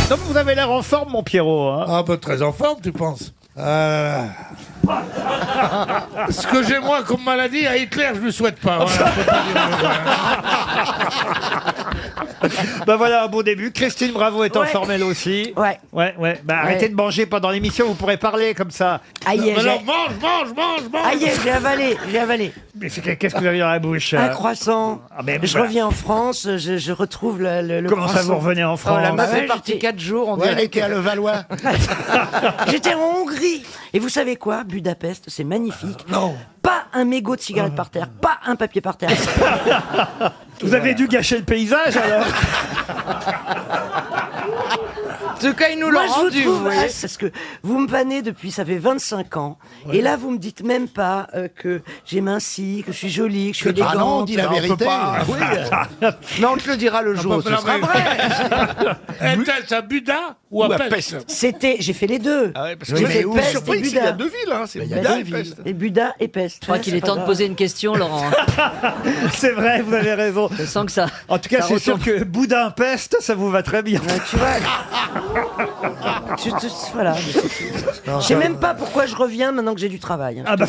Non, mais vous avez l'air en forme, mon Pierrot. Hein. Ah, bah, très en forme, tu penses Ce que j'ai moi comme maladie, à Hitler, je ne le souhaite pas. Voilà, faut pas dire. Bah voilà un bon début. Christine Bravo est en Ouais. forme elle aussi. Ouais. Ouais. Bah arrêtez de manger pendant l'émission, vous pourrez parler comme ça. Aïe, Mais alors, mange. Aïe, j'ai avalé. Mais qu'est-ce que vous avez dans la bouche Un croissant. Ah, mais Je voilà. reviens en France, je retrouve le Comment ça croissant. vous revenez en France la meuf est Ouais, partie j'étais- 4 jours, on Ouais, elle dirait était à Levallois. J'étais en Hongrie. Et vous savez quoi? Budapest, c'est magnifique. Non. Pas un mégot de cigarette par terre, pas un papier par terre. Vous avez dû gâcher le paysage alors. En tout cas, ils nous Moi, l'ont je rendu, vous vous trouve, voyez. parce que vous me vannez depuis, ça fait 25 ans. Et là, vous me dites même pas que j'ai minci, que je suis jolie, que je suis élégante. Ah non, on dit la on peut vérité. pas. Oui. Mais on te le dira le jour où ce non, sera mais- vrai. Est-ce à Buda ou à Pest? J'ai fait les deux. parce J'ai fait Pest et surprise, il y Buda. a deux villes, hein, c'est Bah, Buda si, et Pest. et Buda et Pest. Je crois qu'il est temps de poser une question, Laurent. C'est vrai, vous avez raison. Je sens que ça. En tout cas, ça c'est sûr retombe. que Boudin Peste, ça vous va très bien. Tu vois. Voilà. Je sais même pas pourquoi je reviens maintenant que j'ai du travail. Ah bah.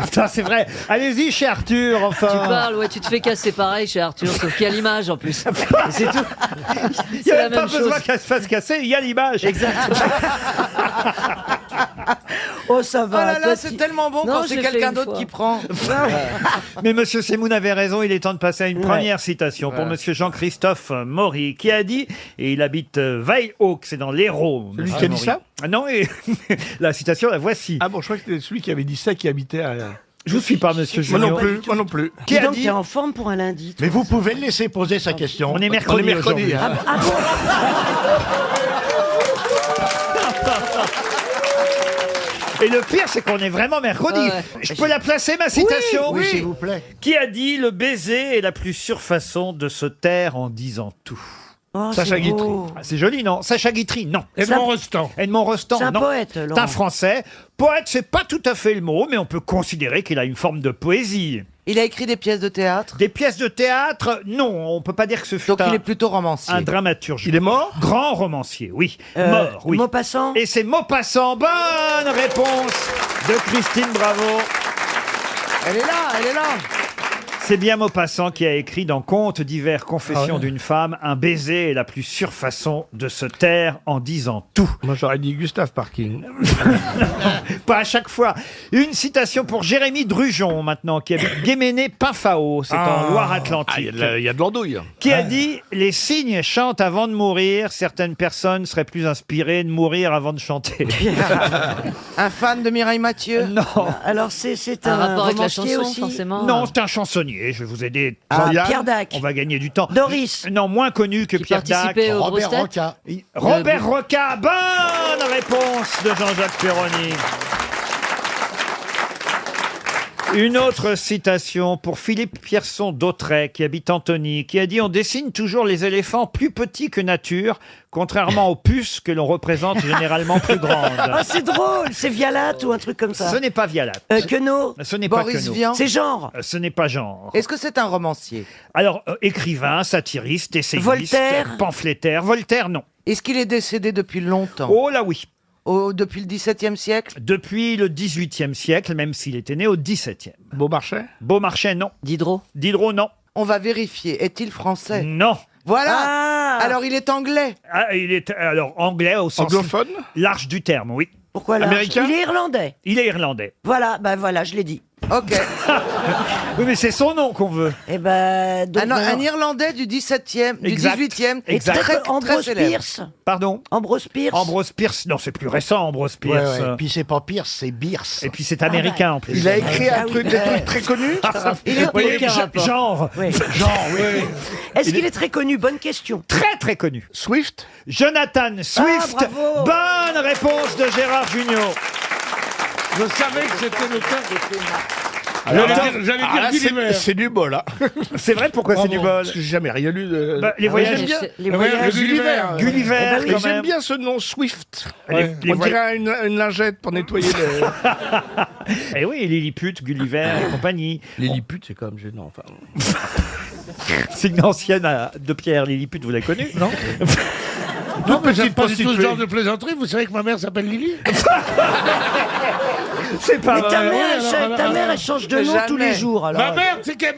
Putain, c'est vrai. Allez-y chez Arthur, enfin. Tu parles, ouais, tu te fais casser pareil chez Arthur, sauf qu'il y a l'image en plus. Et c'est tout. Il n'y C'est a la même pas même chose. besoin qu'elle se fasse casser, il y a l'image. Exactement. Oh, ça Oh va. là toi, là, c'est tellement bon Non, quand c'est j'ai fait quelqu'un une d'autre fois. qui prend. Mais Monsieur Semoun avait raison, il est temps de passer à une Ouais. première citation pour Monsieur Jean-Christophe Maury, qui a dit, et il habite Weilhauk, c'est dans l'Hérault. Celui monsieur qui a dit Maury. ça Ah non, et la citation, la voici. Ah bon, je crois que c'était celui qui avait dit ça, qui habitait à... Je vous suis pas, Monsieur Moi Junio. non plus, moi non plus. Qui Dis a donc, dit t'es en forme pour un lundi. toi. Mais vous pouvez le laisser poser sa question. On est mercredi, aujourd'hui. hein. Ah bon. Et le pire, c'est qu'on est vraiment mercredi. Ouais. Je peux la placer, ma citation oui. S'il vous plaît. Qui a dit « Le baiser est la plus sûre façon de se taire en disant tout Oh, Sacha c'est Guitry. beau. ». C'est joli, non? Sacha Guitry, non. Edmond Rostand. Edmond Rostand, C'est un non. poète, C'est Laurent. un Français. Poète, c'est pas tout à fait le mot, mais on peut considérer qu'il a une forme de poésie. Il a écrit des pièces de théâtre. Des pièces de théâtre, non, on peut pas dire que ce fut Donc il est plutôt romancier. un dramaturge. Il est mort? Grand romancier, oui. Mort, oui. Maupassant. Et c'est Maupassant. Bonne réponse de Christine Bravo. Elle est là, elle est là. C'est bien Maupassant qui a écrit dans Contes divers Confessions Ah ouais. d'une femme, un baiser est la plus sûre façon de se taire en disant tout. Moi j'aurais dit Gustave Parking. Pas à chaque fois. Une citation pour Jérémy Drujon maintenant, qui habite Guéméné-Pinfao, c'est en Loire-Atlantique. Il y a de l'andouille. Qui a dit « Les cygnes chantent avant de mourir, certaines personnes seraient plus inspirées de mourir avant de chanter. Un fan de Mireille » Mathieu. Non, Alors, c'est Un un rapport avec la romancier chanson, aussi. forcément. non, c'est un chansonnier, je vais vous aider. Ah, Jean-Yann. Pierre Dac. On va gagner du temps. Doris. Non, moins connu que Qui Pierre Dac. participait aux grosses Robert têtes. Roca. Robert Roca, bonne réponse de Jean-Jacques Perroni. Une autre citation pour Philippe Pierson d'Autray, qui habite Antony, qui a dit « On dessine toujours les éléphants plus petits que nature, contrairement aux puces que l'on représente généralement plus grandes. Ah, c'est drôle. C'est Vialat ou un truc comme » ça. Ce n'est pas Vialat. Queneau. Ce n'est pas Boris Queneau. Vian. C'est genre. Ce n'est pas genre. Est-ce que c'est un romancier? Alors, écrivain, satiriste, essayiste, Voltaire. pamphlétaire. Voltaire, non. Est-ce qu'il est décédé depuis longtemps? Oh là oui. Depuis le XVIIe siècle? Depuis le XVIIIe siècle, même s'il était né au XVIIe. Beaumarchais? Beaumarchais, non. Diderot. Diderot, non. On va vérifier. Est-il français? Non. Voilà. Ah. Alors il est anglais. Ah, il est alors anglais au sens Anglophone? large du terme, oui. Pourquoi là? Américain. Il est irlandais. Il est irlandais. Voilà, bah voilà, je l'ai dit. Ok. Oui, mais c'est son nom qu'on veut. Eh ben, donc, Un Irlandais du XVIIe, du Exact. XVIIIe, Exact. très, très Ambrose célèbre. Pierce. Pardon. Ambrose Pierce. Ambrose Pierce. Non, c'est plus récent, Ambrose Pierce. Ouais, ouais. Puis c'est pas Pierce, c'est Bierce. Et puis c'est américain en plus. Il a écrit Ah un oui, truc, des trucs très connus? Il est Vous voyez, aucun rapport. genre. Oui. Genre, oui. Est-ce qu'il est très connu? Bonne question. Très très connu. Swift? Jonathan Swift. bravo. Bonne réponse de Gérard Junior. Je savais que c'était le cas de Thomas. Alors là, J'allais dire Gulliver. C'est du bol, là. c'est vrai, pourquoi c'est du bol? Parce que j'ai jamais rien lu de... Bah, les Ah, voyages- j'aime bien. Les Ah, voyages. le Gulliver. Gulliver, Eh ben oui, Et quand j'aime même. bien ce nom Swift. Les On dirait une lingette pour nettoyer les... Eh oui, Lilliput, Gulliver et compagnie. Les liputes, c'est quand même gênant. Enfin... C'est une ancienne de Pierre Lilliput, vous l'avez connue, non? Non, mais j'aime petite pas du tout ce prostituée. genre de plaisanterie. Vous savez que ma mère s'appelle Lily? C'est pas Mais ta vrai. mère, alors, ta alors, mère, elle change de nom jamais. tous les jours. Alors. Ma mère, c'est qu'elle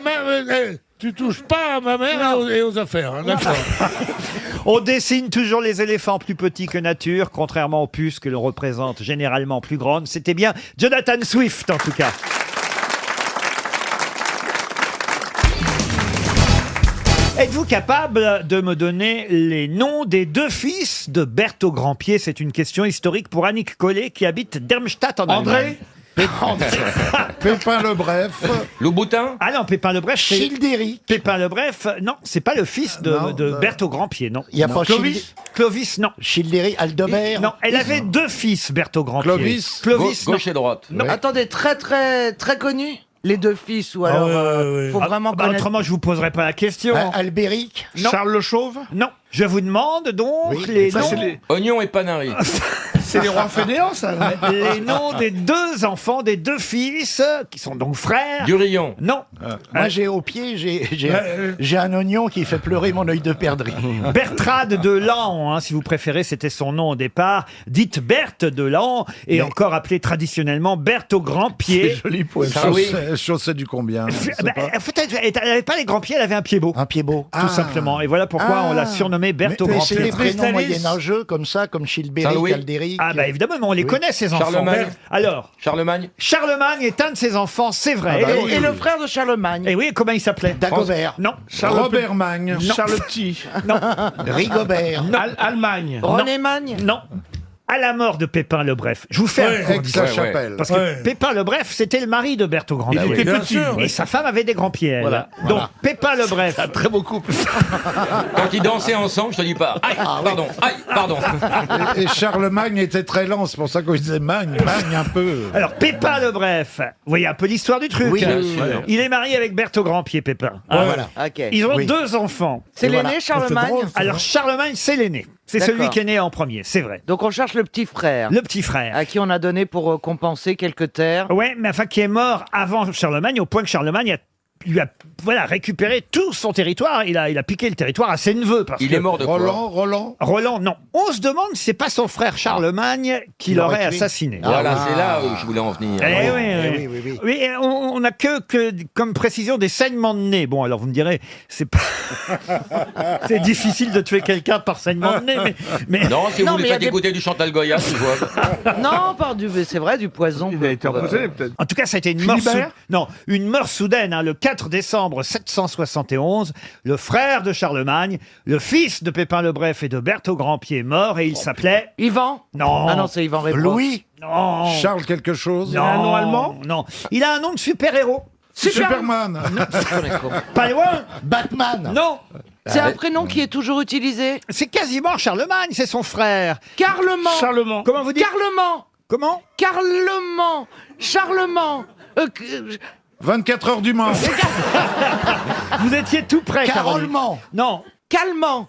tu touches pas à ma mère et aux affaires, hein, d'accord? On dessine toujours les éléphants plus petits que nature, contrairement aux puces que l'on représente généralement plus grandes. C'était bien Jonathan Swift, en tout cas. Êtes-vous capable de me donner les noms des deux fils de Berthaud Grandpied? C'est une question historique pour Annick Collet qui habite Darmstadt en Allemagne. Pépin le Bref. Louboutin. Ah non, Pépin le Bref, c'est... Childéric. Pépin le Bref, non, c'est pas le fils de Berthaud Grandpied, non. Il y a pas Clovis? Clovis, non. Childéric, Aldebert. Non, elle avait deux fils, Berthaud Grandpied. Clovis. Clovis, non. Gauche et droite. Non. Attendez, très très très connu. Les deux fils ou alors faut vraiment Bah, connaître. autrement, je vous poserai pas la question. Albéric. Non. Charles le Chauve? Non, je vous demande donc Oui, les Ça, noms. c'est les... Oignon et panari. C'est les rois fainéants, ça. Les noms des deux enfants, des deux fils, qui sont donc frères. Durillon. Non. Moi, j'ai au pied, j'ai un oignon qui fait pleurer mon œil de perdrix. Bertrade de Laon, hein, si vous préférez, c'était son nom au départ. Dite Berthe de Laon, et encore appelée traditionnellement Berthe au grand pied. Joli poème. Ah oui. Chaussée du combien? Bah, en fait, elle n'avait pas les grands pieds, elle avait un pied beau. Un pied beau. Tout simplement. Et voilà pourquoi on l'a surnommée Berthe au grand c'est des pied. prénoms moyenâgeux comme ça, comme Childéric, Saint-Louis. Aldéric. Ah bah évidemment, mais on les connaît ces enfants. Charlemagne. Alors, Charlemagne. Charlemagne est un de ses enfants, c'est vrai. Ah bah et, Et le frère de Charlemagne. et oui, comment il s'appelait? Dagobert. Non. Robert Magne. Non. Charles Petit. Rigobert. Allemagne. René Magne. Non. À la mort de Pépin le Bref. Je vous fais un cours d'histoire. Aix-la-Chapelle. Parce que Ouais. Pépin le Bref, c'était le mari de Berthaud Grandpied. Il était Oui. petit. Et sa femme avait des grands pieds. elle. Donc, Pépin le Bref. Très beau couple. Quand ils dansaient ensemble, je te dis pas. Aïe, pardon, aïe, pardon. Et Charlemagne était très lent, c'est pour ça qu'on disait Magne un peu. Alors, Pépin le Bref. Vous voyez un peu l'histoire du truc. Oui, bien sûr. Il est marié avec Berthaud Grandpied, Pépin. Voilà. Ok. Ils ont Oui. deux enfants. C'est Et l'aîné voilà. Charlemagne. Alors, Charlemagne, c'est l'aîné. C'est D'accord. celui qui est né en premier, c'est vrai. Donc on cherche le petit frère Le petit frère. à qui on a donné pour compenser quelques terres. Ouais, mais enfin, qui est mort avant Charlemagne, au point que Charlemagne lui a récupéré tout son territoire. Il a piqué le territoire à ses neveux. Parce Il que est mort de quoi? Roland. Roland, non. On se demande si c'est pas son frère Charlemagne qui l'aurait tué. assassiné. Voilà, c'est là où je voulais en venir. Eh oui, oui. oui. Oui, et on n'a que comme précision des saignements de nez. Bon, alors vous me direz, c'est pas, c'est difficile de tuer quelqu'un par saignement de nez, mais Non, si vous Non, voulez mais il y a faire des- écouter du Chantal Goya, c'est jouable. Non, pas du. C'est vrai, du poison. Il a été empoisonné, peut-être. en tout cas, ça a été une mort Philibert une mort soudaine. Hein, le 4 décembre 771, le frère de Charlemagne, le fils de Pépin le Bref et de Berthaud Grandpied est mort et il s'appelait Yvan. non, Ah non, c'est Yvan Réproche. Louis. non, Charles quelque chose. non, un nom allemand non. Il a un nom de super-héros. Superman. Pas loin. Batman. Non. C'est un prénom qui est toujours utilisé. C'est quasiment Charlemagne, c'est son frère. Carlement. Charlemagne. Comment vous dites? Carlement. Comment? Carlement. Charlemagne. 24 heures du Mans. Vous étiez tout près, Caroline. Carolement. Non. Calmant.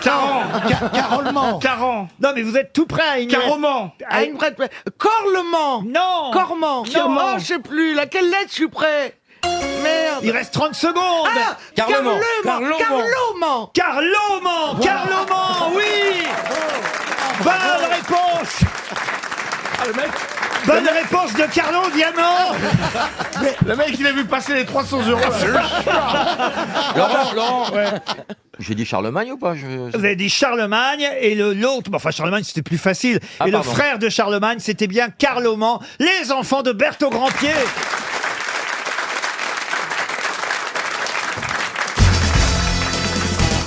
Carolement. Caran. Non, mais vous êtes tout près à une... Caroman. À une prête. Corlement. Non. Cormant. Kirman. Oh, je sais plus. Laquelle lettre je suis prêt? Merde. Il reste 30 secondes. Ah, Carlement. Carloman. Carloman. Carloman, oui. Bonne réponse. Bonne réponse de Carlo Diamant. Le mec, il a vu passer les 300 €. Laurent. J'ai dit Charlemagne ou pas? Vous avez dit Charlemagne et l'autre, enfin Charlemagne c'était plus facile. Ah, et le pardon. frère de Charlemagne c'était bien Carloman, les enfants de Berthaud Grandpied.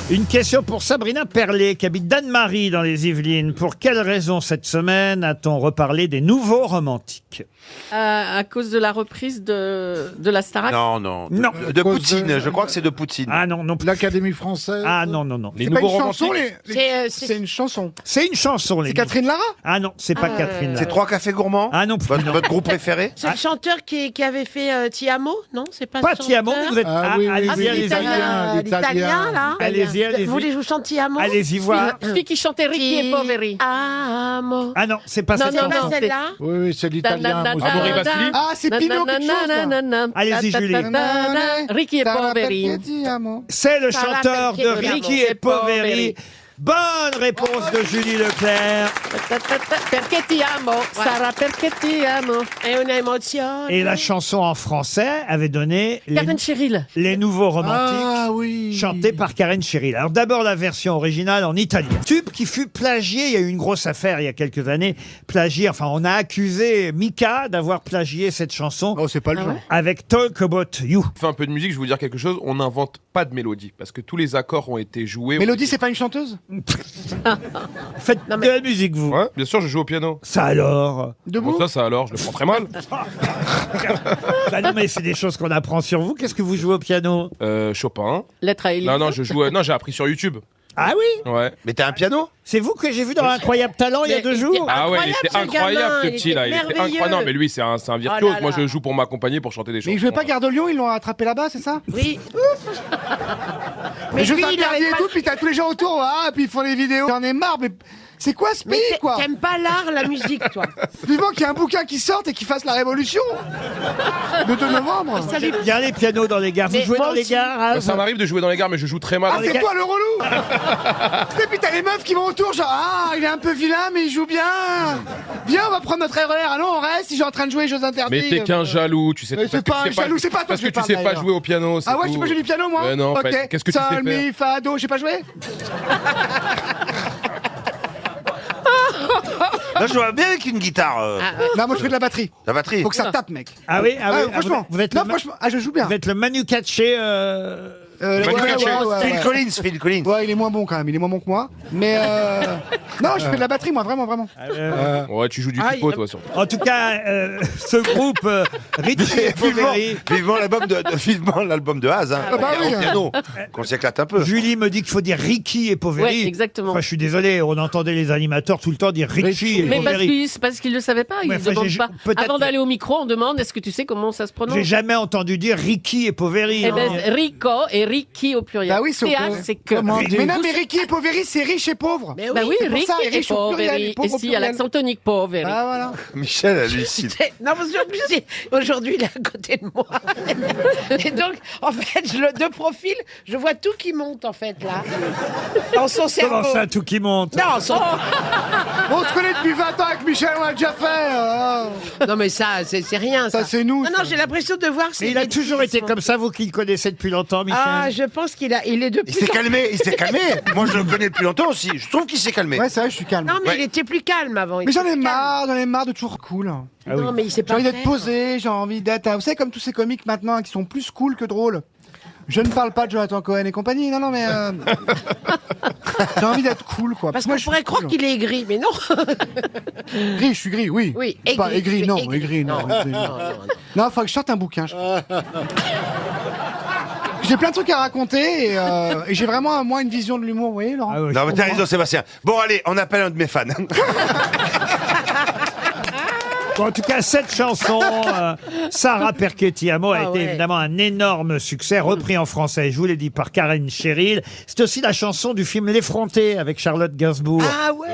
Une question pour Sabrina Perlet, qui habite Danemarie dans les Yvelines. Pour quelle raison cette semaine a-t-on reparlé des nouveaux romantiques? À cause de la reprise de la Starac. Non, non. Non. De Poutine, je crois que c'est de Poutine. Ah non, non. L'Académie française. Ah non, non, non. C'est pas une chanson, C'est une chanson. C'est une chanson, les C'est Catherine Lara? Ah non, c'est pas Catherine. C'est Lara. Trois Cafés Gourmands. Ah non, plus. Votre groupe préféré? c'est le chanteur qui avait fait Ti Amo, non? C'est pas Pas ce Tiamo, chanteur vous êtes... Ah oui, oui, allez-y, oui, allez-y. l'italien. L'italien, là. Allez-y, Allez-y, allez-y. Vous voulez que je vous chante Ti amo? Allez-y voir. Celui qui chantait Ricky et Poveri. Amo. Ah non, c'est pas Non, cette non, chanson. non, C'est celle-là. Oui, oui, c'est l'italien. Amaury Vasili. Ah, c'est Pino quelque chose, là. Allez-y, Julie. Ricky et Poveri. C'est le Sarah chanteur de Perchetti Ricky et Poveri. Bonne réponse de Julie Leclerc. Perché ti amo, Sarah, perché ti amo. Et une émotion. Et la chanson en français avait donné Karen Cheryl. les nouveaux romantiques. Ah oui. Chanté par Karen Cheryl. Alors d'abord la version originale en italien. Tube qui fut plagié, il y a eu une grosse affaire il y a quelques années, plagié, enfin on a accusé Mika d'avoir plagié cette chanson Oh, c'est pas le genre. avec Talk About You. Fais un peu de musique, je vais vous dire quelque chose, on n'invente pas de mélodie, parce que tous les accords ont été joués. Mélodie, c'est pas une chanteuse? Faites de la musique vous. Ouais, bien sûr, je joue au piano. Ça alors. Debout? Bon, ça alors, je le prends très mal. Bah non mais c'est des choses qu'on apprend sur vous. Qu'est-ce que vous jouez au piano? Chopin. Lettre à Élise. Non, non, je joue. Non, j'ai appris sur YouTube. Ah oui? Ouais. Mais t'as un piano? C'est vous que j'ai vu dans Incroyable Talent il y a 2 jours? Ah ouais, il Incroyable, était ce incroyable gamin, ce il petit là. était Il était merveilleux. incroyable. Non, mais lui, c'est un virtuose. là Moi, là. je joue pour m'accompagner, pour chanter des chansons. Mais il jouait pas Gare de Lyon, ils l'ont attrapé là-bas, c'est ça? Oui. Mais je lui, il interdit avait et pas- tout, puis t'as tous les gens autour, ah, puis ils font des vidéos. J'en ai marre, mais c'est quoi ce Mais pays, quoi? t'aimes pas l'art, la musique, toi. Vivement qu'il y ait un bouquin qui sorte et qui fasse la révolution. Le 2 novembre. J'aime bien les pianos dans les gares. Vous Mais jouez moi dans les aussi. gares hein, Ça m'arrive de jouer dans les gares, mais je joue très mal. Ah, c'est toi le relou. Et puis t'as les meufs qui vont autour, genre, ah, il est un peu vilain, mais il joue bien. Viens, on va prendre notre RER. Ah non, on reste, si j'ai en train de jouer, jeux interdits. Mais t'es qu'un jaloux, tu sais. Mais c'est pas un jaloux, c'est pas toi Parce que que je tu sais parle, pas d'ailleurs. jouer au piano. c'est Ah ouais, tout. je sais pas jouer du piano, moi? Mais non, ok. qu'est-ce que tu sais Sol, faire? mi, fa, do, j'ai pas joué? Là, je vois bien avec une guitare. Non, moi je fais de la batterie. La batterie. Faut que ça tape, mec. Ah oui, ah oui. ah, franchement. vous êtes non, le franchement. Ah, je joue bien. Vous êtes le Manu Katché. Phil Collins, Phil Collins. Ouais, il est moins bon quand même, il est moins bon que moi. Mais non, je fais de la batterie, moi, vraiment, vraiment. Ouais, tu joues du Ah, pipeau, toi, surtout. En tout cas, ce groupe Richie et Poveri. Vivement l'album de Haz, hein. Ah bah oui. Au piano. Qu'on s'éclate un peu. Julie me dit qu'il faut dire Ricky et Poveri. Ouais, exactement. Enfin, je suis désolé, on entendait les animateurs tout le temps dire Richie et Mais Poveri. c'est parce qu'ils ne le savaient pas. Ils Ouais, ne enfin, demandent j'ai- pas. peut-être- Avant d'aller au micro, on demande est-ce que tu sais comment ça se prononce? J'ai jamais entendu dire Ricky et Poveri. Eh ben, Rico et Ricky au pluriel. Bah oui, sauf TH, que- c'est que. Mais non, mais Ricky et Poveri, c'est riche et pauvre. Mais Bah oui, c'est pour Ricky ça, et riche au pluriel, Poveri. pauvre Et au si, à pluriel. l'accent tonique, Poveri. Ah voilà. Michel hallucine. Non, parce que en plus, aujourd'hui, il est à côté de moi. Et donc, en fait, de profil, je vois tout qui monte, en fait, là. Dans son cerveau. Comment ça, tout qui monte? Non, On se connaît depuis 20 ans avec Michel, on l'a déjà fait. non, mais ça, c'est rien, ça. Ça, c'est nous. Non, non, j'ai l'impression de voir ses Mais il a bêtises, toujours été moi. comme ça, vous qui le connaissez depuis longtemps, Michel. Ah, je pense il est de Il plus s'est en calmé, il s'est calmé. Moi, je le connais depuis longtemps aussi. Je trouve qu'il s'est calmé. Ouais, c'est vrai, je suis calme. Non, mais Ouais. il était plus calme avant. Mais j'en ai marre de toujours cool. Ah oui. Non, mais il s'est J'ai pas envie d'être fait. posé, j'ai envie d'être. Vous savez, comme tous ces comiques maintenant hein, qui sont plus cool que drôles. Je ne parle pas de Jonathan Cohen et compagnie, non, non, mais. J'ai envie d'être cool, quoi. Parce moi, qu'on je pourrait suis croire cool. qu'il est aigri, mais non. Gris, je suis gris, oui. Oui, Pas aigri, aigri, non, aigri. aigri, non. Non, aigri, non. non, non. Non, il faut que je sorte un bouquin. J'ai plein de trucs à raconter et j'ai vraiment, moi, une vision de l'humour, vous voyez, Laurent? Ah ouais, Non, mais t'as raison, Sébastien. Bon, allez, on appelle un de mes fans. Bon, en tout cas, cette chanson, Sarah Perchetti Amo, a Ah été ouais. évidemment un énorme succès, repris en français, je vous l'ai dit, par Karen Cheryl. C'est aussi la chanson du film L'Effronté avec Charlotte Gainsbourg. Ah ouais.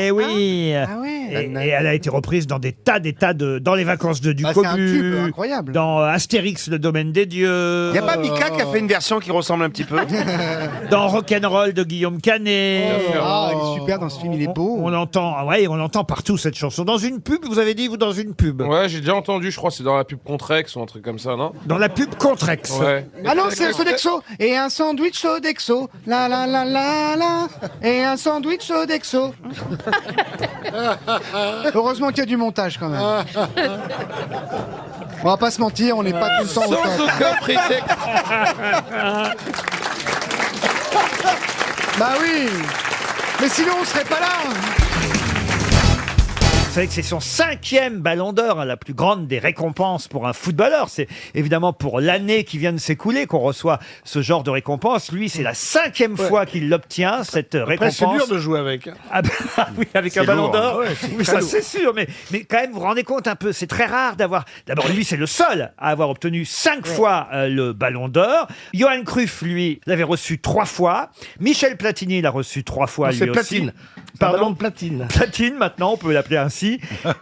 Eh oui. Ah ouais. Et elle a été reprise dans des tas de dans les vacances de Bah, c'est un tube Ducobu, incroyable. dans Astérix, le domaine des dieux, Y a pas Mika qui a fait une version qui ressemble un petit peu? dans Rock'n'Roll de Guillaume Canet. Ah, il est super dans ce film, il est beau. On l'entend, ah ouais, on l'entend partout cette chanson. Dans une pub, vous avez dit, vous dans une pub. Ouais, j'ai déjà entendu, je crois, c'est dans la pub Contrex ou un truc comme ça, non? Dans la pub Contrex. Ouais. Ah non, c'est Sodexo. Et un sandwich Sodexo. La la la la la. Et un sandwich Sodexo. Heureusement qu'il y a du montage quand même. On va pas se mentir, on n'est pas tout le temps au top. Sans aucun prétexte. Bah oui. Mais sinon on serait pas là. savez que c'est son 5e Ballon d'Or, hein, la plus grande des récompenses pour un footballeur. C'est évidemment pour l'année qui vient de s'écouler qu'on reçoit ce genre de récompense. Lui, c'est la 5e fois qu'il l'obtient, cette récompense. C'est dur de jouer avec. Ah bah, oui, avec un Ballon d'Or. Ouais, c'est Oui, très ça lourd. c'est sûr, mais quand même, vous vous rendez compte un peu, c'est très rare d'avoir... D'abord, lui, c'est le seul à avoir obtenu 5 fois le Ballon d'Or. Johan Cruyff, lui, l'avait reçu 3 fois. Michel Platini l'a reçu 3 fois, lui C'est aussi. platine. Pardon, de platine. Platine, maintenant, on peut l'appeler ainsi.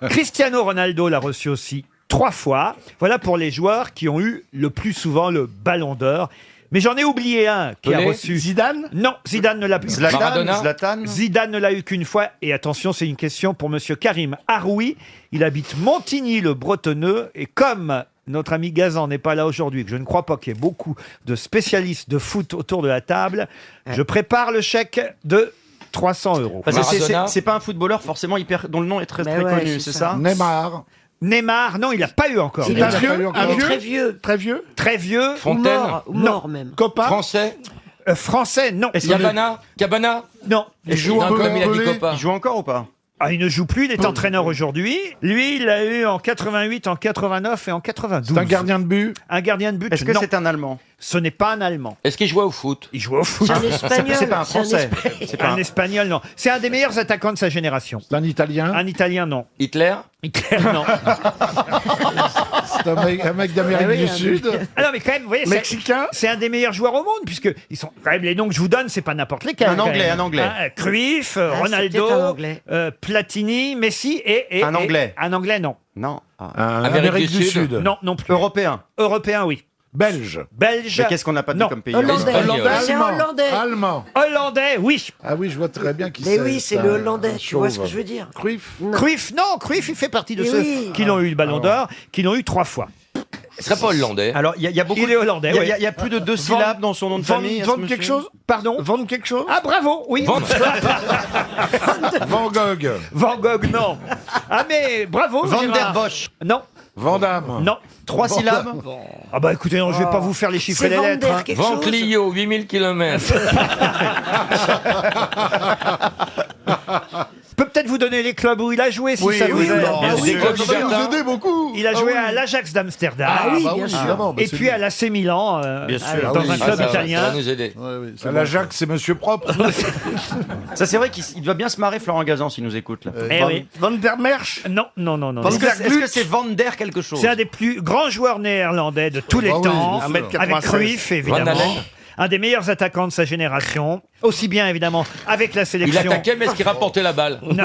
Cristiano Ronaldo l'a reçu aussi 3 fois. Voilà pour les joueurs qui ont eu le plus souvent le Ballon d'Or. Mais j'en ai oublié un qui a Pelé reçu... Zidane. Non, Zidane ne l'a plus. Maradona. Zidane ne l'a eu qu'une fois. Et attention, c'est une question pour monsieur Karim Haroui. Il habite Montigny-le-Bretonneux. Et comme notre ami Gazan n'est pas là aujourd'hui, que je ne crois pas qu'il y ait beaucoup de spécialistes de foot autour de la table, je prépare le chèque de 300 euros. Parce que Maradona. c'est pas un footballeur forcément hyper dont le nom est très Bah très ouais, connu, c'est c'est ça. ça Neymar. Neymar, non, il n'a pas eu encore. Il Un a vieux. Un vieux. Très vieux. Très vieux. Très vieux. Fontaine. Ou mort même. Copa. Français. Français, non. Cabana. Non. Il joue Non, un peu. comme il a dit Pelé. Copa. Il joue encore ou pas? Ah, il ne joue plus, il est entraîneur aujourd'hui. Lui, il l'a eu en 88, en 89 et en 92. C'est un gardien de but. Un gardien de but, Est-ce que non. c'est un Allemand? Ce n'est pas un Allemand. Est-ce qu'il jouait au foot? Il joue au foot. C'est un espagnol. C'est pas un Français. C'est pas Un un... Espagnol, non. C'est un des meilleurs attaquants de sa génération. C'est un Italien. Un Italien, non. Hitler? Hitler, non. C'est un mec d'Amérique Ah oui, du un Sud. Ah non, mais quand même, vous voyez, Mexicain. c'est un des meilleurs joueurs au monde, puisque ils sont quand même les noms que je vous donne, c'est pas n'importe lesquels. Un quand Anglais, même. un Anglais. Hein, Cruyff, Ah, Ronaldo, c'était un Anglais. Platini, Messi et Un Anglais. Un Anglais, non. Non. Ah. Un Amérique Amérique du du Sud. Sud. Non, non plus. Européen. Européen, oui. Belge. Belge. Mais qu'est-ce qu'on n'a pas dit Non. comme pays? Hollandais. Espagnol. C'est un Hollandais. Allemand. Hollandais, oui. Ah oui, je vois très bien qui Mais c'est. oui, c'est le Hollandais. Tu vois ce que je veux dire? Cruyff. Cruyff, non, Cruyff, il fait partie de Mais ceux oui. qui l'ont eu le Ballon d'Or, qui l'ont eu 3 fois. Ce serait pas hollandais. Alors il y a beaucoup. Il est hollandais, Il y a- oui. il y a plus de 2 syllabes dans son nom de famille. à ce Vendre quelque monsieur. chose. Pardon. Vendre quelque chose. Ah, bravo, oui. Van- Van Gogh. Van Gogh, non. Ah, mais bravo, Van der Gérard. Bosch. Non, Van Damme. non. 3 syllabes. Ah bah écoutez, non, je vais pas vous faire les chiffres et C'est les lettres. Vander hein. quelque Van chose. Clio, 8000 km. Je peux peut-être vous donner les clubs où il a joué, si Oui, ça vous oui, aide. oui, Bien oui, sûr. ça va nous aider beaucoup. Il a joué à l'Ajax d'Amsterdam. Ah oui, bah bien oui, sûr. évidemment, bah Et c'est puis lui. à l'AC Milan, Bien sûr. dans Ah oui. un club Ça italien. va nous aider. Ouais, oui, c'est l'Ajax, c'est Monsieur Propre. Ça c'est vrai qu'il doit bien se marrer Florent Gazan s'il nous écoute là. Eh oui. Van der Merch. Non, non, non, non. Est-ce non. que c'est Van der quelque chose? C'est un des plus grands joueurs néerlandais de tous les Ah oui, temps, bien sûr. avec 1m96. Cruyff Van évidemment. Halen. Un des meilleurs attaquants de sa génération, aussi bien évidemment avec la Il sélection. attaquait, mais est-ce qu'il rapportait la balle? Non,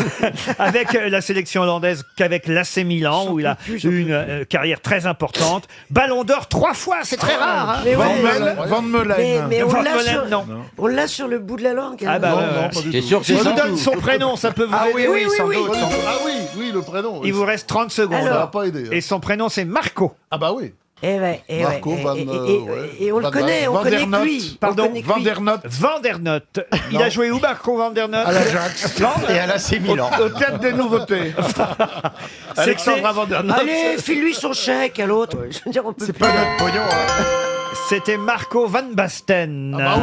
avec la sélection hollandaise qu'avec l'AC Milan, où il a eu une carrière très importante. Ballon d'Or 3 fois, c'est très rare. Hein. Mais Van ouais. Melen. Van Melen. Mais on Van l'a Melen, sur, non. on l'a sur le bout de la langue. Ah bah hein. ouais, Non, ouais. pas du T'es tout. sûr que Si c'est je vous ça? donne son prénom, ça peut vous aider. oui, sans oui. doute. Ah oui, le prénom. Il vous reste 30 secondes. Ça Alors. va pas aider. Et son prénom, c'est Marco. Ah bah oui. Et Marco ouais. Van, Et ouais. et on le Van connaît, on Van connaît der que Not. lui. Pardon, On connaît que Van lui. der Not. Van der Not. Il a joué où, Marco Van der Not À l'Ajax. Et à l'AC Milan. Au théâtre des nouveautés. Alexandra Van der Not. Allez, file-lui son chèque à l'autre. Je veux dire, on peut C'est pas notre pognon. C'était Marco Van Basten. Ah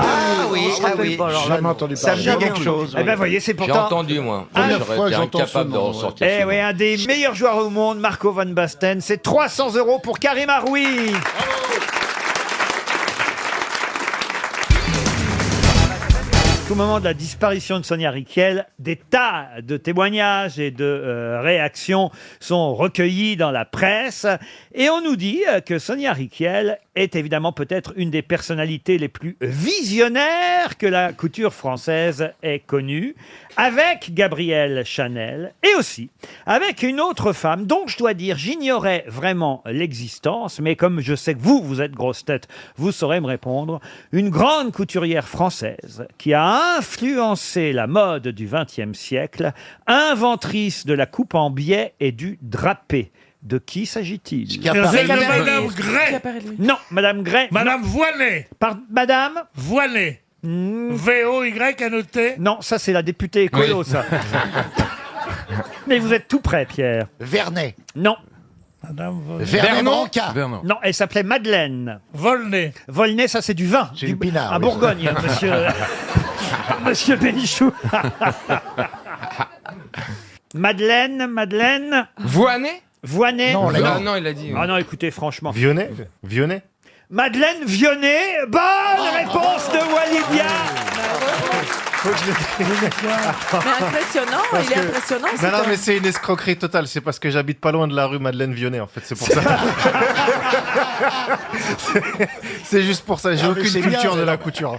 oui, Je me rappelle pas, alors J'ai là, jamais non. entendu Ça me parler. dit quelque chose. Eh ben, voyez, c'est J'ai pourtant... entendu, moi. Première J'aurais fois été que j'entends incapable ce de nom, ressortir. Eh ce oui, nom. un des meilleurs joueurs au monde, Marco Van Basten. C'est 300 € pour Karim Haroui. Au moment de la disparition de Sonia Rykiel, des tas de témoignages et de réactions sont recueillis dans la presse. Et on nous dit que Sonia Rykiel est évidemment peut-être une des personnalités les plus visionnaires que la couture française ait connue, avec Gabrielle Chanel et aussi avec une autre femme dont je dois dire j'ignorais vraiment l'existence, mais comme je sais que vous êtes grosse tête, vous saurez me répondre. Une grande couturière française qui a influencé la mode du XXe siècle, inventrice de la coupe en biais et du drapé. De qui s'agit-il? C'est Madame Gray. Non, Madame Gray. Madame Voilet. Madame Voilet. V-O-Y à noter. Non, ça c'est la députée écolo, ça. Mais vous êtes tout près, Pierre. Vernet. Non. Madame Vernet Branca. Non, elle s'appelait Madeleine. Volney. Volney, ça c'est du vin. C'est du pinard. À oui. Bourgogne, monsieur. Monsieur Bénichou. Madeleine. Voinet Voinet. Non, là, Ah non, il a dit. Ah non, écoutez, franchement. Vionnet. Madeleine Vionnet. Bonne réponse de Walidia. Mais impressionnant, il est impressionnant. Non, non, mais c'est une escroquerie totale. C'est parce que j'habite pas loin de la rue Madeleine Vionnet, en fait. C'est pour ça. C'est juste pour ça. J'ai aucune culture de la couture.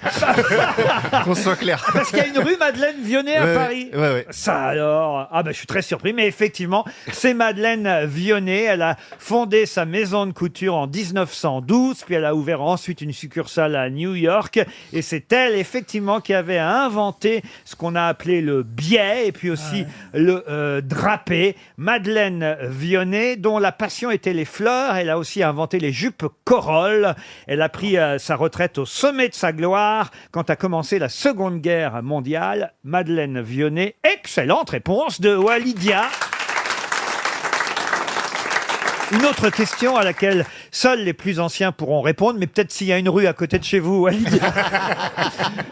Qu'on soit clair. Parce qu'il y a une rue Madeleine Vionnet à Paris. Ouais. Ça alors. Ah ben je suis très surpris. Mais effectivement, c'est Madeleine Vionnet. Elle a fondé sa maison de couture en 1912. Puis elle a ouvert ensuite une succursale à New York. Et c'est elle, effectivement, qui avait inventé ce qu'on a appelé le biais et puis aussi le drapé. Madeleine Vionnet, dont la passion était les fleurs. Elle a aussi inventé les jupes Corolle. Elle a pris sa retraite au sommet de sa gloire quand a commencé la Seconde Guerre mondiale. Madeleine Vionnet, excellente réponse de Walidia. Une autre question à laquelle seuls les plus anciens pourront répondre, mais peut-être s'il y a une rue à côté de chez vous, Walidia,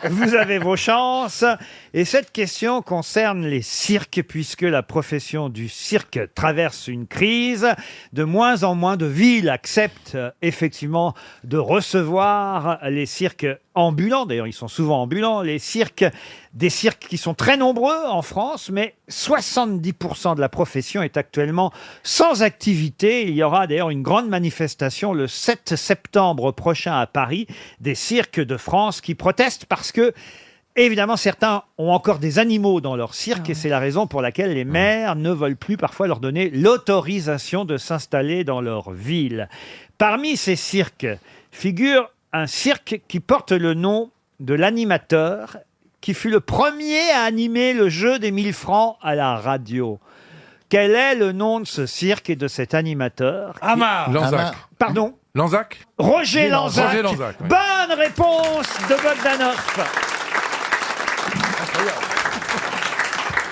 vous avez vos chances. Et cette question concerne les cirques, puisque la profession du cirque traverse une crise. De moins en moins de villes acceptent effectivement de recevoir les cirques ambulants. D'ailleurs, ils sont souvent ambulants, les cirques. Des cirques qui sont très nombreux en France, mais 70% de la profession est actuellement sans activité. Il y aura d'ailleurs une grande manifestation le 7 septembre prochain à Paris, des cirques de France qui protestent parce que, évidemment, certains ont encore des animaux dans leur cirque et c'est la raison pour laquelle les maires ne veulent plus parfois leur donner l'autorisation de s'installer dans leur ville. Parmi ces cirques figure un cirque qui porte le nom de l'animateur qui fut le premier à animer le jeu des 1000 francs à la radio. Quel est le nom de ce cirque et de cet animateur Amar. Lanzac. Pardon Lanzac. Roger Lanzac. Roger Lanzac, oui. Bonne réponse de Bogdanov.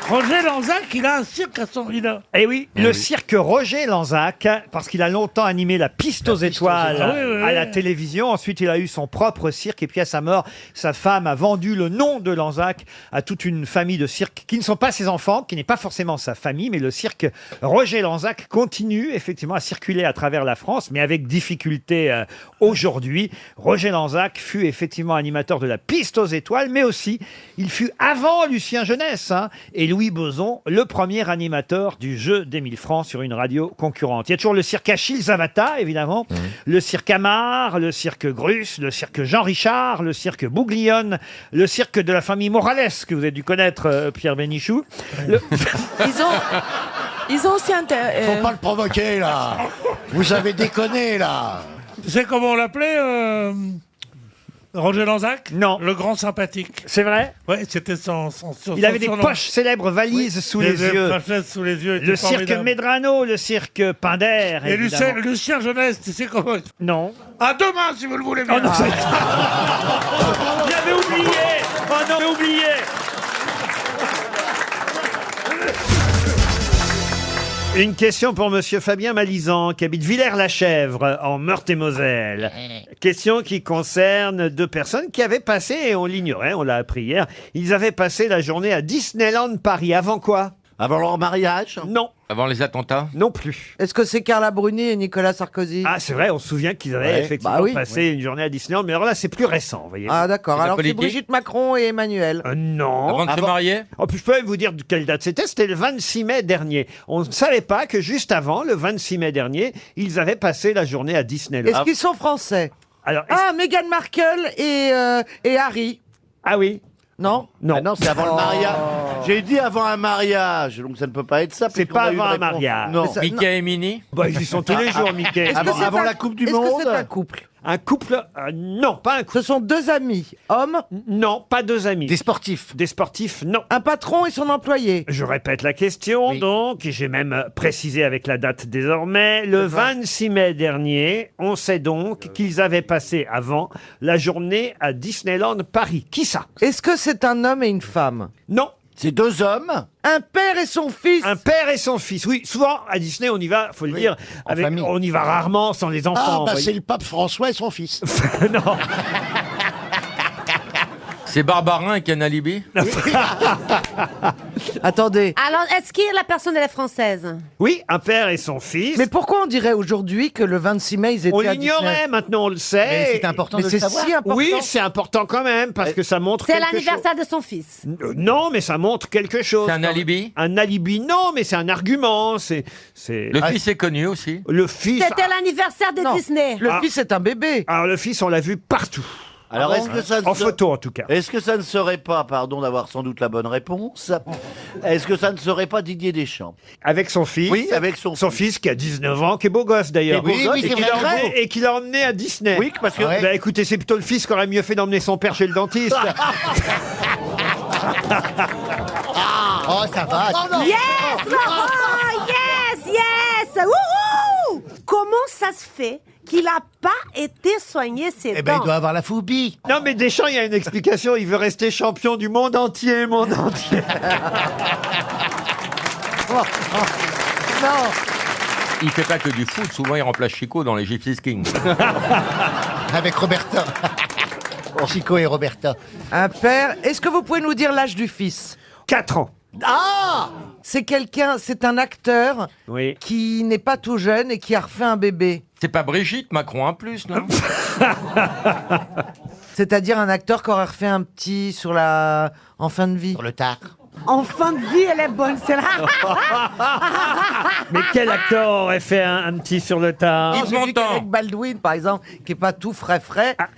Roger Lanzac, il a un cirque à son village. Eh oui, le cirque Roger Lanzac, parce qu'il a longtemps animé la Piste aux étoiles à la télévision. Ensuite, il a eu son propre cirque. Et puis, à sa mort, sa femme a vendu le nom de Lanzac à toute une famille de cirques qui ne sont pas ses enfants, qui n'est pas forcément sa famille. Mais le cirque Roger Lanzac continue effectivement à circuler à travers la France, mais avec difficulté aujourd'hui. Roger Lanzac fut effectivement animateur de la Piste aux étoiles, mais aussi, il fut avant Lucien Jeunesse et Louis Boson, le premier animateur du jeu des 1000 francs sur une radio concurrente. Il y a toujours le cirque Achille Zavata, évidemment, le cirque Amar, le cirque Grus, le cirque Jean Richard, le cirque Bouglione, le cirque de la famille Morales, que vous avez dû connaître, Pierre Bénichou. Ils ont aussi Faut pas le provoquer, là. Vous avez déconné, là. Tu sais comment on l'appelait Roger Lanzac? Non. Le grand sympathique. C'est vrai? Oui, c'était son Il avait des poches célèbres valises sous les yeux. Sous les yeux. Le cirque Medrano, le cirque Pinder. Et évidemment. Lucien Jeunesse, tu sais comment? Non. À demain, si vous le voulez bien. Oh non, j'avais oublié. Oh non, j'avais oublié. Une question pour monsieur Fabien Malizan, qui habite Villers-la-Chèvre, en Meurthe-et-Moselle. Question qui concerne deux personnes qui avaient passé, et on l'ignorait, on l'a appris hier, ils avaient passé la journée à Disneyland Paris. Avant quoi? Avant leur mariage? Non. Avant les attentats? Non plus. Est-ce que c'est Carla Bruni et Nicolas Sarkozy? Ah, c'est vrai, on se souvient qu'ils avaient effectivement passé une journée à Disneyland, mais alors là, c'est plus récent, vous voyez. Ah d'accord, alors c'est politique Brigitte Macron et Emmanuel. Non. Avant de se marier? En plus, je peux même vous dire de quelle date c'était le 26 mai dernier. On ne savait pas que juste avant, le 26 mai dernier, ils avaient passé la journée à Disneyland. Est-ce qu'ils sont français? Alors, Meghan Markle et Harry. Ah oui. Non? Non. Ah non, c'est avant le mariage. J'ai dit avant un mariage, donc ça ne peut pas être ça. C'est pas avant un mariage. Non. Mickey et Minnie? Bah, ils y sont tous les jours, Mickey. Avant la Coupe du Monde. Est-ce que c'est un couple? Un couple non, pas un couple. Ce sont deux amis, hommes? Non, pas deux amis. Des sportifs. Des sportifs, non. Un patron et son employé? Je répète la question, donc, et j'ai même précisé avec la date désormais. Le 26 mai dernier, on sait donc qu'ils avaient passé avant la journée à Disneyland Paris. Qui ça? Est-ce que c'est un homme et une femme? Non. C'est deux hommes. Un père et son fils? Un père et son fils. Oui, souvent à Disney, on y va, faut le dire, avec, famille. on y va rarement sans les enfants. Ah, bah vous c'est le pape François et son fils. voyez. Non. C'est Barbarin avec un alibi. Attendez. Alors, est-ce que la personne, elle est française? Oui, un père et son fils. Mais pourquoi on dirait aujourd'hui que le 26 mai, ils étaient On à l'ignorait, Disney? maintenant on le sait. Mais c'est important Mais de le c'est savoir. si important. Oui, c'est important quand même, parce que ça montre C'est quelque chose. l'anniversaire de son fils. Non, mais ça montre quelque chose. C'est un alibi. Un alibi, non, mais c'est un argument. C'est. Le fils est connu aussi. Le fils. C'était l'anniversaire de Non. Disney. Le fils est un bébé. Alors le fils, on l'a vu partout. Alors, est-ce que ça ne En se- photo, en tout cas. Est-ce que ça ne serait pas, pardon d'avoir sans doute la bonne réponse, est-ce que ça ne serait pas Didier Deschamps? Avec son fils. Oui, avec son fils qui a 19 ans, qui est beau gosse d'ailleurs. Qui est beau gosse, et c'est qui l'a vrai. emmené- et qui l'a emmené à Disney. Oui, parce que- Bah écoutez, c'est plutôt le fils qui aurait mieux fait d'emmener son père chez le dentiste. Oh, ça va. Yes, Laurent, yes, yes. Wouhou! Comment ça se fait qu'il n'a pas été soigné ses Eh ben, il dents? doit avoir la phobie. Non mais Deschamps, il y a une explication. Il veut rester champion du monde entier, monde entier. Non. Il fait pas que du foot. Souvent, il remplace Chico dans les Gypsy Kings. Avec Roberta. Chico et Roberta. Un père. Est-ce que vous pouvez nous dire l'âge du fils? 4 ans. Ah! C'est quelqu'un, c'est un acteur Oui. qui n'est pas tout jeune et qui a refait un bébé. C'est pas Brigitte Macron en plus, non? C'est-à-dire un acteur qui aurait refait un petit en fin de vie. Sur le tard. En fin de vie, elle est bonne, c'est là. Mais quel acteur aurait fait un petit sur le tard? Non, j'ai vu qu'Alec Baldwin, par exemple, qui est pas tout frais,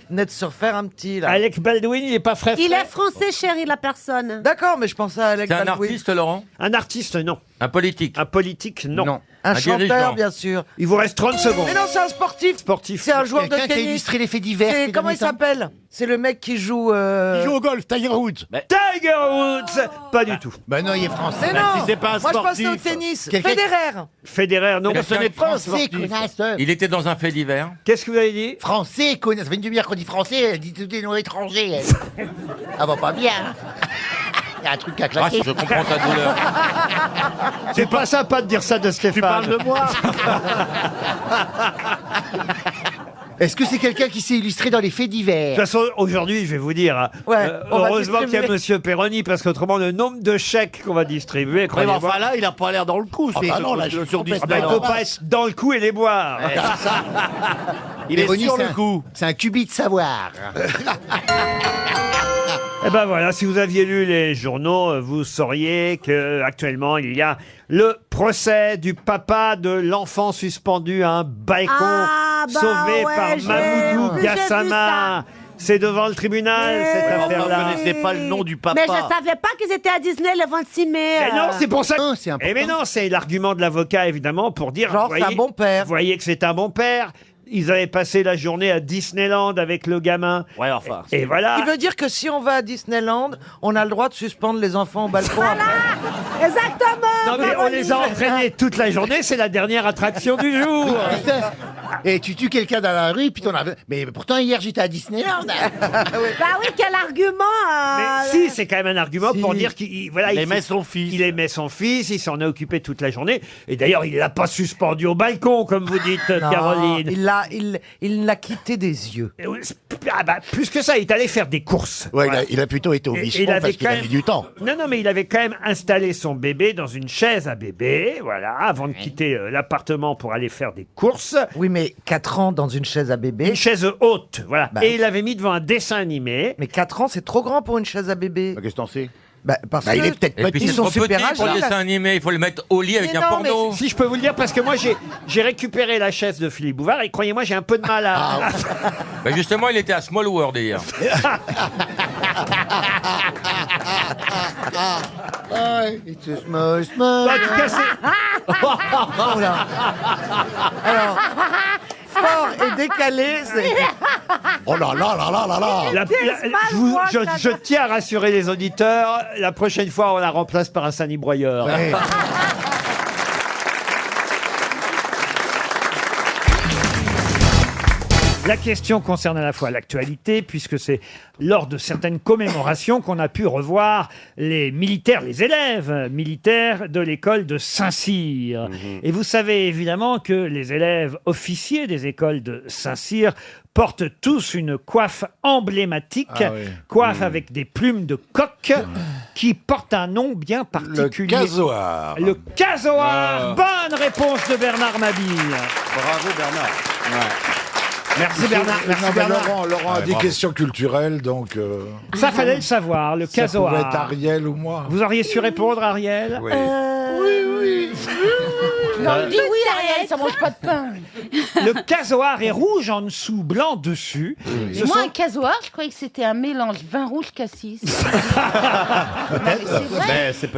venait de se refaire un petit, là. Alec Baldwin, il est pas frais. Il est français, chérie, la personne. D'accord, mais je pensais à Alec C'est un Baldwin. artiste, Laurent? Un artiste, non. Un politique? Un politique, non. Un Un chanteur, dirigeant. bien sûr. Il vous reste 30 secondes. Mais non, c'est un sportif. Sportif. C'est un joueur de Quelqu'un qui a tennis. illustré les faits divers. C'est- ces Comment il derniers temps. s'appelle? C'est le mec qui joue... Il joue au golf, Tiger Woods. Tiger Woods. Pas du tout. Ben non, il est français. Mais non, si c'est pas un moi je pensais au sportif. tennis. Quelqu'un- Federer. Federer, non. Ce n'est pas un Français, sportif. connasse. Il était dans un fait divers. Qu'est-ce que vous avez dit? Français, connasse. Ça fait une demi-heure qu'on dit français, elle dit tous des noms étrangers. Elle. Ah va pas bien. Il y a un truc à Ah, claquer. je comprends ta douleur. C'est pas sympa de dire ça de Stéphane. Tu parles de moi. Est-ce que c'est quelqu'un qui s'est illustré dans les faits De divers? toute façon, aujourd'hui, je vais vous dire, hein, Ouais, on va heureusement qu'il y a distribuer. Monsieur Perroni, parce qu'autrement, le nombre de chèques qu'on va distribuer, Oui, mais croyez-moi, enfin là, il a pas l'air dans le coup. Ah bah non, là, je suis sur complètement- ah bah, il ne Disneyland. peut pas être dans le coup et les boire. Il est Perroni, sur c'est le un- coup. C'est un cubit de savoir. Eh ben voilà, si vous aviez lu les journaux, vous sauriez que actuellement il y a le procès du papa de l'enfant suspendu à un balcon Ah, bah sauvé ouais, par j'ai Mamoudou vu, j'ai vu Gassama. C'est devant le tribunal, Mais cette oui. affaire-là. Vous connaissez pas le nom du papa. Mais je savais pas qu'ils étaient à Disney le 26 mai. Mais non, c'est pour ça. Non, c'est important. Eh mais non, c'est l'argument de l'avocat évidemment pour dire. Genre, c'est un bon père. Vous voyez que c'est un bon père. Ils avaient passé la journée à Disneyland avec le gamin. Ouais, enfin. Et voilà. Il veut dire que si on va à Disneyland, on a le droit de suspendre les enfants au balcon. Exactement. Non mais on les a entraînés toute la journée, c'est la dernière attraction du jour. Et tu tues quelqu'un dans la rue, puis t'en as... Mais pourtant, hier, j'étais à Disneyland. Bah oui, quel argument. Mais si, c'est quand même un argument Si. pour dire qu'il voilà, Il aimait son fils. Il aimait son fils, il s'en est occupé toute la journée. Et d'ailleurs, il l'a pas suspendu au balcon, comme vous dites, Non, Caroline. il l'a quitté des yeux. Ah bah, plus que ça, il est allé faire des courses. Ouais, Voilà. il a plutôt été au Et bichon il avait parce qu'il quand a même- mis du temps. Non, mais il avait quand même installé son bébé dans une chaise à bébé, voilà, avant de quitter l'appartement pour aller faire des courses. Oui, mais 4 ans dans une chaise à bébé. Une chaise haute, voilà. Bah. Et il l'avait mis devant un dessin animé. Mais 4 ans, c'est trop grand pour une chaise à bébé. Qu'est-ce que t'en sais? Parce Bah, que il est peut-être Et puis ils c'est sont trop petit super pour le agiles. dessin animé. Il faut le mettre au lit avec Mais un non, porno. Si je peux vous le dire, parce que moi j'ai récupéré la chaise de Philippe Bouvard et croyez-moi, j'ai un peu de mal à. Bah, justement, il était à Small World hier. It's a small, small... En tout cas, c'est- Oh là. Alors, fort et décalé, c'est... Oh là là là là là là. je tiens à rassurer les auditeurs, la prochaine fois, on la remplace par un Sani broyeur. Ouais. La question concerne à la fois l'actualité, puisque c'est lors de certaines commémorations qu'on a pu revoir les militaires, les élèves militaires de l'école de Saint-Cyr. Et vous savez évidemment que les élèves officiers des écoles de Saint-Cyr portent tous une coiffe emblématique, coiffe avec des plumes de coq, qui porte un nom bien particulier. Le casoar. Le casoar. Bonne réponse de Bernard Mabille. Bravo Bernard. Merci Bernard. Merci Non, mais Bernard. Laurent a dit question culturelle, donc... Ça fallait le savoir, le ça casoar. pouvait être Ariel ou moi. Vous auriez su répondre, Ariel? Oui. Oui. Non, il dit oui, Ariel, ça mange pas de pain. Le casoar est rouge en dessous, blanc dessus. Et moi, un casoar, je croyais que c'était un mélange vin rouge cassis.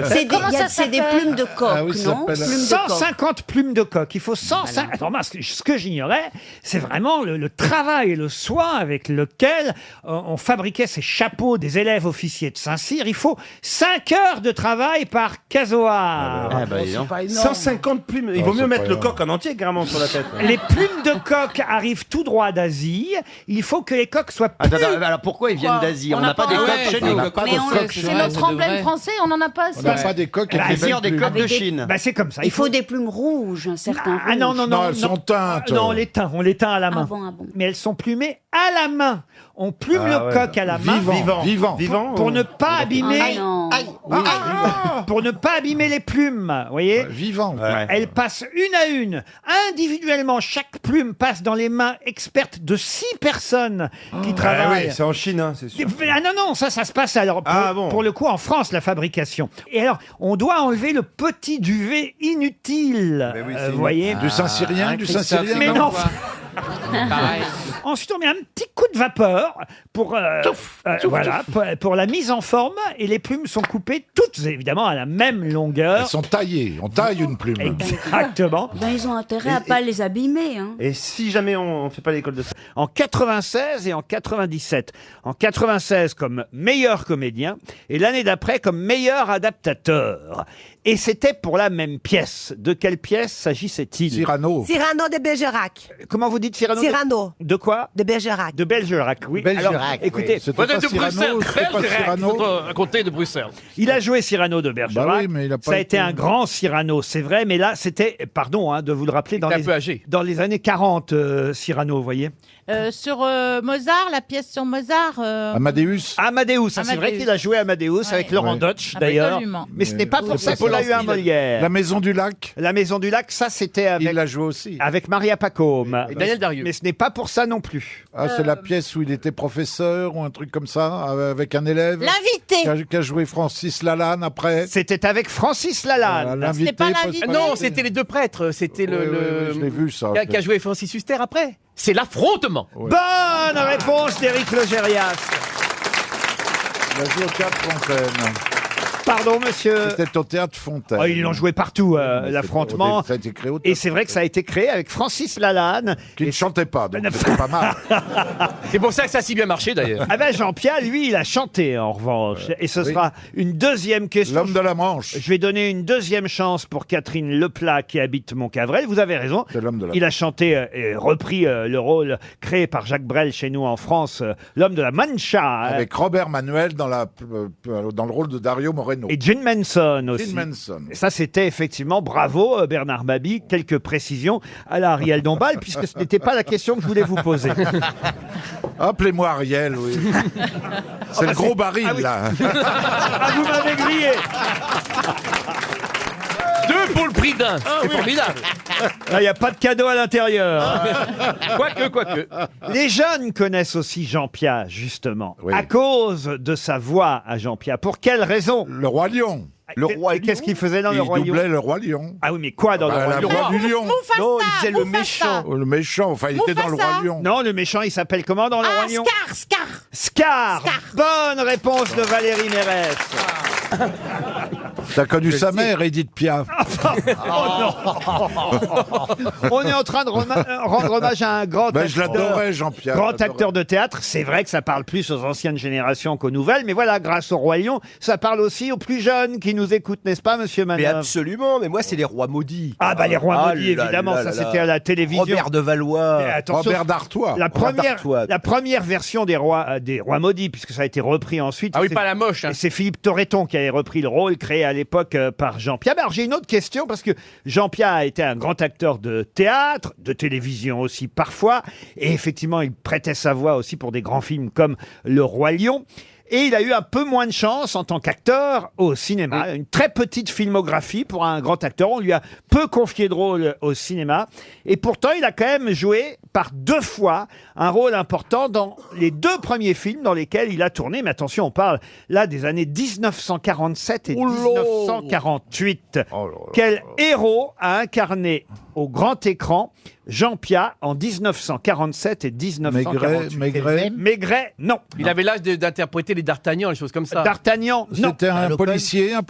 C'est des plumes de coq, non? Plumes de coq. 150 plumes de coq. Il faut 150. Attends, moi, ce que j'ignorais, c'est vraiment le travail et le soin avec lequel on fabriquait ces chapeaux des élèves officiers de Saint-Cyr. Il faut 5 heures de travail par casoar. C'est pas énorme. 150 plumes. Il vaut mieux mettre le coq en entier carrément sur la tête. Les plumes de coq arrivent tout droit d'Asie. Il faut que les coqs soient plus... Alors pourquoi ils viennent d'Asie? On n'a pas des coqs chez nous. C'est notre emblème français, on n'en a pas assez. On n'a pas des coqs Bah, avec des coqs de Chine. Bah, c'est comme ça. Il faut des plumes rouges, certains. Ah non, elles sont teintes. Non, on les teint à la main. Ah bon. Mais elles sont plumées à la main. On plume le coq à la main. Vivant. Pour ne pas abîmer... Pour ne pas abîmer les plumes, vous voyez. Vivant. Elles passent une à une. Individuellement, chaque plume passe dans les mains expertes de 6 personnes qui travaillent. Oui, c'est en Chine, hein, c'est sûr. Ah non, ça se passe alors pour le coup en France, la fabrication. Et alors, on doit enlever le petit duvet inutile. Vous voyez. Du Saint-Cyrien, du Saint-Cyrien. Mais non. Ensuite, on met un petit coup de vapeur pour pour la mise en forme, et les plumes sont coupées toutes évidemment à la même longueur. Elles sont taillées. On taille une plume. Exactement. Ben, ils ont intérêt à pas les abîmer. Hein. Et si jamais on ne fait pas l'école de ça? En 96 et en 97. En 96 comme meilleur comédien et l'année d'après comme meilleur adaptateur. Et c'était pour la même pièce. De quelle pièce s'agissait-il? Cyrano. Cyrano de Bergerac. Comment vous dites Cyrano? Cyrano. De quoi? De Bergerac. De Bergerac, oui. Alors, écoutez, C'était pas Cyrano, c'était pas Cyrano. À côté de Bruxelles. il a joué Cyrano de Bergerac. Bah oui, mais il a pas Ça a été été- un grand Cyrano, c'est vrai, mais là, c'était, pardon de vous le rappeler, dans un peu âgé. dans les années 40, Cyrano, vous voyez. Sur Mozart, la pièce sur Mozart. Amadeus. Amadeus, ça, c'est vrai Amadeus. qu'il a joué Amadeus avec Laurent Ouais. Deutsch, d'ailleurs. Absolument. Mais ce n'est pas pour ça qu'il a eu un Molière. La Maison du Lac. La Maison du Lac, ça, c'était Il avec, l'a joué aussi. avec Maria Pacôme. Et Daniel Darieux. Mais ce n'est pas pour ça non plus. Ah, c'est la pièce où il était professeur ou un truc comme ça, avec un élève. L'invité. Qui a joué Francis Lalanne après. C'était avec Francis Lalanne. Voilà, l'invité. pas parce- l'invité. Non, c'était les deux prêtres. C'était Oui, oui, je l'ai vu ça. qui a joué Francis Huster après. C'est l'affrontement. Bonne réponse d'Éric Logérias. Il a joué au Théâtre Fontaine. Pardon, monsieur. C'était au Théâtre Fontaine. Oh, ils l'ont joué partout, l'affrontement. Ça a été créé au Et Théâtre c'est vrai que ça a été créé avec Francis Lalanne. Qui ne chantait pas, donc c'était pas mal. C'est pour ça que ça a si bien marché d'ailleurs. Ah ben Jean-Pierre, lui, il a chanté en revanche. Et ce sera une deuxième question. L'homme de la Manche. Je vais donner une deuxième chance pour Catherine Leplat qui habite Montcavrel. Vous avez raison. C'est l'homme de la Il a chanté et repris le rôle créé par Jacques Brel chez nous en France, l'homme de la Mancha. Avec Robert Manuel dans le rôle de Dario Moreno. Et Jim Manson aussi. Jim Manson. Et ça, c'était effectivement, bravo Bernard Mabie, quelques précisions à la Ariel Dombal, puisque ce n'était pas la question que je voulais vous poser. Appelez-moi Ariel, oui. C'est le gros baril, ah oui. là. Ah, vous m'avez grillé. 2 pour le prix d'un. C'est formidable. Il n'y a pas de cadeau à l'intérieur. Quoique. Les jeunes connaissent aussi Jean Piat, justement, Oui. à cause de sa voix à Jean Piat. Pour quelle raison? Le Roi Lion. Qu'est-ce qu'il faisait dans Le Roi Il doublait Lion? le Roi Lion. Ah oui, mais quoi dans Bah, Le Roi la Lion? voix du lion. Non, il faisait le méchant. Oh, le méchant, enfin, il était dans le Roi Lion. Non, le méchant, il s'appelle comment dans Le Roi Lion? Scar. Scar. Bonne réponse de Valérie Mérès. T'as connu sa mère, Edith Piaf. On est en train de rendre hommage à un grand Ben, je l'adorais, Jean-Pierre. grand acteur de théâtre. C'est vrai que ça parle plus aux anciennes générations qu'aux nouvelles, mais voilà, grâce au Roi Lion, ça parle aussi aux plus jeunes qui nous écoutent, n'est-ce pas, monsieur Mais Manœuvre? absolument, mais moi c'est les rois maudits. Ah bah les rois maudits, là évidemment, là ça là c'était là. à la télévision. Robert de Valois. Mais attention, Robert d'Artois. La première, d'Artois. la première version des rois maudits, puisque ça a été repris ensuite. Ah oui, c'est- pas la moche. Hein. Et c'est Philippe Torreton qui avait repris le rôle créé à l'époque par Jean Piat. Alors j'ai une autre question parce que Jean Piat a été un grand acteur de théâtre, de télévision aussi parfois, et effectivement il prêtait sa voix aussi pour des grands films comme Le Roi Lion. Et il a eu un peu moins de chance en tant qu'acteur au cinéma. Une très petite filmographie pour un grand acteur. On lui a peu confié de rôle au cinéma. Et pourtant, il a quand même joué par 2 fois un rôle important dans les 2 premiers films dans lesquels il a tourné. Mais attention, on parle là des années 1947 et 1948. Quel héros a incarné au grand écran Jean Piat en 1947 et 1948? Maigret, non. Il avait l'âge d'interpréter les D'Artagnan, les choses comme ça. D'Artagnan, non. C'était un policier. Un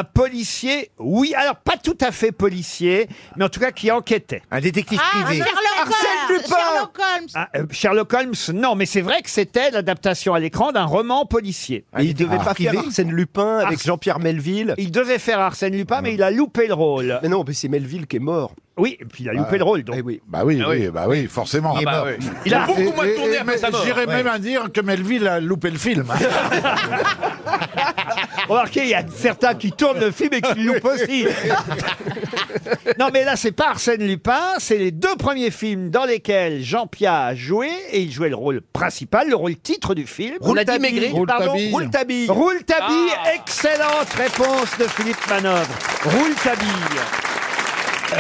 policier, oui. Alors, pas tout à fait policier, mais en tout cas qui enquêtait. Un détective privé. Sherlock Holmes. Sherlock Holmes, non. Mais c'est vrai que c'était l'adaptation à l'écran d'un roman policier. Il devait pas faire Arsène Lupin avec Jean-Pierre Melville. Il devait faire Arsène Lupin, mais il a loupé le rôle. Mais non, mais c'est Melville qui est mort. Oui, et puis il a loupé le rôle, donc. oui. Bah oui, forcément. Ah bah oui. Il a beaucoup moins tourné après sa mort. J'irais même à dire que Melville a loupé le film. Remarquez, il y a certains qui tournent le film et qui le loupent aussi. Non, mais là, c'est pas Arsène Lupin, c'est les 2 premiers films dans lesquels Jean Piat a joué, et il jouait le rôle principal, le rôle titre du film. On a dit Maigret. Rouletabille. Rouletabille. Rouletabille, excellente réponse de Philippe Manœuvre. Rouletabille.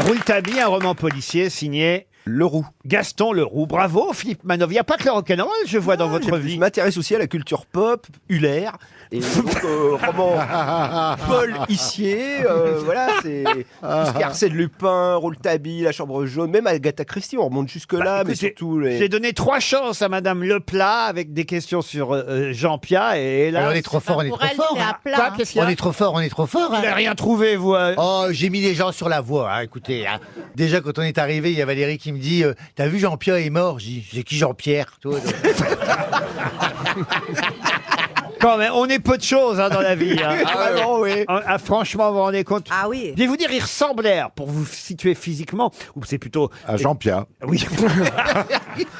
Rouletabille, un roman policier signé Leroux. Gaston Leroux. Bravo, Philippe Manœuvre. Il n'y a pas que le rock'n'roll, je vois dans votre vie. Je m'intéresse aussi à la culture pop, Huller, et donc roman Paul Hissier, voilà, c'est tout ce qui est Arsène Lupin, Rouletabille, La Chambre jaune, même Agatha Christie, on remonte jusque-là, mais écoutez, surtout les... J'ai donné 3 chances à Madame Leplat avec des questions sur Jean Piat, et là... On est trop fort, on est trop fort. hein. Quoi, qu'est-ce qu'il y a? On est trop fort, on est trop fort. Vous hein. n'avez rien trouvé, vous Oh, j'ai mis les gens sur la voie, hein, écoutez. Hein. Déjà, quand on est arrivé, il y a Valérie qui me dit t'as vu Jean-Pierre est mort? J'ai dit, c'est qui Jean-Pierre? Toi, Quand même, on est peu de choses dans la vie. Hein. Vraiment, oui. Franchement, vous vous rendez compte? Ah oui. Je vais vous dire, il ressemblait, pour vous situer physiquement, ou c'est plutôt... À Jean-Pierre. Oui.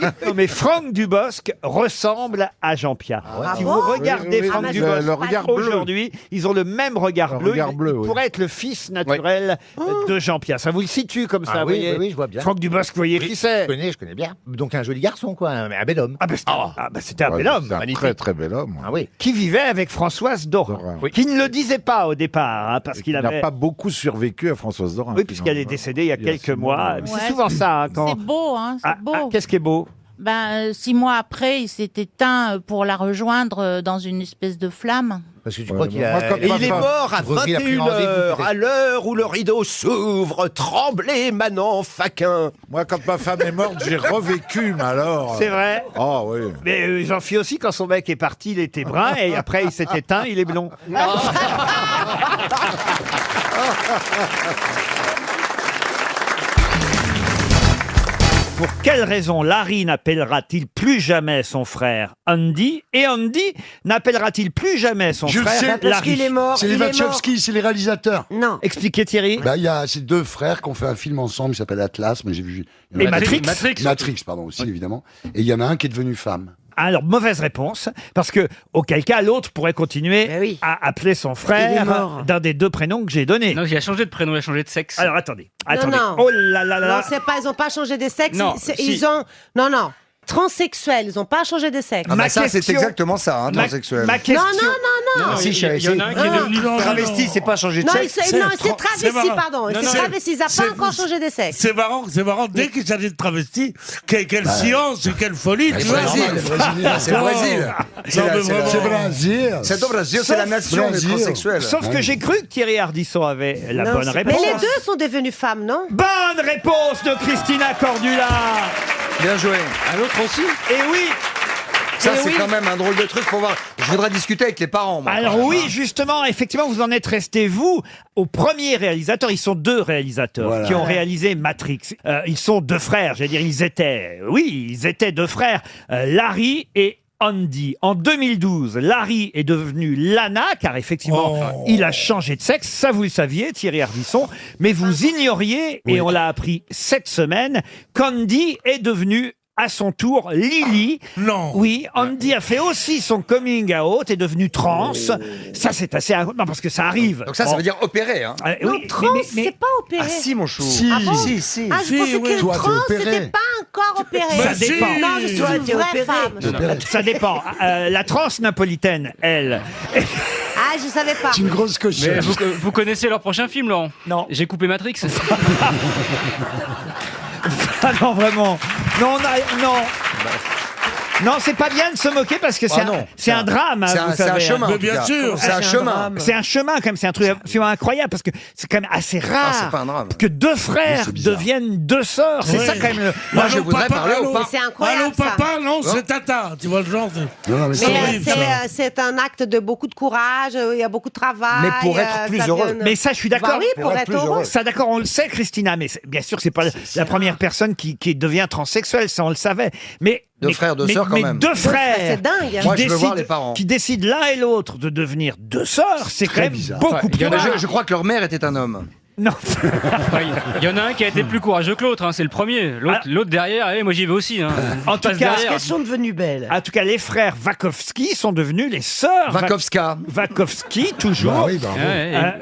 Non, mais Franck Dubosc ressemble à Jean Piat. Si vous regardez Oui, Franck oui, Dubosc le regard bleu. aujourd'hui, ils ont le même regard Le bleu. regard bleu, il oui. pourrait être le fils naturel de Jean Piat. Ça vous le situe comme ça, Ah vous oui, voyez? oui, oui, je vois bien. Franck Dubosc, vous voyez qui c'est? je connais bien. Donc un joli garçon, quoi, un bel homme. Ah bah c'était un bel homme. C'est un très très bel homme. Ah oui. Qui vivait avec Françoise Dorin. Oui. Qui ne le disait pas au départ, hein, parce qu'il Il avait... n'a pas beaucoup survécu à Françoise Dorin. Oui, puisqu'elle est décédée il y a quelques mois. C'est Ouais, souvent ça, hein, quand... C'est beau, hein, c'est beau. Qu'est-ce qui est beau? Ben, 6 mois après, il s'est éteint pour la rejoindre dans une espèce de flamme. Parce que tu crois qu'il moi, a... quand Et il est mort à Revenu, il a pris 21h, rendez-vous, à l'heure où le rideau s'ouvre, tremblez, Manon, faquin. Moi, quand ma femme est morte, j'ai revécu, mais alors... C'est vrai. Oh oui. Mais j'en suis aussi, quand son mec est parti, il était brun, et après il s'est éteint, il est blond. Pour quelle raison Larry n'appellera-t-il plus jamais son frère Andy, et Andy n'appellera-t-il plus jamais son Je le frère sais, Larry? Parce qu'il est mort. C'est les il est mort. Wachowski, c'est les réalisateurs. Non. Expliquez Thierry. Bah, il y a ces 2 frères qui ont fait un film ensemble, il s'appelle Atlas, mais j'ai vu... Et Matrix. Matrix, pardon, aussi, évidemment. Et il y en a un qui est devenu femme. Alors, mauvaise réponse, parce que auquel cas l'autre pourrait continuer Mais oui. à appeler son Il est frère mort. d'un des 2 prénoms que j'ai donnés. Non, il a changé de prénom, il a changé de sexe. Alors attendez. non. Oh là là là Non, là. c'est pas, ils ont pas changé de sexe. Non, Ils ont, non. Transsexuels, ils ont pas changé de sexe. Ma ça, c'est question- exactement ça, hein, transsexuel. Ma question. Non. Si, chérie, il y en a un qui est devenu travesti, c'est pas changer de Non, sexe. c'est travesti, marrant. pardon. Non, C'est non. travesti, ils n'ont C'est- pas encore changé de sexe. C'est marrant, dès qu'il s'agit de travesti, quelle science et quelle folie, tu C'est vois. Brésil, c'est le Brésil. C'est la- C'est Brésil. C'est au Brésil, c'est la nation des Brésil. transsexuels. Sauf que j'ai cru que Thierry Ardisson avait la Non, bonne c'est- réponse. Mais les 2 sont devenus femmes, non? Bonne réponse de Christina Cordula. Bien joué. Un autre aussi. Et oui, Ça, Eh c'est oui. quand même un drôle de truc pour voir. Je voudrais discuter avec les parents, moi. Alors oui, justement, effectivement, vous en êtes resté, vous, au premier réalisateur. Ils sont 2 réalisateurs Voilà. qui ont réalisé Matrix. Ils sont 2 frères, j'allais dire, ils étaient 2 frères, Larry et Andy. En 2012, Larry est devenu Lana, car effectivement, il a changé de sexe. Ça, vous le saviez, Thierry Ardisson. Mais vous ignoriez, et on l'a appris cette semaine, qu'Andy est devenu à son tour Lily. Non. Oui, Andy a fait aussi son coming out, est devenu trans. Ça, c'est assez... Non, parce que ça arrive. Donc ça veut dire opérer, hein. Non, Oui, trans, mais- c'est pas opéré. Ah si, mon chou. Si. Ah bon Si, Ah, je pensais que Toi, t'es trans, opéré. c'était pas encore opéré. Ça dépend. Non, je suis une vraie femme. Ça dépend. La trans napolitaine, elle... Ah, je savais pas. C'est une grosse Mais cochonne. vous connaissez leur prochain film, Laurent? Non. J'ai coupé Matrix. Ah non, vraiment. Non, non. Non, c'est pas bien de se moquer parce que c'est un drame, C'est vous un savez. chemin. Mais bien sûr. C'est un chemin. C'est un chemin, quand même. C'est un truc absolument incroyable parce que c'est quand même assez rare c'est pas un drame. que 2 frères c'est bizarre. deviennent 2 sœurs. C'est Ouais. ça quand même. Moi, je Allô, voudrais papa, parler allô. au parents. C'est incroyable, Allô, papa, ça. non, c'est tata. Tu vois le genre. Non, non, mais Mais c'est horrible, ça. c'est un acte de beaucoup de courage, il y a beaucoup de travail. Mais pour être plus ça heureux. vient- Mais ça, je suis d'accord. Bah oui, pour être heureux. Ça, d'accord, on le sait, Christina, mais bien sûr, c'est pas la première personne qui devient transsexuelle, ça, on le savait. Mais 2 frères, 2 sœurs, quand même. 2 frères C'est dingue. qui Moi, je veux décident- voir les parents. qui décident l'un et l'autre de devenir 2 sœurs, c'est quand même bizarre. beaucoup plus rare. Je crois que leur mère était un homme. Non. Il y en a un qui a été plus courageux que l'autre, hein, c'est le premier. L'autre derrière, allez, moi j'y vais aussi. Hein. En tout Passe cas, derrière. Elles sont devenues belles. En tout cas, les frères Wachowski sont devenus les sœurs Vakovska. Wachowski, toujours. Bah oui, bravo.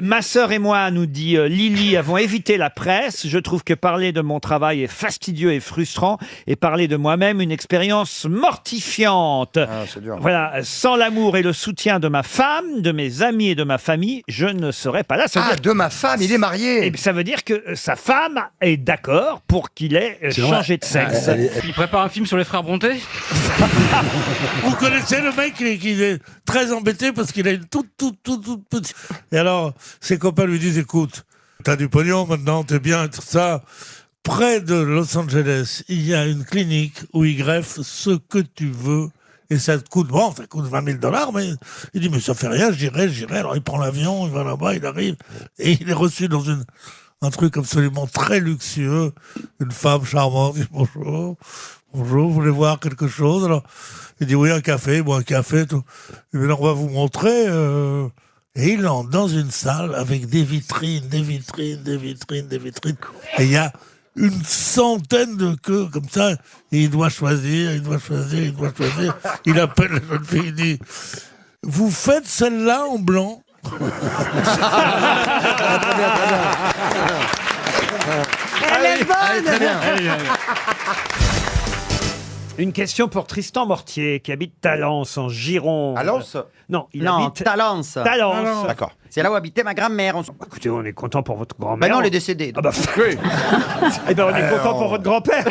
Ma sœur et moi, nous dit Lily, avons évité la presse. Je trouve que parler de mon travail est fastidieux et frustrant, et parler de moi-même une expérience mortifiante. Ah, c'est dur. Voilà, sans l'amour et le soutien de ma femme, de mes amis et de ma famille, je ne serais pas là. Ça veut Ah, dire- de ma femme, il est marié. et ça veut dire que sa femme est d'accord pour qu'il ait changé de sexe. Il prépare un film sur les frères Bronté. Vous connaissez le mec qui est très embêté parce qu'il a une toute petite... Et alors, ses copains lui disent, écoute, t'as du pognon maintenant, t'es bien, tout ça. Près de Los Angeles, il y a une clinique où ils greffent ce que tu veux. Et ça te coûte, bon, ça coûte $20 000, mais il dit, mais ça fait rien, j'irai. Alors il prend l'avion, il va là-bas, il arrive, et il est reçu dans un truc absolument très luxueux. Une femme charmante dit, bonjour, vous voulez voir quelque chose? Alors, il dit, oui, un café, bon, un café, tout. Et bien, on va vous montrer, et il entre dans une salle avec des vitrines. Et il y a une centaine de queues comme ça, et il doit choisir. Il appelle la jeune fille, il dit, vous faites celle-là en blanc? Elle est bonne. Très bien. Une question pour Tristan Mortier, qui habite Talence, en Gironde. Talence? Non, il Non, habite Talence. Talence. D'accord. C'est là où habitait ma grand-mère. Écoutez, on est content pour votre Ben grand-mère. non, elle est décédée. Ah bah, oui. Eh ben, on est content pour votre grand-père.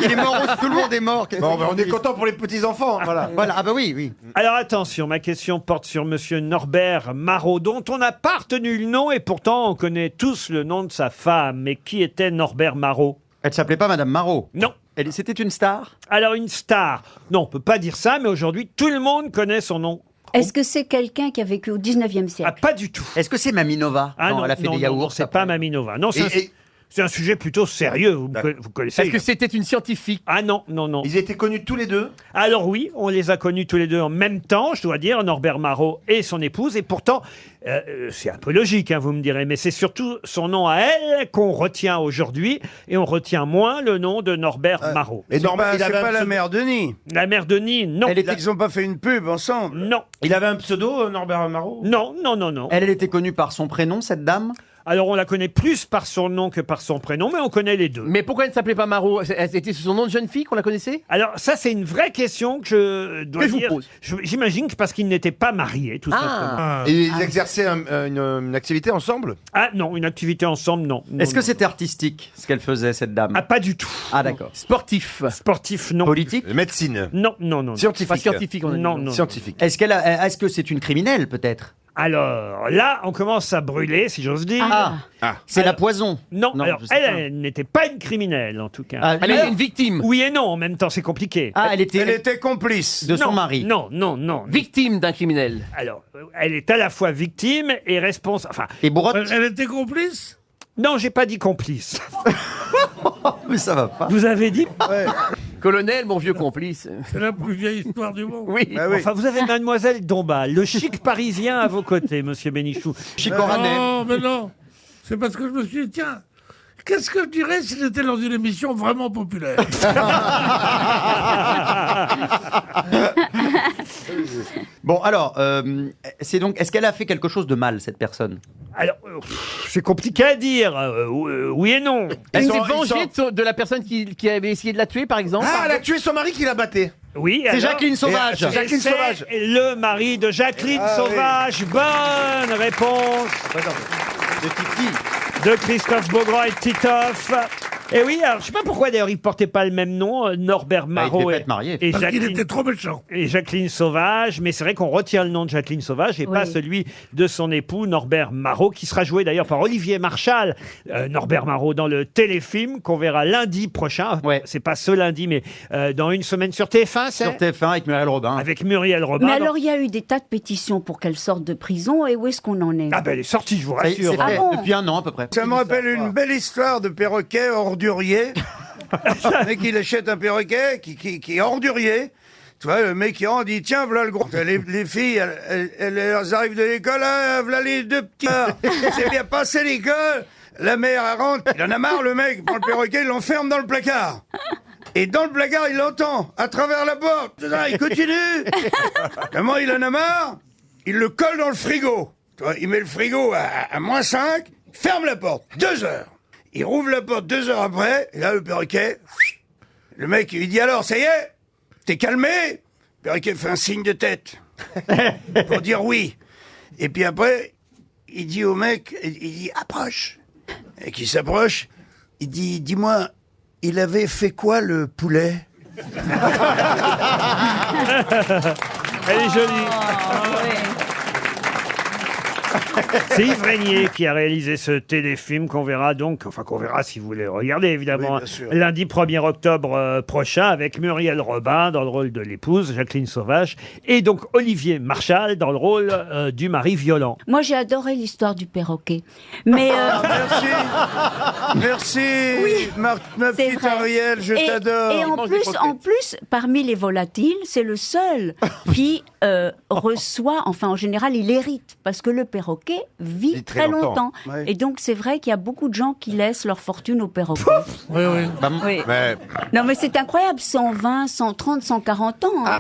Il est mort, tout le monde est mort. Bon, ben, on est content pour les petits-enfants, voilà. Voilà, ah bah oui. Alors attention, ma question porte sur monsieur Norbert Marot, dont on n'a pas retenu le nom, et pourtant on connaît tous le nom de sa femme. Mais qui était Norbert Marot? Elle s'appelait pas Madame Marot. Non. C'était une star? Alors une star. Non, on peut pas dire ça, mais aujourd'hui tout le monde connaît son nom. Est-ce que c'est quelqu'un qui a vécu au 19e siècle? Ah, pas du tout. Est-ce que c'est Mamie Nova? Ah non, elle a fait non, des non, yaourts. non, c'est pas Mamie Nova. Non, c'est un sujet plutôt sérieux. Vous connaissez. Est-ce que c'était une scientifique? Ah non, non, non. Ils étaient connus tous les deux? Alors oui, on les a connus tous les deux en même temps, je dois dire, Norbert Marot et son épouse. Et pourtant, c'est un peu logique, hein, vous me direz, mais c'est surtout son nom à elle qu'on retient aujourd'hui, et on retient moins le nom de Norbert Marot. Et Norbert, c'est pas la mère Denis? La mère Denis, non. Ils n'ont pas fait une pub ensemble? Non. Il avait un pseudo, Norbert Marot? Non, non, non, non. Elle était connue par son prénom, cette dame? Alors on la connaît plus par son nom que par son prénom, mais on connaît les deux. Mais pourquoi elle ne s'appelait pas Marot? Elle était sous son nom de jeune fille qu'on la connaissait? Alors ça, c'est une vraie question que je dois Que je vous dire. pose. J'imagine que parce qu'ils n'étaient pas mariés, tout simplement. Et ils exerçaient une activité ensemble? Ah non, une activité ensemble, non. Non, Est-ce que non. c'était artistique, ce qu'elle faisait, cette dame? Ah, pas du tout. Ah, d'accord. Sportif. Sportif, non. Politique? Médecine? Non, non, non. Scientifique? Pas scientifique, on a dit. Non, non. Scientifique. Est-ce que c'est une criminelle, peut-être? Alors, là, on commence à brûler, si j'ose dire. C'est la poison. Non, Non, alors, je sais elle n'était pas une criminelle, en tout cas. Ah, elle était une victime. Oui et non, en même temps, c'est compliqué. Elle était complice de son Non, mari. Non. Victime d'un criminel. Alors, elle est à la fois victime et responsable. Enfin, Et bourrotte. Elle était complice? non, j'ai pas dit complice. Mais ça va pas. Vous avez dit. Colonel, mon vieux complice. C'est la plus vieille histoire du monde. Oui. Enfin, vous avez Mademoiselle Dombal, le chic parisien à vos côtés, monsieur Bénichou. Non, mais non. C'est parce que je me suis dit, tiens, qu'est-ce que je dirais si j'étais dans une émission vraiment populaire? Bon, alors, c'est donc. Est-ce qu'elle a fait quelque chose de mal, cette personne? Alors, c'est compliqué à dire. Oui et non. Elle s'est vengée de la personne qui avait essayé de la tuer, par exemple. Ah, elle a tué son mari qui la battait. Oui, C'est alors- Jacqueline Sauvage. C'est Jacqueline C'est Sauvage. le mari de Jacqueline Sauvage. Bonne réponse De Titi. de Christophe Beaugrand et de Titoff. Et oui, alors je sais pas pourquoi d'ailleurs il portait pas le même nom, Norbert il Marot devait pas être marié. et Parce qu'il Jacqueline, était trop méchant. et Jacqueline Sauvage, mais c'est vrai qu'on retient le nom de Jacqueline Sauvage et pas Oui. celui de son époux Norbert Marot, qui sera joué d'ailleurs par Olivier Marchal. Norbert Marot dans le téléfilm qu'on verra lundi prochain. Ouais. C'est pas ce lundi, mais dans une semaine sur TF1, c'est Sur TF1 avec Muriel Robin. avec Muriel Robin. Mais alors, il y a eu des tas de pétitions pour qu'elle sorte de prison, et où est-ce qu'on en est? Ah ben elle est sortie, je vous C'est rassure. fait bon depuis un an à peu près. Ça me rappelle une belle histoire de perroquet ordurier. Le mec, il achète un perroquet qui est ordurier. Tu vois, le mec, il rentre, dit, tiens, voilà le gros. Les filles, elles arrivent de l'école, ah, voilà les deux petits. C'est bien passé l'école. La mère, elle rentre, il en a marre, le mec, il prend le perroquet, il l'enferme dans le placard. Et dans le placard, il l'entend, à travers la porte. Il continue. Comment il en a marre? Il le colle dans le frigo. Tu vois, il met le frigo à -5, ferme la porte, 2 heures. Il rouvre la porte 2 heures après, et là, le perroquet, le mec, il lui dit, alors, ça y est? T'es calmé? Le perroquet fait un signe de tête. Pour dire oui. Et puis après, il dit au mec, il dit, approche. Et qui s'approche, il dit, dis-moi, il avait fait quoi, le poulet? Elle est jolie. C'est Yves Régnier qui a réalisé ce téléfilm qu'on verra donc, enfin qu'on verra si vous voulez regarder évidemment, Oui, bien sûr. lundi 1er octobre prochain avec Muriel Robin dans le rôle de l'épouse, Jacqueline Sauvage, et donc Olivier Marchal dans le rôle du mari violent. Moi, j'ai adoré l'histoire du perroquet. Mais Merci. Merci, Oui, ma c'est petite vrai. Ariel, je Et t'adore. en plus, parmi les volatiles, c'est le seul qui reçoit, enfin en général, il hérite, parce que le perroquet vit très longtemps. Ouais. Et donc c'est vrai qu'il y a beaucoup de gens qui laissent leur fortune au perroquet. Oui, oui. Oui. Mais Non mais c'est incroyable, 120, 130, 140 ans. hein.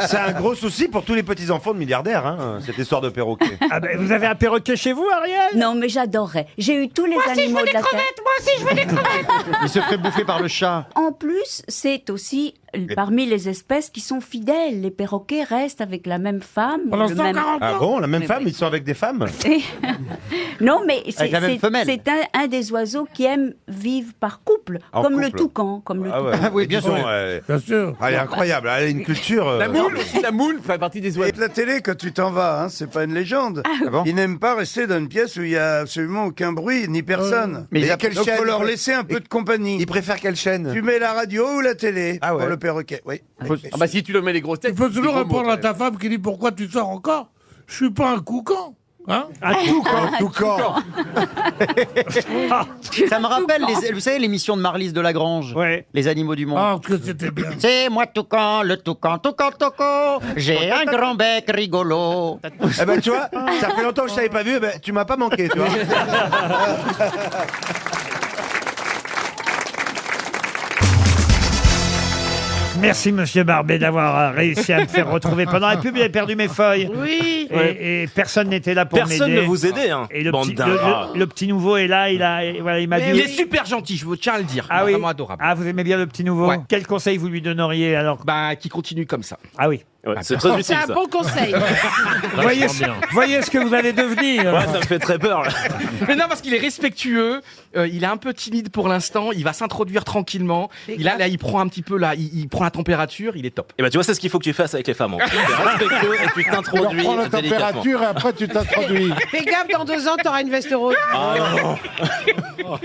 C'est un gros souci pour tous les petits-enfants de milliardaires, hein, cette histoire de perroquet. Ah ben, vous avez un perroquet chez vous, Ariel? Non mais j'adorerais. J'ai eu tous les animaux de la terre. Moi aussi, je veux des crevettes. Il se ferait bouffer par le chat. En plus, c'est aussi parmi les espèces qui sont fidèles. Les perroquets restent avec la même femme. Pendant le même- 140 ans. Ah bon, la même Mais femme, oui. ils sont avec des femmes? Non, mais Avec la même femelle. c'est un des oiseaux qui aime vivre par couple, En comme le couple. toucan, comme le Ah ouais. toucan. oui, bien sûr. Bien sûr. Elle est incroyable, elle a une culture. La moule aussi, la moule fait partie des Et oiseaux. de la télé, quand tu t'en vas, hein, c'est pas une légende. bon Ils n'aiment pas rester dans une pièce où il y a absolument aucun bruit, ni personne. Mais Donc, quelle faut chaîne leur laisser un peu de compagnie. Ils préfèrent quelle chaîne? Tu mets la radio ou la télé Ah ouais. pour le perroquet, oui. Ah bah si tu leur mets les grosses têtes. Il faut toujours c'est gros répondre mots, à ta femme qui dit pourquoi tu sors encore. Je suis pas un coucan. Hein? Un toucan. Tout corps. Ça me rappelle, vous savez, l'émission de Marlise de Lagrange, Ouais. Les animaux du monde. Ah, que c'était bien. C'est moi toucan, le toucan, toucan, toucan. J'ai un grand bec rigolo. Eh ben, tu vois, ça fait longtemps que je t'avais pas vu, eh ben, tu m'as pas manqué, tu vois. Merci Monsieur Barbet d'avoir réussi à me faire retrouver pendant la pub. J'ai perdu mes feuilles. Oui. Et personne n'était là pour m'aider. Personne ne vous aidait, hein. Et le Bande petit, d'ingrats. le petit nouveau est là. Voilà, il m'a dit. Il est super gentil, je vous tiens à le dire. Ah oui. Vraiment adorable. Ah, vous aimez bien le petit nouveau? Ouais. Quel conseil vous lui donneriez alors? Bah, qui continue comme ça. Ah oui. Ouais, c'est très utile, C'est un ça. bon conseil. Voyez ce que vous allez devenir. Ouais, ça me fait très peur, là. Mais non, parce qu'il est respectueux, il est un peu timide pour l'instant, il va s'introduire tranquillement. Là, il prend un petit peu, là, il prend la température, il est top. Et bah, tu vois, c'est ce qu'il faut que tu fasses avec les femmes. Tu es respectueux et tu t'introduis Tu prends la délicatement. température et après tu t'introduis. Fais gaffe, dans 2 ans, t'auras une veste rose.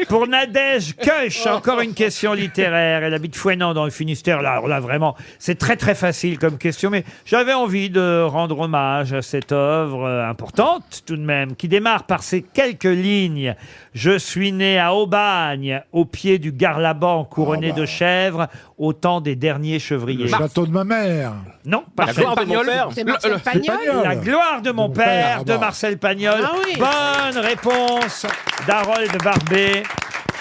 Pour Nadège Kush, encore une question littéraire. Elle habite Fouesnant dans le Finistère. Là, vraiment, c'est très très facile comme question, mais j'avais envie de rendre hommage à cette œuvre importante tout de même, qui démarre par ces quelques lignes. Je suis né à Aubagne, au pied du Garlaban couronné de chèvres, au temps des derniers chevriers. Le château de ma mère. Non, pas La gloire de mon père. C'est Marcel Pagnol. La gloire de mon père, de Marcel Pagnol. Ah oui. Bonne réponse d'Harold Barbet.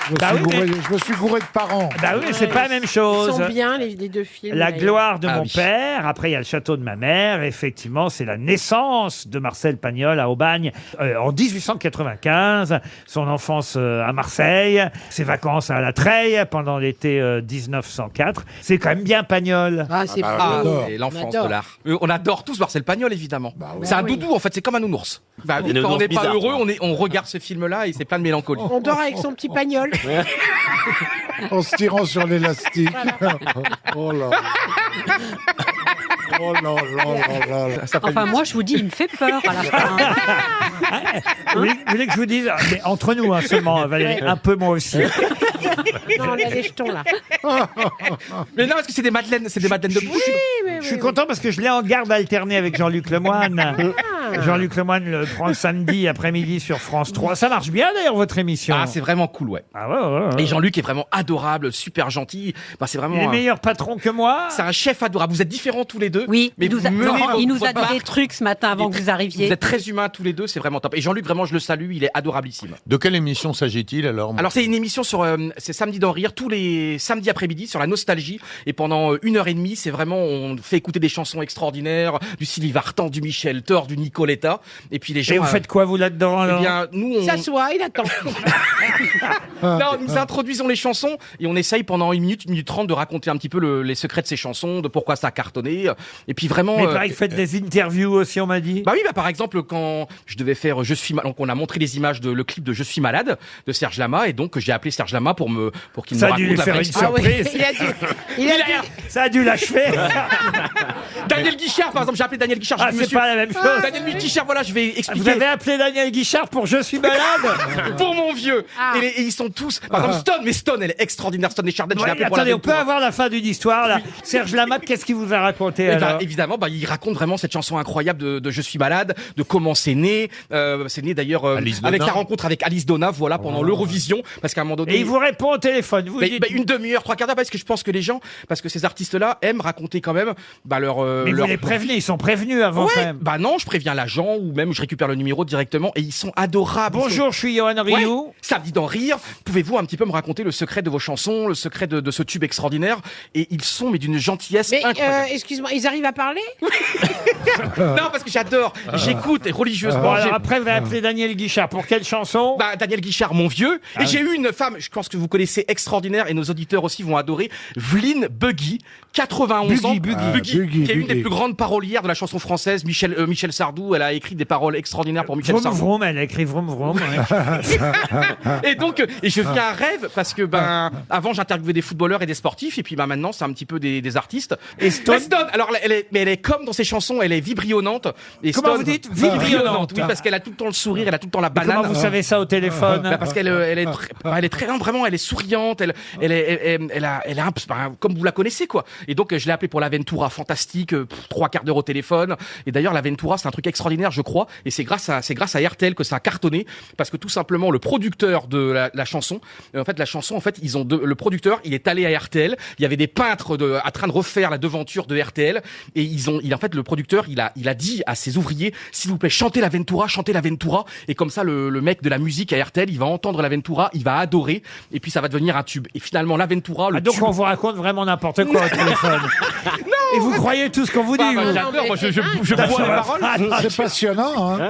Je me suis gouré de parents. Bah oui, c'est pas la même Ils chose. sont bien, les 2 films. La d'ailleurs. gloire de Ah mon oui. père, après il y a le château de ma mère, effectivement c'est la naissance de Marcel Pagnol à Aubagne en 1895, son enfance à Marseille, ses vacances à La Treille pendant l'été 1904. C'est quand même bien Pagnol. Ah, c'est Ah, beau. c'est l'enfance On adore. de l'art. On adore tous Marcel Pagnol, évidemment. C'est un doudou, en fait, c'est comme un nounours. Bah, Il y a quand on nounours n'est pas bizarre, heureux, quoi. on regarde ce film-là et c'est plein de mélancolie. On dort avec son petit pagnol. En se tirant sur l'élastique. Oh là. Oh là là là là. Enfin, moi, je vous dis, il me fait peur à la fin. Vous voulez que je vous dise, mais entre nous seulement, Valérie, un peu moi aussi. Non, on a des jetons là. Mais non, parce que c'est des madeleines de bouche. Je suis content parce que je l'ai en garde alternée avec Jean-Luc Lemoyne. Jean-Luc Lemoyne le prend le samedi après-midi sur France 3. Ça marche bien d'ailleurs votre émission. Ah, c'est vraiment cool, ouais. Ah ouais. Et Jean-Luc est vraiment adorable, super gentil. Bah, c'est vraiment. Il est meilleur patron que moi. C'est un chef adorable. Vous êtes différents tous les deux. Oui, mais il nous a, vous menez Laurent, il votre nous a dit barque. des trucs ce matin avant que vous arriviez. Vous êtes très humains tous les deux, c'est vraiment top. Et Jean-Luc, vraiment, je le salue, il est adorabilissime. De quelle émission s'agit-il alors Alors c'est une émission sur c'est Samedi d'en rire tous les samedis après-midi sur la nostalgie et pendant 1h30 c'est vraiment on fait écouter des chansons extraordinaires du Sylvie Vartan, du Michel Thor, du Nicoletta et puis les gens. Et vous faites quoi vous là-dedans alors? Eh bien nous on Il s'assoit, il attend. non, nous introduisons les chansons et on essaye pendant 1 minute 30 de raconter un petit peu les secrets de ces chansons, de pourquoi ça a cartonné et puis vraiment. Mais pareil, faites des interviews aussi, on m'a dit. Bah oui, bah par exemple quand je devais faire Je suis malade, donc on a montré les images de le clip de Je suis malade de Serge Lama et donc j'ai appelé Serge Lama pour qu'il me Ça a dû raconte lui la faire vraie une histoire. surprise. Ça a dû l'achever. Daniel Guichard, par exemple, j'ai appelé Daniel Guichard. Ah, c'est pas la même chose. Daniel Guichard, voilà, je vais expliquer. Vous avez appelé Daniel Guichard pour Je suis malade. Pour mon vieux. Et ils sont tous. Par exemple, Stone, mais Stone, elle est extraordinaire. Stone et Chardin, je l'ai appelé pour la Attendez, on peut Ventura. avoir la fin d'une histoire là. Serge Lama, qu'est-ce qu'il vous a raconté Eh ben, alors? évidemment, il raconte vraiment cette chanson incroyable de Je suis malade, de comment c'est né. C'est né d'ailleurs Alice avec Donna. la rencontre avec Alice Donna, voilà, pendant l'Eurovision, parce qu'à un moment donné. Et il vous répond au téléphone. Vous dites... une demi-heure, 3 quarts d'heure, parce que je pense que les gens, parce que ces artistes-là aiment raconter quand même leur. Mais vous leur- les prévenez, ils sont prévenus avant Ouais, quand même. bah non, je préviens l'agent ou même je récupère le numéro directement et ils sont adorables. Bonjour, je suis Johan Rioux. Samedi d'en rire. Pouvez-vous un petit peu me raconter le secret de vos chansons, le secret de ce tube extraordinaire? Et ils sont mais d'une gentillesse Mais incroyable. excuse-moi, ils arrivent à parler? Non, parce que j'adore, j'écoute religieusement. Bon, alors après, vous avez appelé Daniel Guichard. Pour quelle chanson? Bah, Daniel Guichard, mon vieux. Et j'ai eu une femme, je pense que vous connaissez, extraordinaire, et nos auditeurs aussi vont adorer, Vline Buggy, 91 ans. Buggy, qui est une des Buggy. plus grandes parolières de la chanson française. Michel Sardou, elle a écrit des paroles extraordinaires pour Michel Vroom Sardou. vroom, elle a écrit vroom vroom. Et donc, et je vis un rêve parce que avant j'interviewais des footballeurs et des sportifs et puis maintenant c'est un petit peu des artistes. Et Stone, alors elle est comme dans ses chansons, elle est vibrillonnante. Et Comment Stone- vous dites Vibrillonnante. Oui, parce qu'elle a tout le temps le sourire, elle a tout le temps la Mais banane. comment vous savez ça au téléphone? Bah, parce qu'elle elle est très non, vraiment, elle est souriante, elle a un comme vous la connaissez quoi. Et donc je l'ai appelée pour l'Aventura, fantastique, 3 quarts d'heure au téléphone. Et d'ailleurs l'Aventura c'est un truc extraordinaire je crois. Et c'est grâce à RTL que ça a cartonné parce que tout simplement le producteur de la chanson, en fait la chanson en fait ils ont le producteur il est allé à RTL, il y avait des peintres à train de refaire la devanture de RTL et en fait le producteur il a dit à ses ouvriers s'il vous plaît chantez l'Aventura et comme ça le mec de la musique à RTL il va entendre l'Aventura, il va adorer et puis ça va devenir un tube. Et finalement l'Aventura le donc tube... on vous raconte vraiment n'importe quoi au téléphone. Et vous croyez tout ce qu'on vous dit. Bah, vous. j'adore, moi je bois les paroles. C'est passionnant, hein.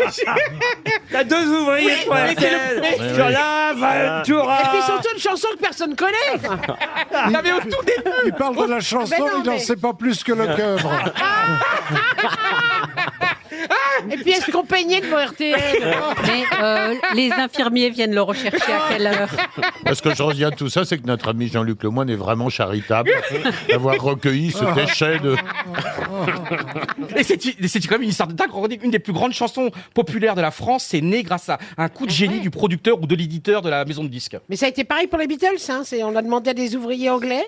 T'as 2 ouvriers pour RTL. Sur la Ventura. Et puis surtout une chanson que personne connaît. quoi. Non, mais au tout début. Il parle de la chanson, Ben non, il n'en mais- sait pas plus que le keuvre. Et puis est-ce qu'on peignait devant RTL? Mais les infirmiers viennent le rechercher à quelle heure? Parce que je reviens de tout ça, c'est que notre ami Jean-Luc Lemoyne est vraiment charitable d'avoir recueilli ce déchet de... Et c'est quand même une histoire de dingue. Une des plus grandes chansons populaires de la France, c'est né grâce à un coup de génie du producteur ou de l'éditeur de la maison de disques. Mais ça a été pareil pour les Beatles, hein. On a demandé à des ouvriers anglais.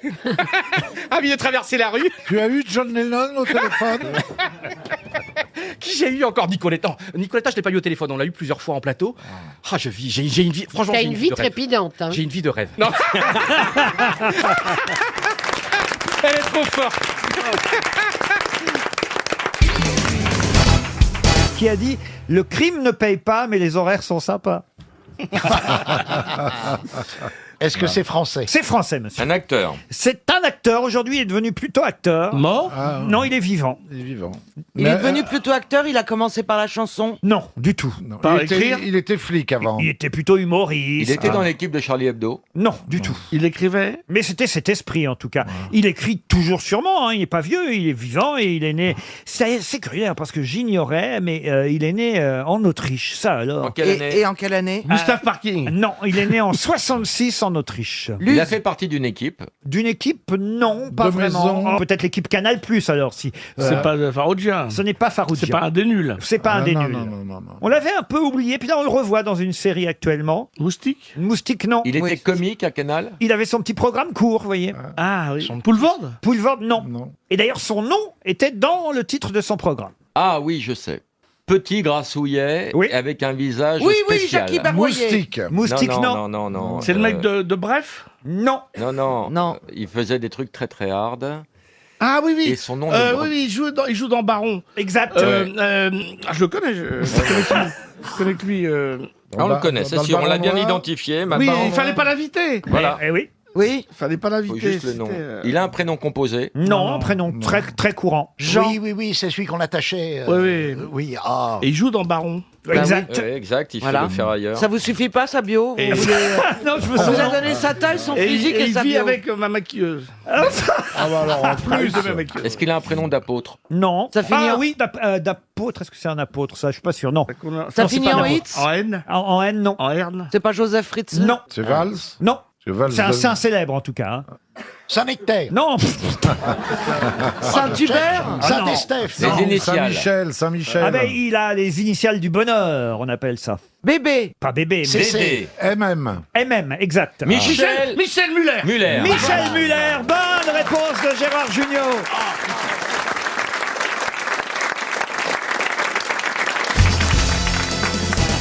Ah, mais de traverser la rue. Tu as eu John Lennon au téléphone? Qui j'ai eu encore Nicoletta. Nicoletta, je l'ai pas eu au téléphone. On l'a eu plusieurs fois en plateau. Ah, j'ai une vie. Franchement, T'as j'ai une vie de rêve. trépidante. Hein. J'ai une vie de rêve. Non. Elle est trop forte. Qui a dit « Le crime ne paye pas, mais les horaires sont sympas ». Est-ce que c'est français? C'est français, monsieur. Un acteur. C'est un acteur. Aujourd'hui, il est devenu plutôt acteur. Mort? Non, il est vivant. Il est vivant. Il est devenu plutôt acteur, il a commencé par la chanson. Non, du tout. Il était flic avant. Il était plutôt humoriste. Il était dans l'équipe de Charlie Hebdo. Non, du tout. Il écrivait? Mais c'était cet esprit, en tout cas. Il écrit toujours sûrement, hein. Il n'est pas vieux, il est vivant et il est né... C'est curieux, hein, parce que j'ignorais, mais il est né en Autriche, ça alors. En quelle année Et en quelle année? Gustave Parking. Non, il est né en 66 en Autriche. Il a fait partie d'une équipe. D'une équipe, non, pas De vraiment. maison. Oh, peut-être l'équipe Canal+, alors, si. C'est pas de Farouja. Ce n'est pas Farouja. C'est pas un des nuls. C'est pas un des nuls. Non. On l'avait un peu oublié, puis là on le revoit dans une série actuellement. Moustique? Moustique, non. Il était comique à Canal. Il avait son petit programme court, vous voyez. Ah oui. Poulvorde? Poulvord, non. Non. Et d'ailleurs, son nom était dans le titre de son programme. Ah oui, je sais. Petit grassouillet Oui. avec un visage Oui, spécial. Jackie Berroyer. Moustique. Moustique, Non. C'est le mec de Bref? Non. Non. Non. Il faisait des trucs très très hard. Ah oui, oui. Et son nom oui, il joue dans Baron. Exact. Je le connais, je connais que lui. On le connaît, c'est dans le sûr. On l'a Baron bien Noir. identifié. Oui, Maintenant, il fallait pas l'inviter. Voilà. Eh oui. Oui. Il fallait pas Faut l'inviter. juste le nom. c'était, Il a un prénom composé. Non, un prénom très, très courant. Jean. Oui, c'est celui qu'on attachait. Oui. Oui, ah. Et il joue dans Baron. Exact. Oui, exact, il Voilà. fait le ferrailleur. Ça vous suffit pas, sa bio? Et- Vous voulez- Non, je me On sens... vous a donné sa taille, son physique et, il sa vit bio. avec ma maquilleuse. Ah bah alors en plus. de ma maquilleuse. Est-ce qu'il a un prénom d'apôtre? Non. Ça finit Ah en- oui, d'apôtre. Est-ce que c'est un apôtre, ça? Je suis pas sûr. Non. Ça Non, c'est finit pas en un hits? En N? En N, non. En Erne? C'est pas Joseph Fritz? Non. C'est Valls? Non. C'est Valls. C'est un célèbre, en tout cas. hein. Saint-Nectaire. Non. Saint-Hubert? Ah, non. Saint-Estèphe. Les initiales. Saint-Michel, Saint-Michel. Ah ben, il a les initiales du bonheur, on appelle ça. Bébé? Pas bébé, mais Dédé. MM. MM, exact. Michel Muller. Muller. Michel Muller, bonne réponse de Gérard Junior.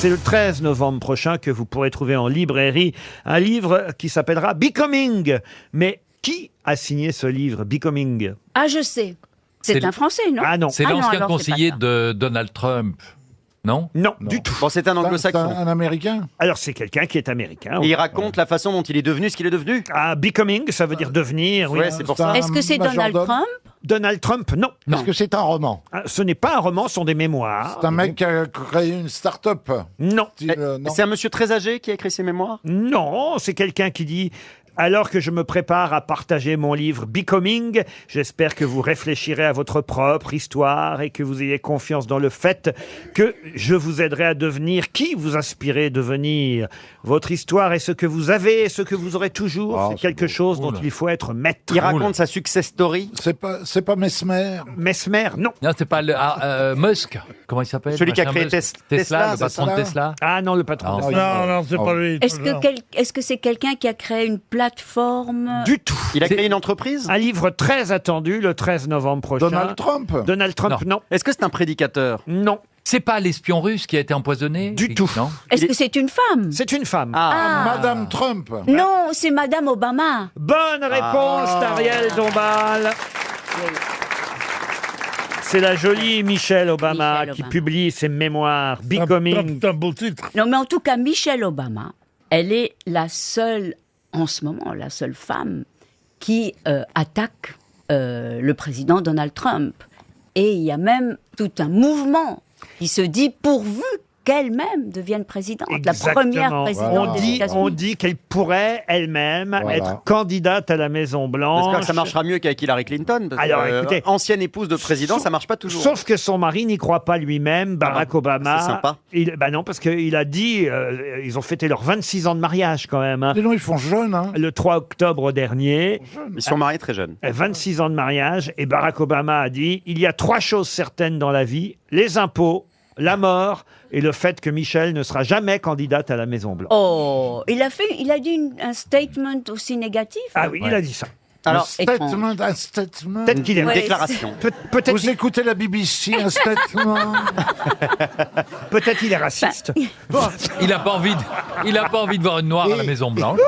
C'est le 13 novembre prochain que vous pourrez trouver en librairie un livre qui s'appellera Becoming. Mais qui a signé ce livre, Becoming? Ah, je sais. C'est C'est un Français, non? Ah non. C'est Ah non, l'ancien alors, c'est conseiller pas ça. de Donald Trump, non? Non, du tout. Bon, c'est un anglo-saxon. Un Américain? Alors c'est quelqu'un qui est américain. Et il raconte la façon dont il est devenu ce qu'il est devenu. Ah, Becoming, ça veut dire devenir. Oui. Ouais, c'est pour ça. Est-ce que c'est Donald Trump? Donald Trump, non. Est-ce que c'est un roman? Ah, ce n'est pas un roman, ce sont des mémoires. C'est un mec qui a créé une start-up. Non. Non. C'est un monsieur très âgé qui a écrit ses mémoires. Non, c'est quelqu'un qui dit Alors que je me prépare à partager mon livre Becoming, j'espère que vous réfléchirez à votre propre histoire et que vous ayez confiance dans le fait que je vous aiderai à devenir qui vous aspirez devenir. Votre histoire est ce que vous avez et ce que vous aurez toujours. Ah, c'est quelque chose dont il faut être maître. Il raconte sa success story. C'est pas Mesmer. Mesmer, non. Non, c'est pas Musk. Comment il s'appelle? Celui qui a Machin créé Musk. Tesla, le c'est patron ça de Tesla. Ah non, le patron. Non, de Non, c'est pas lui. Est-ce que c'est quelqu'un qui a créé une plateforme? Du tout. Il a créé une entreprise. Un livre très attendu le 13 novembre prochain. Donald Trump. Donald Trump, non. Est-ce que c'est un prédicateur? Non. C'est pas l'espion russe qui a été empoisonné? Du tout. Non. Est-ce que c'est une femme? C'est une femme. Ah. Madame Trump. Non, c'est Madame Obama. Bonne réponse d'Ariel Dombal. C'est la jolie Michelle Obama Michelle qui Obama. publie ses mémoires Becoming. C'est un beau titre. Non, mais en tout cas, Michelle Obama, elle est la seule, en ce moment, la seule femme qui attaque le président Donald Trump. Et il y a même tout un mouvement qui se dit pourvu qu'elle-même devienne présidente, Exactement. la première présidente des États-Unis. On dit qu'elle pourrait elle-même être candidate à la Maison Blanche. J'espère que ça marchera mieux qu'avec Hillary Clinton. Parce Alors, que, écoutez, ancienne épouse de président, ça marche pas toujours. Sauf que son mari n'y croit pas lui-même, Barack Obama. c'est sympa. Bah non, parce qu'il a dit, ils ont fêté leurs 26 ans de mariage quand même. Hein. Ils font jeunes. Hein. Le 3 octobre dernier. Ils sont mariés très jeunes. 26 ans de mariage. Et Barack Obama a dit, il y a 3 choses certaines dans la vie, les impôts, la mort et le fait que Michel ne sera jamais candidate à la Maison-Blanche. Oh, il a dit un statement aussi négatif. Ah oui, il a dit ça. Alors, un statement. Peut-être qu'il est Ouais, déclaration. Peut-être Vous écoutez la BBC, un statement. peut-être il est raciste. Il n'a pas envie de voir une noire à la Maison Blanche.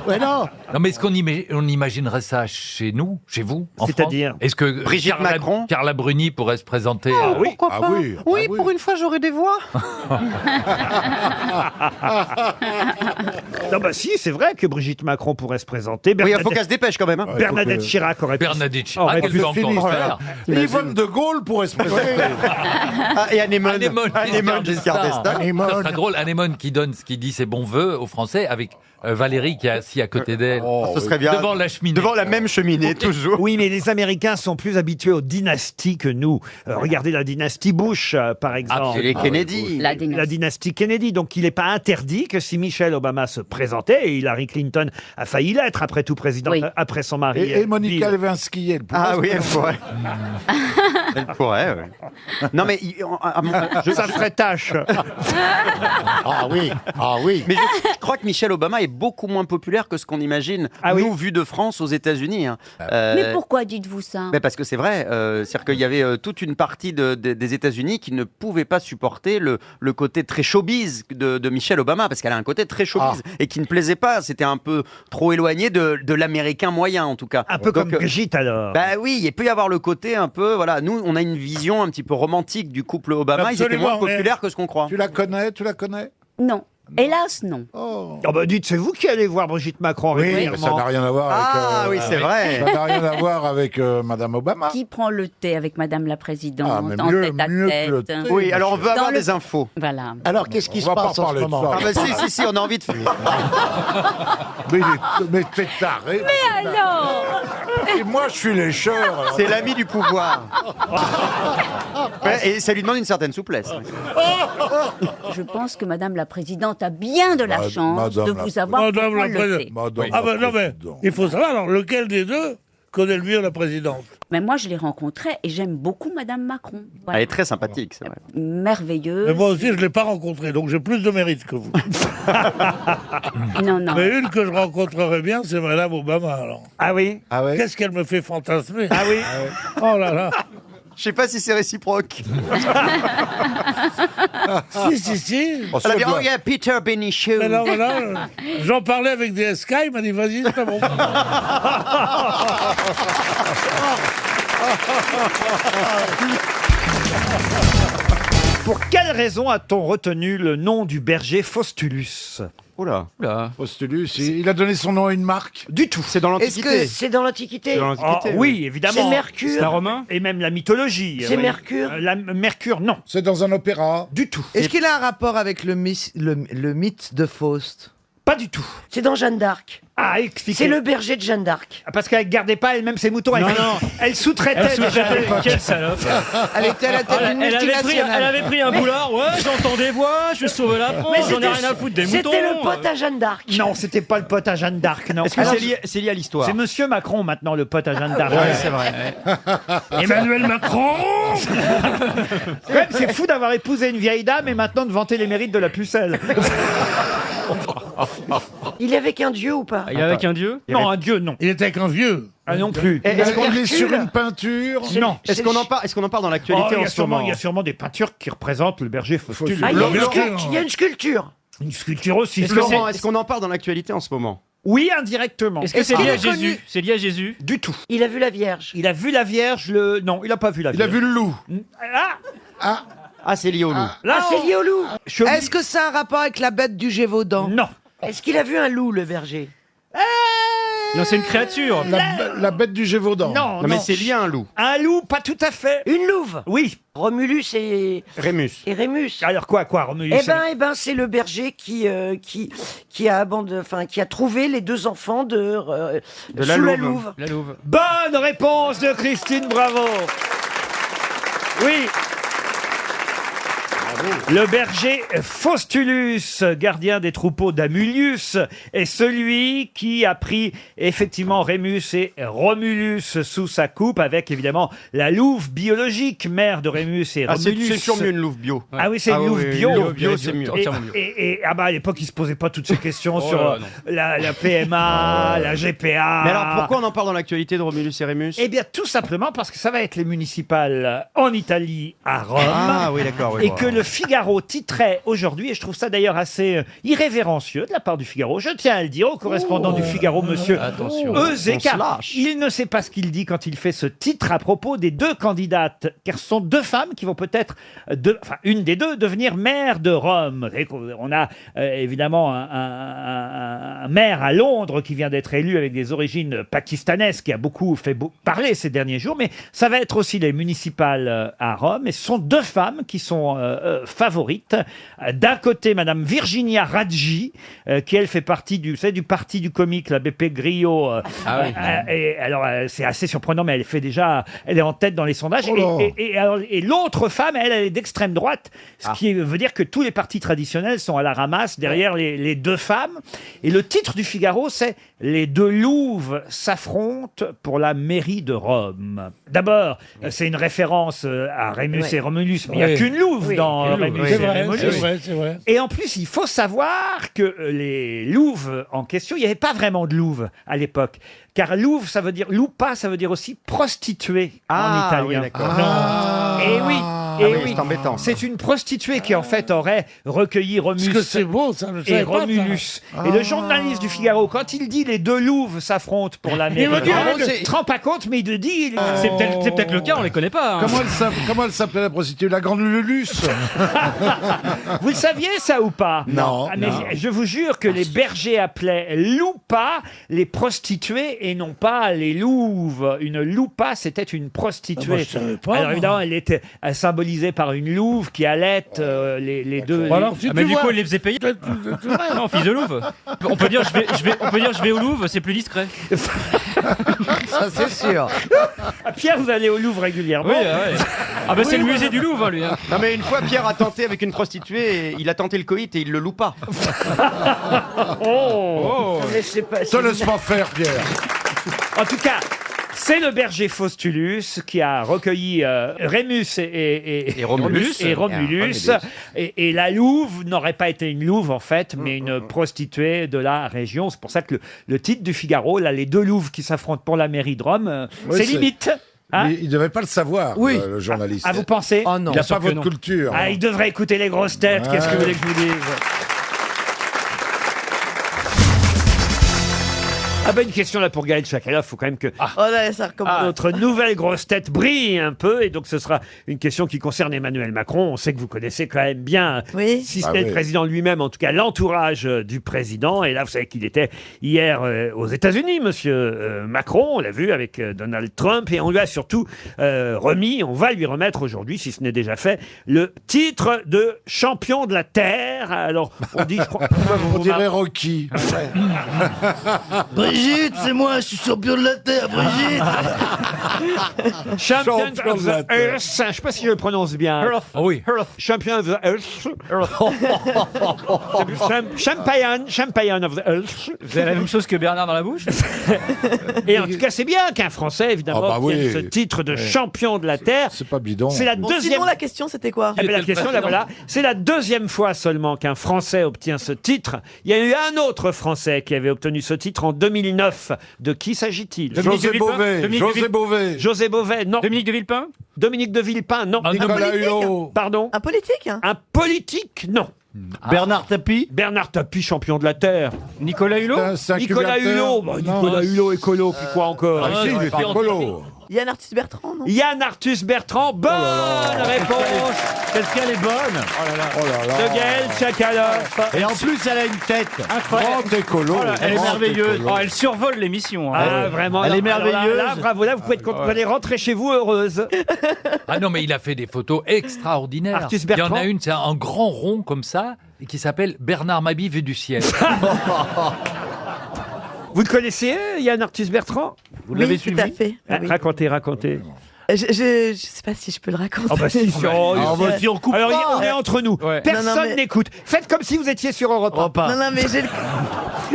Ouais, non. Non, mais est-ce qu'on imaginerait ça chez nous, chez vous, en C'est-à-dire France? Est-ce que Brigitte Macron Carla Bruni pourrait se présenter oui. Pourquoi pas Oui, pour une fois, j'aurais des voix. Non, bah si, c'est vrai que Brigitte Macron pourrait se présenter. Oui, il faut qu'elle se dépêche quand même. Hein. Bernadette Chirac aurait pu. Bernadette Chirac, aurait elle pu peut encore le faire. Yvonne de Gaulle pourrait se présenter. Et Anémone. Anémone Giscard d'Estaing. Ça serait drôle, Anémone qui dit ses bons vœux aux Français avec Valérie qui est assis à côté d'elle. Ce serait bien. Devant la cheminée. Devant la même cheminée, toujours. Oui, mais les Américains sont plus habitués aux dynasties que nous. Regardez la dynastie Bush, par exemple. Et les Kennedy. La La dynastie Kennedy. Donc, il n'est pas interdit que si Michelle Obama se présentait, et Hillary Clinton a failli l'être après tout président, Oui. après son mari. Et Monica Bill. Lewinsky, elle pourrait. Ah se oui, elle présenter. pourrait. Elle pourrait, oui. Non, mais Ça ferait tâche. Ah oui. Mais je crois que Michelle Obama est beaucoup moins populaire que ce qu'on imagine, nous, vu de France aux États-Unis. Hein. Mais pourquoi dites-vous ça? Parce que c'est vrai. C'est-à-dire qu'il y avait toute une partie des États-Unis qui ne pouvait pas supporter le côté très showbiz de Michelle Obama, parce qu'elle a un côté très showbiz et qui ne plaisait pas. C'était un peu trop éloigné de l'américain moyen, en tout cas. Un peu comme Brigitte, alors. Bah oui, il peut y avoir le côté un peu. Voilà, nous, on a une vision un petit peu romantique du couple Obama. Ils étaient moins populaires que ce qu'on croit. Tu la connais Non. Hélas, non. Oh bah dites, c'est vous qui allez voir Brigitte Macron Oui, mais régulièrement. ça n'a rien à voir avec. Ah oui, c'est vrai. Ça n'a rien à voir avec Madame Obama. Qui prend le thé avec Madame la Présidente Ah, mais en mieux- tête à mieux que le tête? thé. Oui, alors on veut Dans avoir le- des infos. Voilà. Alors, qu'est-ce qui On se va pas passe en ce parler de moment ça. Ah bah si, on a envie de faire. Mais t'es taré. Mais alors Et moi, je suis lécheur. C'est l'ami du pouvoir. Ouais, et ça lui demande une certaine souplesse. Je pense que Madame la Présidente a bien de la chance de vous avoir pour Madame la prendre le thé. Présidente. Ah ben non, mais il faut savoir, alors, lequel des deux connaît le mieux la présidente? Mais moi, je l'ai rencontrée et j'aime beaucoup Madame Macron. Voilà. Elle est très sympathique, c'est vrai. Merveilleuse. Mais moi aussi, je ne l'ai pas rencontrée, donc j'ai plus de mérite que vous. Non, non. Mais une que je rencontrerais bien, c'est Madame Obama, alors. Ah oui? Qu'est-ce qu'elle me fait fantasmer? Ah oui? Oh là là. Je sais pas si c'est réciproque. Si. Elle a dit, oh yeah, Peter Benichou. Mais non, j'en parlais avec DSK, il m'a dit, vas-y, c'est bon. Pour quelle raison a-t-on retenu le nom du berger Faustulus? Oula. Faustulus, il a donné son nom à une marque. Du tout. C'est dans Est-ce l'Antiquité. que c'est dans l'Antiquité Oui, évidemment. C'est Mercure C'est un romain? Et même la mythologie. C'est oui. Mercure Mercure, non. C'est dans un opéra. Du tout. Est-ce qu'il a un rapport avec le mythe de Faust? Pas du tout. C'est dans Jeanne d'Arc. Ah, expliquez. C'est le berger de Jeanne d'Arc. Parce qu'elle gardait pas elle-même ses moutons. Elle sous-traitait. Elle sous-traitait. déjà. Quelle salope. Elle était à la tête d'une Elle multinationale. avait pris un boulard. Ouais, j'entends des voix, je sauve la France, j'en ai rien à foutre des moutons. C'était le pote à Jeanne d'Arc. Non, c'était pas le pote à Jeanne d'Arc, non. Est-ce que c'est lié à l'histoire? C'est Monsieur Macron maintenant, le pote à Jeanne d'Arc. Ouais, c'est vrai. Emmanuel Macron. Quand même, c'est fou d'avoir épousé une vieille dame et maintenant de vanter les mérites de la pucelle. Il est avec un dieu ou pas? Il est avec un dieu? Non, un dieu, non. Il était avec un vieux. Ah non plus. Est-ce qu'on est sur une peinture? Non. Est-ce qu'on en parle dans l'actualité en ce moment? Il y a sûrement des peintures qui représentent le berger Faustulus. Ah, il y a une Bien sûr. sculpture. Il y a une sculpture. Une sculpture aussi. Laurent, est-ce qu'on en parle dans l'actualité en ce moment? Oui, indirectement. Est-ce que c'est qu'il lié à est connu? Jésus? C'est lié à Jésus? Du tout. Il a vu la Vierge. Il a vu la Vierge, Non, il n'a pas vu la Il a Vierge. vu le loup. Ah, c'est lié au loup. Là, Ah, c'est lié au loup. Est-ce que ça a un rapport avec la bête du Gévaudan? Non. Est-ce qu'il a vu un loup, le berger? Non, c'est une créature. La bête du Gévaudan. Non, Non, mais non. c'est lié à un loup. Un loup, pas tout à fait. Une louve. Oui. Romulus et Rémus. Rémus. Alors quoi, Romulus? Eh ben, c'est le berger qui a trouvé les deux enfants de la sous louve. la louve. La louve. Bonne réponse de Christine Bravo. Oui. Le berger Faustulus, gardien des troupeaux d'Amulius, est celui qui a pris effectivement Rémus et Romulus sous sa coupe, avec évidemment la louve biologique, mère de Rémus et Ah, Romulus. c'est toujours mieux une louve bio. Ah oui, c'est une louve bio. Louve bio, c'est mieux. Ah bah à l'époque, ils se posaient pas toutes ces questions Oh sur là, non. la PMA, la GPA. Mais alors pourquoi on en parle dans l'actualité de Romulus et Rémus? Eh bien, tout simplement parce que ça va être les municipales en Italie, à Rome. Ah oui, d'accord. Oui, Et bon. que le Figaro titrait aujourd'hui, et je trouve ça d'ailleurs assez irrévérencieux de la part du Figaro. Je tiens à le dire au correspondant du Figaro, monsieur Attention. Euzé, On se car lâche. il ne sait pas ce qu'il dit quand il fait ce titre à propos des deux candidates, car ce sont deux femmes qui vont peut-être, une des deux, devenir maire de Rome. Vous savez qu'on a évidemment un maire à Londres qui vient d'être élu avec des origines pakistanaises, qui a beaucoup fait parler ces derniers jours, mais ça va être aussi les municipales à Rome, et ce sont deux femmes qui sont favorites. D'un côté, Madame Virginia Raggi, qui elle fait partie du parti du comique, la Beppe Grillo. Et alors, c'est assez surprenant, mais elle est en tête dans les sondages. Et l'autre femme, elle est d'extrême droite, ce qui veut dire que tous les partis traditionnels sont à la ramasse derrière les deux femmes. Et le titre du Figaro, c'est « Les deux louves s'affrontent pour la mairie de Rome ». D'abord, c'est une référence à Rémus et Romulus, mais il n'y a qu'une louve dans Rémus et Romulus. C'est vrai. Et en plus, il faut savoir que les louves en question, il n'y avait pas vraiment de louve à l'époque. Car louve, ça veut dire, lupa, ça veut dire aussi prostituée en italien. Oui, d'accord. Et oui. Ah oui, c'est embêtant. C'est une prostituée qui en fait aurait recueilli Romus Parce que c'est beau, ça, je et savais pas, ça. Romulus. Et le journaliste du Figaro, quand il dit les deux louves s'affrontent pour la mairie, me dit, il ne te rend pas compte, mais il te dit... C'est peut-être le cas, on les connaît pas. hein. Comment elle s'appelait la prostituée? La grande Lulus. Vous le saviez ça ou pas? Non. Ah, mais je vous jure que les bergers appelaient loupa les prostituées et non pas les louves. Une loupa, c'était une prostituée. Ah, moi, je savais pas, Alors moi. évidemment, elle était symbolisée par une louve qui allait les deux. Bon, alors, si mais tu du vois- coup, elle les faisait payer. Non, fils de louve. On peut dire je vais au Louvre, c'est plus discret. Ça, c'est sûr. Ah, Pierre, vous allez au Louvre régulièrement. Oui, ouais. Ah bah c'est le musée du Louvre, hein, lui. hein. Non mais une fois Pierre a tenté avec une prostituée, et il a tenté le coït et il le loupe pas. Oh. Mais c'est pas. Te laisse pas faire, Pierre. En tout cas, c'est le berger Faustulus qui a recueilli Rémus et Romulus. Et la louve n'aurait pas été une louve en fait, mais une prostituée de la région. C'est pour ça que le titre du Figaro, là, les deux louves qui s'affrontent pour la mairie de Rome, Oui, c'est c'est- limite. Hein? Il devait pas le savoir, Oui. le journaliste. Ah, vous pensez? Oh non. Il n'a sûr pas que votre non. culture. Ah, il devrait écouter les grosses têtes. Qu'est-ce que vous voulez que je vous dise? Ah ben une question là pour Gaël Chakalov, faut quand même que Oh là, ça recommence. notre nouvelle grosse tête brille un peu, et donc ce sera une question qui concerne Emmanuel Macron. On sait que vous connaissez quand même bien, Oui. si ce Ah n'est oui. le président lui-même, en tout cas l'entourage du président. Et là, vous savez qu'il était hier aux États-Unis, monsieur Macron, on l'a vu avec Donald Trump, et on lui a surtout remis, on va lui remettre aujourd'hui, si ce n'est déjà fait, le titre de champion de la Terre. Alors, on dit, je crois, On dirait Rocky. Brigitte, c'est moi, je suis champion de la Terre, Brigitte. Champion Champion of de la the Terre. Earth. Je ne sais pas si je le prononce bien. Ah oui. Champion of the Earth. Champion of the Earth. Vous avez la même chose que Bernard dans la bouche. Et en tout cas, c'est bien qu'un Français, évidemment, Ah bah oui. obtienne ce titre de champion de la Terre. C'est pas bidon. C'est la Bon, deuxième. sinon, la question, c'était quoi? Eh ben, la question, là, voilà. C'est la deuxième fois seulement qu'un Français obtient ce titre. Il y a eu un autre Français qui avait obtenu ce titre en 2009. De qui s'agit-il? Dominique José de Villepin. Bové. Dominique de José Villepin. Bové. José Bové, non. Dominique de Villepin. Dominique de Villepin, non. Ah, Nicolas politique. Hulot. Pardon. Un politique? Un politique, non. Bernard Tapie. Bernard Tapie, champion de la Terre. Nicolas Hulot. C'est un Nicolas cumulateur. Hulot. Bah, Non. Nicolas Hulot, écolo, puis quoi encore? Ah, si, il était écolo. Yann Arthus Bertrand, non? Yann Arthus Bertrand, bonne réponse Parce qu'elle est bonne. De Gaël Tchakaloff. Et en plus, elle a une tête. Grande écolo. Oh là, Elle est grande merveilleuse. écolo. Oh, elle survole l'émission. hein. Ah, vraiment. Elle est alors là, merveilleuse. Là, bravo, là, vous pouvez être content. Vous allez rentrer chez vous heureuse. Ah non, mais il a fait des photos extraordinaires. Artus Il y en Bertrand. a une, c'est un grand rond comme ça, et qui s'appelle Bernard Mabie vu du ciel. Vous le connaissez, Yann Arthus Bertrand? Vous l'avez Oui, suivi tout à fait. Ah, Oui. Racontez. Je sais pas si je peux le raconter. Oh bah si, oh, Ah, bah, si on coupe alors, pas. on est entre nous. Ouais. Personne Non, non, mais- n'écoute. Faites comme si vous étiez sur Europe 1. Non, mais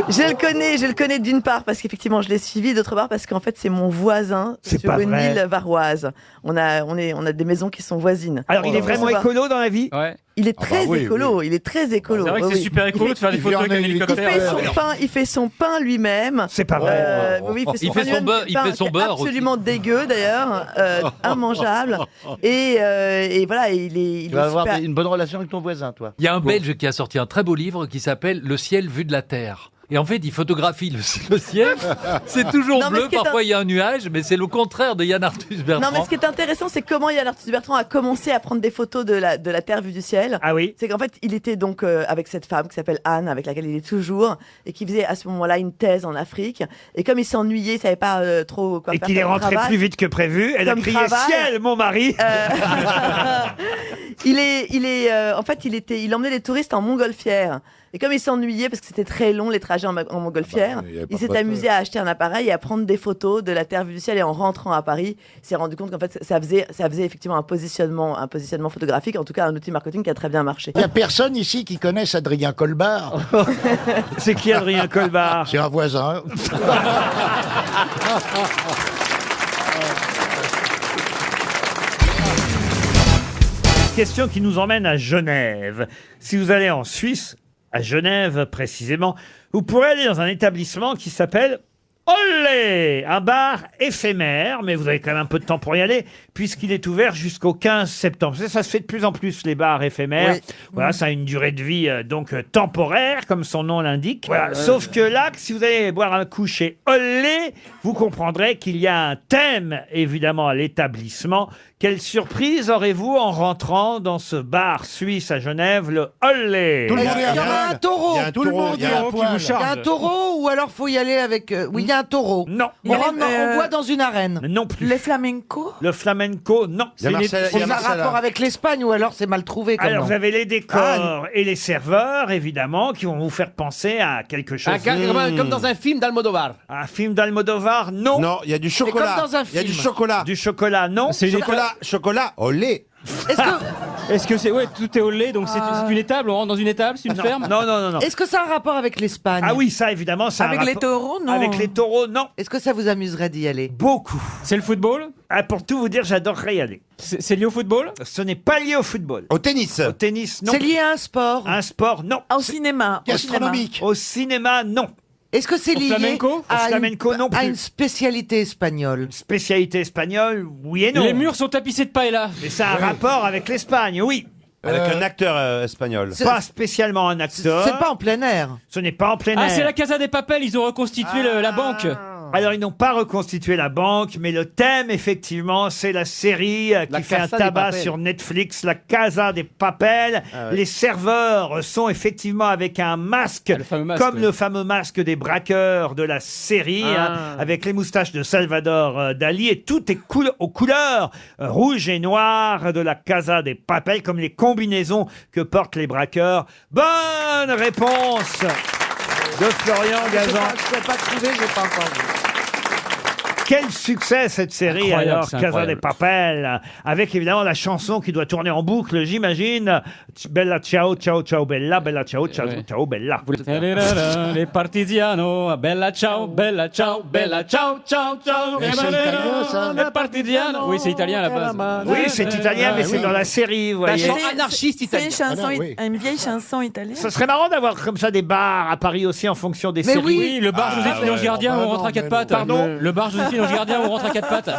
je le connais d'une part parce qu'effectivement je l'ai suivi, d'autre part parce qu'en fait c'est mon voisin C'est sur pas une vrai. île varoise. On a des maisons qui sont voisines. Alors, il est vraiment On se voit. écolo dans la vie? Ouais. Il est Ah bah très oui, écolo, il est très écolo. C'est vrai que oui, c'est oui. super écolo de faire des il photos fait avec un un Il hélicoptère. fait son pain, il fait son pain lui-même. C'est pas vrai. Oui, Il pain fait son lui-même, beurre- il pain fait son qui est beurre aussi. absolument dégueu d'ailleurs, immangeable. Et voilà, il est Tu vas avoir super. une bonne relation avec ton voisin, toi. Il y a un Belge qui a sorti un très beau livre qui s'appelle Le ciel vu de la terre. Et en fait, il photographie le ciel. C'est toujours Non, mais bleu, ce qui est parfois il y a un nuage, mais c'est le contraire de Yann Arthus Bertrand. Non, mais ce qui est intéressant, c'est comment Yann Arthus Bertrand a commencé à prendre des photos de la Terre vue du ciel. Ah oui. C'est qu'en fait, il était donc avec cette femme qui s'appelle Anne, avec laquelle il est toujours, et qui faisait à ce moment-là une thèse en Afrique. Et comme il s'ennuyait, il savait pas trop quoi Et faire. qu'il est comme rentré travail, plus vite que prévu. Elle a Comme crié travail. ciel, mon mari. En fait, il emmenait les touristes en montgolfière. Et comme il s'ennuyait parce que c'était très long les trajets en montgolfière, il y avait pas il s'est de amusé à acheter un appareil et à prendre des photos de la Terre vue du ciel. Et en rentrant à Paris, il s'est rendu compte qu'en fait, ça faisait effectivement un positionnement photographique, en tout cas un outil marketing qui a très bien marché. Il n'y a personne ici qui connaisse Adrien Colbart. C'est qui Adrien Colbart? C'est un voisin. Question qui nous emmène à Genève. Si vous allez en Suisse, à Genève précisément, vous pourrez aller dans un établissement qui s'appelle Olé, un bar éphémère, mais vous avez quand même un peu de temps pour y aller, puisqu'il est ouvert jusqu'au 15 septembre. Ça se fait de plus en plus, les bars éphémères. Oui. Voilà, ça a une durée de vie temporaire, comme son nom l'indique. Voilà. Sauf que là, si vous allez boire un coup chez Olé, vous comprendrez qu'il y a un thème, évidemment, à l'établissement. Quelle surprise aurez-vous en rentrant dans ce bar suisse à Genève, le Olé? Il y a un taureau. Il y a un Tout le taureau, monde il y a un dit. poil. Il y a un taureau ou alors faut y aller avec. Oui, il y a un taureau. Non. On boit dans une arène. Non plus. Les flamencos. Le flamenco, non. Il y a Marcella- C'est un rapport avec l'Espagne ou alors c'est mal trouvé comme Alors nom. vous avez les décors et les serveurs, évidemment, qui vont vous faire penser à quelque chose. Comme dans un film d'Almodovar. Un film d'Almodovar, non. Non, il y a du chocolat. comme dans un Il y a du film. chocolat. Du chocolat, non. Chocolat au lait. Est-ce que c'est. Ouais, tout est au lait, donc c'est une étable, on rentre dans une étable, c'est une Non, ferme non. Est-ce que ça a un rapport avec l'Espagne? Ah oui, ça évidemment, ça. a un Avec les rapport- taureaux, non. Avec les taureaux, non. Est-ce que ça vous amuserait d'y aller? Beaucoup. C'est le football Ah, pour tout vous dire, j'adorerais y aller. C'est lié au football Ce n'est pas lié au football. Au tennis. Au tennis, non. C'est lié à un sport? Un sport, non. Au cinéma. Gastronomique. Au cinéma, non. Est-ce que c'est Au lié flamenco Au flamenco, non à plus. une spécialité espagnole? Spécialité espagnole, oui et non. Les murs sont tapissés de paella. Mais ça a un rapport avec l'Espagne, oui. Avec un acteur espagnol. Pas spécialement un acteur. C'est pas en plein air. Ce n'est pas en plein air. Ah, c'est la Casa des Papel, ils ont reconstitué la banque. Alors, ils n'ont pas reconstitué la banque, mais le thème, effectivement, c'est la série qui fait un Casa de tabac Papel. sur Netflix, la Casa des Papel. Ah ouais. Les serveurs sont effectivement avec un masque, Le fameux masque, comme oui. le fameux masque des braqueurs de la série, Ah. avec les moustaches de Salvador Dali, et tout est aux couleurs rouge et noir de la Casa des Papel, comme les combinaisons que portent les braqueurs. Bonne réponse de Florian Gazan. Je ne peux pas trouver, je n'ai pas encore vu. Quel succès cette série Incroyable, alors, c'est Casa incroyable. des Papel, avec évidemment la chanson qui doit tourner en boucle, j'imagine. Bella ciao, ciao, ciao, bella, bella ciao, ciao, Ouais. ciao, bella. Les partigiano, bella ciao, bella ciao, bella ciao, ciao, ciao. Mais c'est italien, ça. Les partigiano. Oui, c'est italien à la base. Oui, c'est italien, mais Ah, c'est oui. dans la série, vous voyez. Anarchiste C'est une italien. chanson, Ah non, oui. une vieille chanson italienne. Ce serait marrant d'avoir comme ça des bars à Paris aussi en fonction des Mais séries. Oui, le bar Joséphine ouais. Ange Gardien où on rentre à quatre pattes. Pardon Le bar Joséphine Ange Gardien où on rentre à quatre pattes.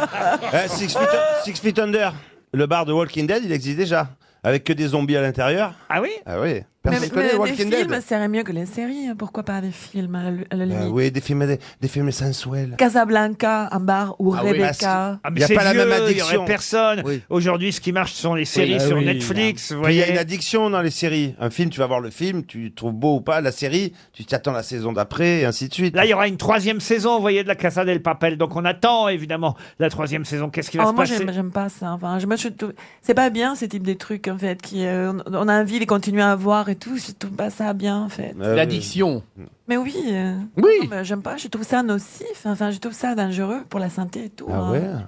Six Feet Under, le bar de Walking Dead, il existe déjà. Avec que des zombies à l'intérieur. Ah oui Ah oui. Personne Mais connaît des Walking films, Dead. serait mieux que les séries. Pourquoi pas des films, à la limite Oui, des films sensuels. Casablanca, Ambar ou Ah oui, Rebecca. Ah, mais Il y a c'est pas la vieux, même il y addiction. aurait personne. Oui. Aujourd'hui, ce qui marche, ce sont les séries Oui. sur Ah oui, Netflix. Vous Puis il y a voyez. une addiction dans les séries. Un film, tu vas voir le film, tu trouves beau ou pas. La série, tu t'attends la saison d'après, et ainsi de suite. Là, il y aura une 3e saison, vous voyez, de la Casa del Papel. Donc, on attend, évidemment, la 3e saison. Qu'est-ce qui va Oh, se moi, passer? j'aime pas ça. Enfin, c'est pas bien ce type de trucs en fait. On a envie de continuer à voir et tout. Je trouve pas ça bien en fait. L'addiction. Mais oui. Oui. Non, mais j'aime pas. Je trouve ça nocif. Enfin, je trouve ça dangereux pour la santé et tout.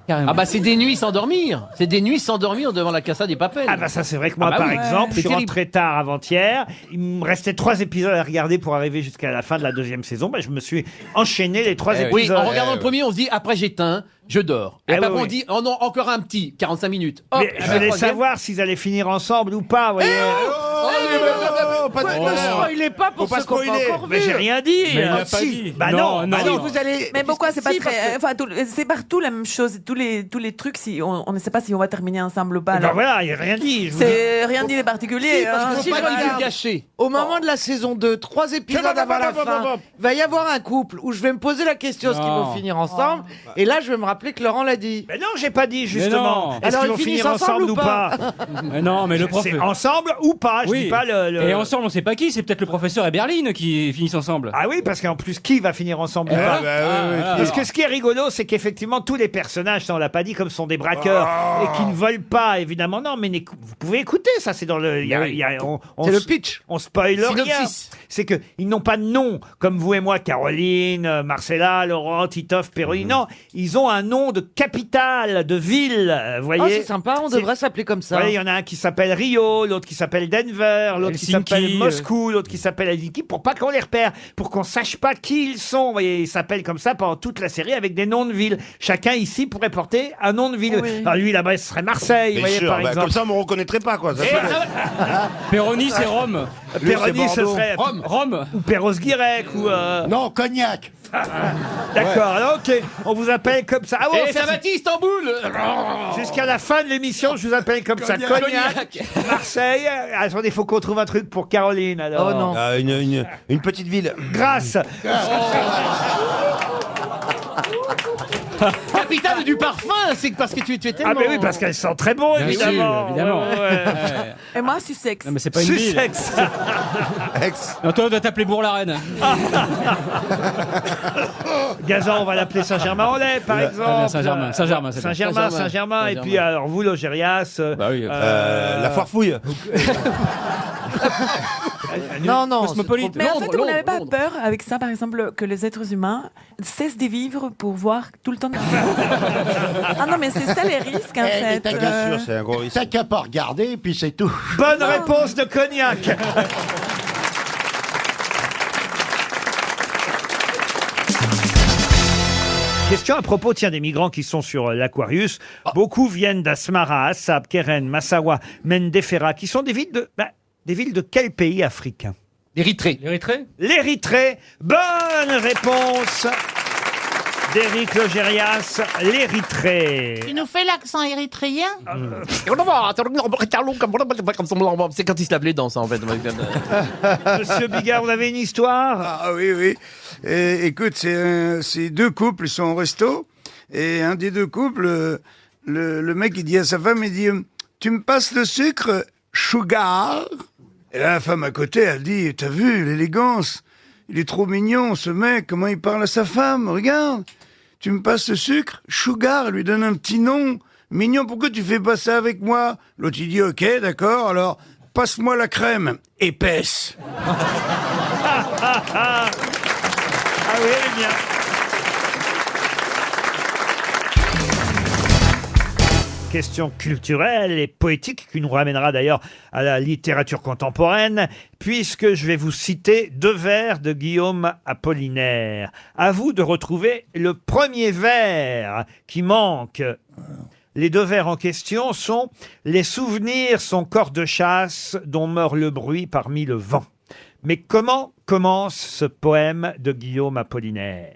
Ah bah c'est des nuits sans dormir. C'est des nuits sans dormir devant la Casa des Papel. Ah bah ça c'est vrai que moi Ah bah par oui. exemple je C'est suis terrible. rentré tard avant-hier, il me restait 3 épisodes à regarder pour arriver jusqu'à la fin de la 2e saison, bah, je me suis enchaîné les 3 épisodes. Oui, en regardant le premier, on se dit après j'éteins, je dors. Et Ah après oui, on oui. dit oh non, encore un petit, 45 minutes. Hop, Mais et je la voulais troisième. savoir s'ils allaient finir ensemble ou pas, vous voyez. Pas de Oh. spoilez pas pour Faut pas ceux qui n'ont pas spoiler. encore vu. Mais j'ai rien dit. Mais il l'a Ah, pas si. dit. Bah non, bah non. Vous allez... Mais pourquoi c'est pas Si, parce très. que- Enfin, c'est partout la même chose. Tous les trucs, si on ne sait pas si on va terminer ensemble ou pas. Ben alors. voilà, il n'y a rien dit. je vous dis. C'est rien dit de particulier. Si, parce hein. que si Faut je pas regarde gâcher. au moment de la saison 2, 3 épisodes avant la fin, il va y avoir un couple où je vais me poser la question est-ce qu'ils Non. vont finir ensemble et là je vais me rappeler que Laurent l'a dit. Mais non, j'ai pas dit non. justement. Est-ce Alors, qu'ils vont ils finissent finir ensemble ou pas? Mais non, mais le prof. C'est ensemble ou pas? Je Oui. dis pas le. Et ensemble, on sait pas qui. C'est peut-être le professeur et Berline qui finissent ensemble. Ah oui, parce qu'en plus, qui va finir ensemble ou Ah, pas? bah, oui, oui. Parce que ce qui est rigolo, c'est qu'effectivement, tous les personnages, ça on l'a pas dit, comme sont des braqueurs et qui ne volent pas, évidemment. Non, mais vous pouvez écouter, ça c'est dans le. C'est le pitch. On spoil rien. Synopsis. C'est que ils n'ont pas de nom, comme vous et moi, Caroline, Marcella, Laurent, Titoff, Perroni. Non, ils ont un nom de capitale, de ville. Vous Oh, voyez. c'est sympa, on devrait s'appeler comme ça. Vous voyez, il y en a un qui s'appelle Rio, l'autre qui s'appelle Denver, l'autre qui Helsinki, s'appelle Moscou, l'autre qui s'appelle Helsinki, pour pas qu'on les repère, pour qu'on sache pas qui ils sont. Vous voyez, ils s'appellent comme ça pendant toute la série avec des noms de villes. Chacun ici pourrait porter un nom de ville. Oui. Alors lui, là-bas, ce serait Marseille, vous voyez, par exemple. Comme ça, on me reconnaîtrait pas, quoi. Ça, Perroni, c'est Rome. Péroni, ce Bordeaux. serait Rome. ou Perros-Guirec ou Non, cognac. d'accord. Alors ok, on vous appelle comme ça. Ah ouais, on Et fait- ça va Istanbul. jusqu'à la fin de l'émission, je vous appelle comme ça. Cognac, Marseille. Attendez, il faut qu'on trouve un truc pour Caroline. Alors. Oh non. une petite ville. Grâce. Capitale du parfum, c'est parce que tu es tellement. Ah mais oui, parce qu'elles sont très bon, Bien sûr, évidemment. évidemment. Ouais, ouais. Et moi, Sussex. Non, mais c'est pas une ville. Sussex. Non, toi, on doit t'appeler Bourg-la-Reine. Gazan, on va l'appeler Saint-Germain-en-Laye, par Ouais, exemple. ah bien, Saint-Germain, Saint-Germain, c'est bien. Saint-Germain, Saint-Germain. Et puis, alors, vous, Logérias. Bah oui. La foire fouille. Non, non. Cosmopolite. Mais en Londres, fait, vous n'avez pas Londres. peur avec ça, par exemple, que les êtres humains cessent de vivre pour voir tout le temps. Ah non, mais c'est ça les risques, en fait. Bien sûr, c'est un gros risque. T'as qu'à pas regarder, puis c'est tout. Bonne réponse de Cognac. Question à propos, tiens, des migrants qui sont sur l'Aquarius. Beaucoup viennent d'Asmara, Assab, Keren, Massawa, Mendefera, qui sont des villes de quel pays africain? L'Érythrée. L'Érythrée. L'Érythrée. Bonne réponse d'Éric Logérias, l'Érythrée. Tu nous fais l'accent érythréen? C'est quand il se lave les dents, ça, en fait. Monsieur Bigard, vous avez une histoire? Ah oui, oui. Et, écoute, c'est deux couples, ils sont au resto, et un des deux couples, le mec, il dit à sa femme, il dit, tu me passes le sucre, sugar? Et là, la femme à côté, elle dit, t'as vu l'élégance? Il est trop mignon, ce mec, comment il parle à sa femme, regarde. Tu me passes le sucre, sugar, elle lui donne un petit nom. Mignon, pourquoi tu fais pas ça avec moi? L'autre, il dit, ok, d'accord, alors, passe-moi la crème, épaisse. Ah oui, elle est bien. Question culturelle et poétique qui nous ramènera d'ailleurs à la littérature contemporaine, puisque je vais vous citer 2 vers de Guillaume Apollinaire. À vous de retrouver le premier vers qui manque. Les 2 vers en question sont « Les souvenirs sont corps de chasse dont meurt le bruit parmi le vent ». Mais comment commence ce poème de Guillaume Apollinaire?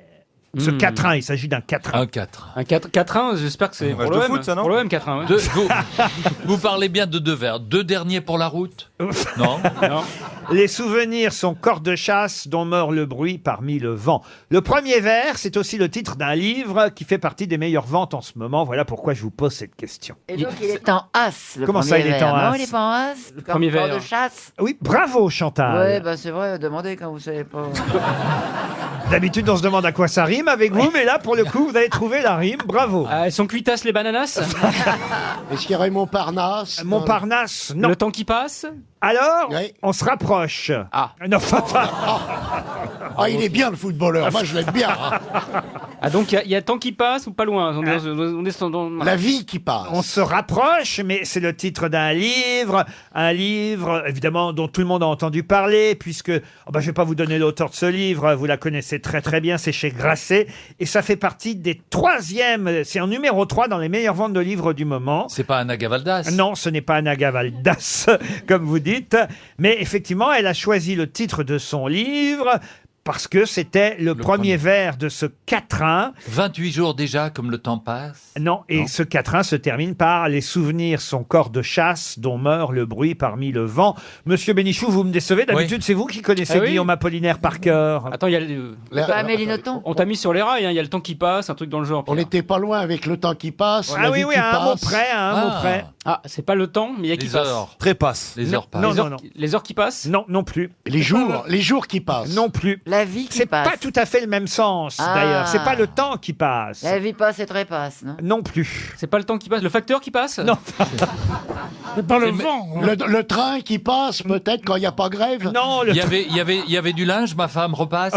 Ce 4-1, il s'agit d'un 4-1. Un 4. Un 4-1, j'espère que c'est match pour de l'OM. foot, ça, non Pour l'OM, 4-1. Ouais. Vous parlez bien de 2 vers. 2 derniers pour la route? Non. Non. Les souvenirs sont corps de chasse dont meurt le bruit parmi le vent. Le premier vers, c'est aussi le titre d'un livre qui fait partie des meilleures ventes en ce moment. Voilà pourquoi je vous pose cette question. Et donc il est en as, le Comment premier ça, il est vers. en as Non, il est pas en as. Le premier corps vers. de chasse. Oui, bravo Chantal. Ouais, bah c'est vrai, demandez quand vous savez pas. D'habitude, on se demande à quoi ça rime avec vous, mais là, pour le coup, vous avez trouvé la rime. Bravo. Elles sont cuitasses les bananas? Est-ce qu'il y aurait Montparnasse? Montparnasse, non. Le temps qui passe? Alors, on se rapproche. Ah. Non, Ah, il est bien le footballeur, moi je l'aime bien. hein. Ah, donc il y a temps qui passe ou pas loin? On est dans- La vie qui passe. On se rapproche, mais c'est le titre d'un livre. Un livre, évidemment, dont tout le monde a entendu parler, puisque... je ne vais pas vous donner l'auteur de ce livre, vous la connaissez très très bien, c'est chez Grasset. Et ça fait partie des 3e... C'est en numéro 3 dans les meilleures ventes de livres du moment. C'est pas Anna Gavaldas? Non, ce n'est pas Anna Gavaldas, comme vous dites. Mais effectivement, elle a choisi le titre de son livre parce que c'était le premier vers de ce 4-1. 28 jours déjà, comme le temps passe. Non, et ce 4-1 se termine par « Les souvenirs sont corps de chasse dont meurt le bruit parmi le vent ». Monsieur Bénichou, vous me décevez. D'habitude, c'est vous qui connaissez Ah oui. Guillaume Apollinaire par cœur. Attends, il y a Pas Amélie Nothomb. on t'a mis sur les rails, hein, il y a le temps qui passe, un truc dans le genre. On n'était pas loin avec le temps qui passe. Ah la oui, vie oui, qui à un mot passe. près, à un mot près. Ah, c'est pas le temps, mais il y a qui Les passe. heures. Trépasse. Les heures passent. Non, Les non, heures non. Les heures qui passent? Non, non plus. Les jours qui passent. Non plus. La vie qui C'est passe. pas tout à fait le même sens, Ah. d'ailleurs. C'est pas le temps qui passe. La vie passe et trépasse, non? Non plus. C'est pas le temps qui passe, le facteur qui passe? Non. C'est pas le vent. hein. Le train qui passe, peut-être, quand il n'y a pas grève. Non, le Il y avait du linge, ma femme repasse.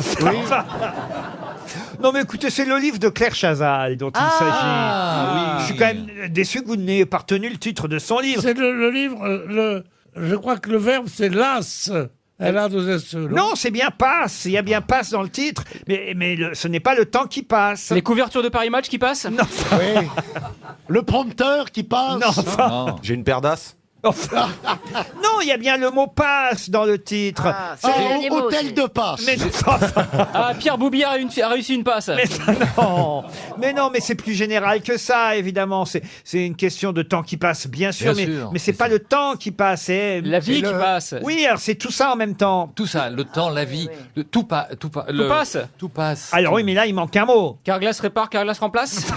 Non, mais écoutez, c'est le livre de Claire Chazal dont il s'agit. oui. Je suis quand même déçu que vous n'ayez pas retenu le titre de son livre. C'est le livre, je crois que le verbe c'est las. Elle a 2 S. Non, c'est bien passe. Il y a bien passe dans le titre, mais ce n'est pas le temps qui passe. Les couvertures de Paris Match qui passent? Non. Oui. Le prompteur qui passe. Non, enfin. Non. J'ai une paire d'as. Enfin. Non, il y a bien le mot passe dans le titre. Ah, Ah, c'est les mots hôtel aussi. de passe. Mais Ah, Pierre Boubier a réussi une passe. non, mais c'est plus général que ça, évidemment. C'est une question de temps qui passe, bien sûr, Bien sûr, mais c'est pas le temps qui passe. C'est La vie qui passe. Oui, alors c'est tout ça en même temps. Tout ça, le temps, la vie, tout passe. Tout passe. Tout passe. Alors oui, mais là, il manque un mot. Carglass répare, Carglass remplace.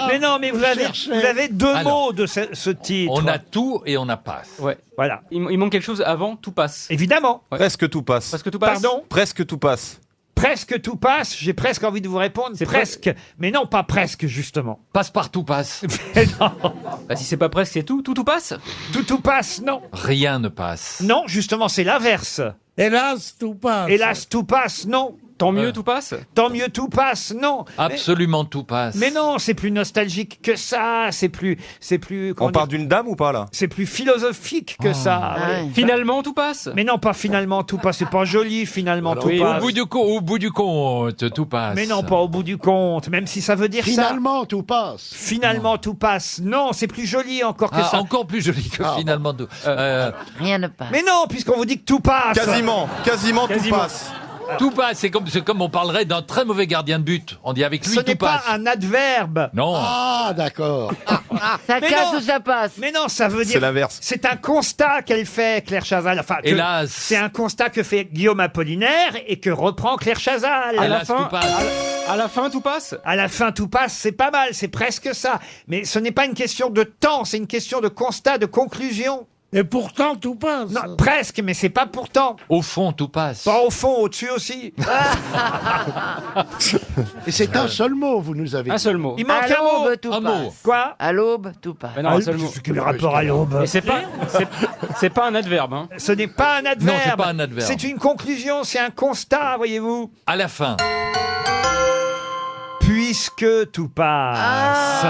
Mais non, mais vous avez 2 Alors, mots de ce titre. On a tout et on a passe. Ouais. Voilà. Il manque quelque chose avant, tout passe. Évidemment. Ouais. Presque tout passe. Parce que tout passe. Pardon. Presque tout passe. Presque tout passe. J'ai presque envie de vous répondre. C'est presque. Mais non, pas presque, justement. Passe partout passe. Mais non. Bah, si c'est pas presque, c'est tout. Tout passe. Tout passe, non. Rien ne passe. Non, justement, c'est l'inverse. Hélas, tout passe. Hélas, tout passe, non. Tant mieux, tout passe. Tant mieux, tout passe, non. Absolument tout passe. Mais non, c'est plus nostalgique que ça. C'est plus. On parle d'une dame ou pas là? C'est plus philosophique que ça. ouais. Finalement, tout passe. Mais non, pas finalement, tout passe. C'est pas joli, finalement, tout Oui, passe. au bout du compte, tout passe. Mais non, pas au bout du compte, même si ça veut dire Finalement, tout passe. ça. Finalement, tout passe. Non, c'est plus joli encore que Ah, ça. encore plus joli que finalement tout. Rien ne passe. Mais non, puisqu'on vous dit que tout passe. Quasiment tout passe. Tout passe, c'est comme on parlerait d'un très mauvais gardien de but. On dit avec lui Ce tout n'est pas passe. un adverbe. Non. Ah, d'accord. Ça Mais casse non. ou ça passe? Mais non, ça veut dire. C'est l'inverse. C'est un constat qu'elle fait, Claire Chazal. Enfin, que- Hélas. c'est un constat que fait Guillaume Apollinaire et que reprend Claire Chazal. À la Hélas, fin, tout passe. à la fin, tout passe. À la fin, tout passe, c'est pas mal, c'est presque ça. Mais ce n'est pas une question de temps, c'est une question de constat, de conclusion. Et pourtant, tout passe. Non, presque, mais c'est pas pourtant. Au fond, tout passe. Pas au fond, au-dessus aussi. Et c'est un seul mot, vous nous avez dit. Un seul mot. Il manque À un mot. l'aube, tout Un passe. mot. Quoi À l'aube, tout passe. Mais non, un seul mot. Quel rapport à l'aube? Et c'est pas un adverbe. Hein. Ce n'est pas un adverbe. Non, c'est pas un adverbe. C'est une conclusion, c'est un constat, voyez-vous. À la fin. Puisque tout passe.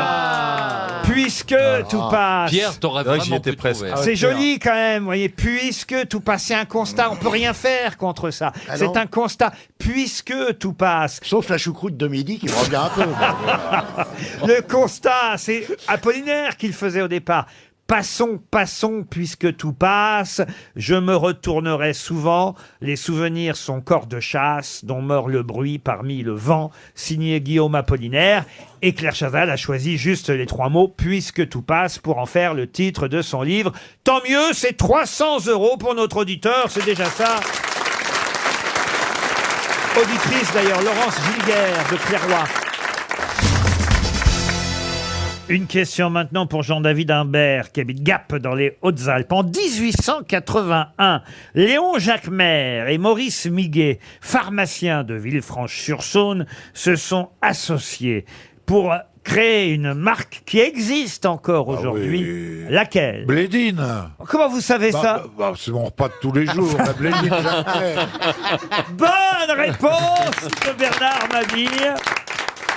Puisque tout passe. Pierre, t'aurais C'est vrai que vraiment j'y étais pu presque. trouver. C'est joli quand même, vous voyez, puisque tout passe, c'est un constat, on peut rien faire contre ça. Ah C'est non. un constat, puisque tout passe. Sauf la choucroute de midi qui me revient un peu. Le constat, c'est Apollinaire qui le faisait au départ. Passons, passons, puisque tout passe. Je me retournerai souvent. Les souvenirs sont corps de chasse, dont meurt le bruit parmi le vent. Signé Guillaume Apollinaire. Et Claire Chazal a choisi juste les 3 mots, puisque tout passe, pour en faire le titre de son livre. Tant mieux, c'est 300 € pour notre auditeur. C'est déjà ça. Auditrice d'ailleurs, Laurence Gilguère de Clairoy. Une question maintenant pour Jean-David Imbert, qui habite Gap dans les Hautes-Alpes. En 1881, Léon Jacquemer et Maurice Miguet, pharmaciens de Villefranche-sur-Saône, se sont associés pour créer une marque qui existe encore aujourd'hui. oui. Laquelle? Blédine. Comment vous savez ça? C'est mon repas de tous les jours, la Blédine Jacquemer. Bonne réponse de Bernard Mabille.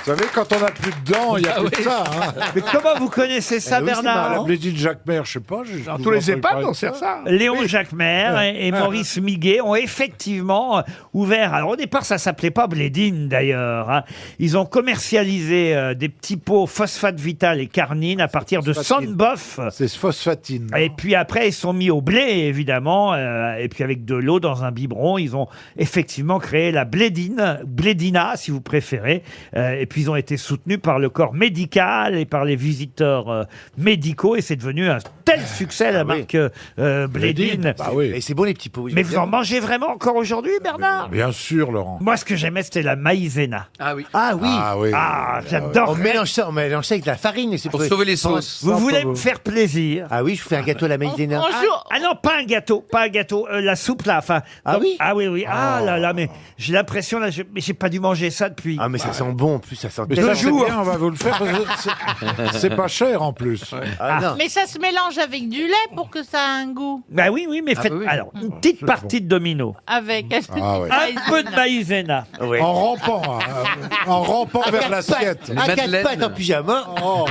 Vous savez, quand on n'a plus de dents, il n'y a plus de ça. Hein. Mais comment vous connaissez ça, Bernard? La Blédine Jacquemer, je sais pas. Dans tous les EHPAD, on sert ça. Léon Jacquemer et Maurice Miguet ont effectivement ouvert. Alors au départ, ça s'appelait pas Blédine d'ailleurs. Hein. Ils ont commercialisé des petits pots phosphate vital et carnine à partir de Sandboff. C'est phosphatine. Et puis après, ils sont mis au blé évidemment. Et puis avec de l'eau dans un biberon, ils ont effectivement créé la Blédine, Blédina si vous préférez. Et puis ils ont été soutenus par le corps médical et par les visiteurs médicaux. Et c'est devenu un tel succès la marque Blédine. Bah oui. Et c'est bon les petits pots. Mais vous en mangez vraiment encore aujourd'hui, Bernard? Bien sûr, Laurent. Moi, ce que j'aimais, c'était la maïzena. Ah oui. Ah oui. Ah oui. Ah, j'adore. On mélange ça avec la farine. Et c'est Pour sauver l'essence. Vous voulez me faire plaisir? Ah oui, je vous fais un gâteau à la maïzena. Ah non, pas un gâteau, pas un gâteau. La soupe là, enfin. Ah oui. Ah oui, oui. Ah là là, mais j'ai l'impression là, mais j'ai pas dû manger ça depuis. Ah mais ça sent bon en plus, ça sent. Mais ça, c'est bien, on va vous le faire. C'est pas cher en plus. Ah, non. Mais ça se mélange avec du lait pour que ça ait un goût. Bah oui, oui, mais faites alors une petite partie de domino. Avec Ah ouais. Un peu de maïzena. Ouais. En rampant vers l'assiette. À 4 pattes en pyjama. Oh.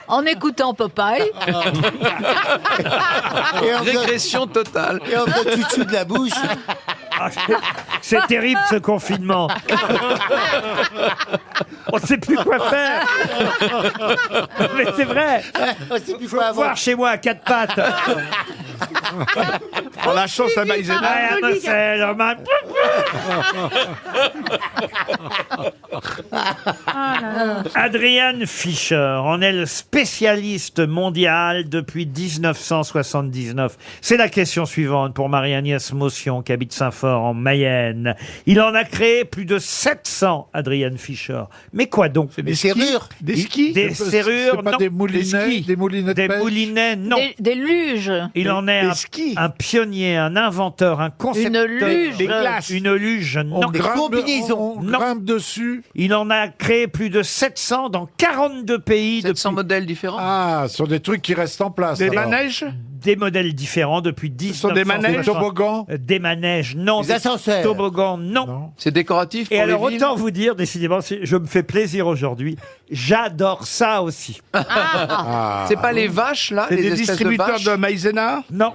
En écoutant Popeye. Et en Régression totale. Et en faisant chouchou de la bouche. Ah, c'est terrible ce confinement. On ne sait plus quoi faire. Mais c'est vrai. On sait plus Faut quoi avoir. voir chez moi à 4 pattes. En la sauce à maïzena. Ah, ma selle, ma- Adrian Fischer en est le spécialiste mondial depuis 1979. C'est la question suivante pour Marie-Agnès Motion qui habite Saint-Fort en Mayenne. Il en a créé plus de 700, Adrian Fischer. Mais quoi donc? Des serrures. Des skis. Des serrures, C'est pas non. des moulinets, des moulinets de Des pêche. moulinets, non. Des luges. Il en est des un, skis. un pionnier, un inventeur, un concepteur. Une luge. Des glaces. Une luge, non. On grimpe, combinaisons. on Non. grimpe dessus. Il en a créé plus de 700 dans 42 pays 700 depuis modèles différents. Ah, ce sont des trucs qui restent en place. Des alors. manèges. des modèles différents depuis 19 sont des manèges. Des toboggans. Des manèges, non. Des ascenseurs. Toboggans, non. C'est décoratif pour Et alors, les villes. autant vous dire, décidément, je me fais plaisir aujourd'hui. J'adore ça aussi. C'est pas les vaches, là, C'est les des espèces distributeurs vaches de maïzena. Non.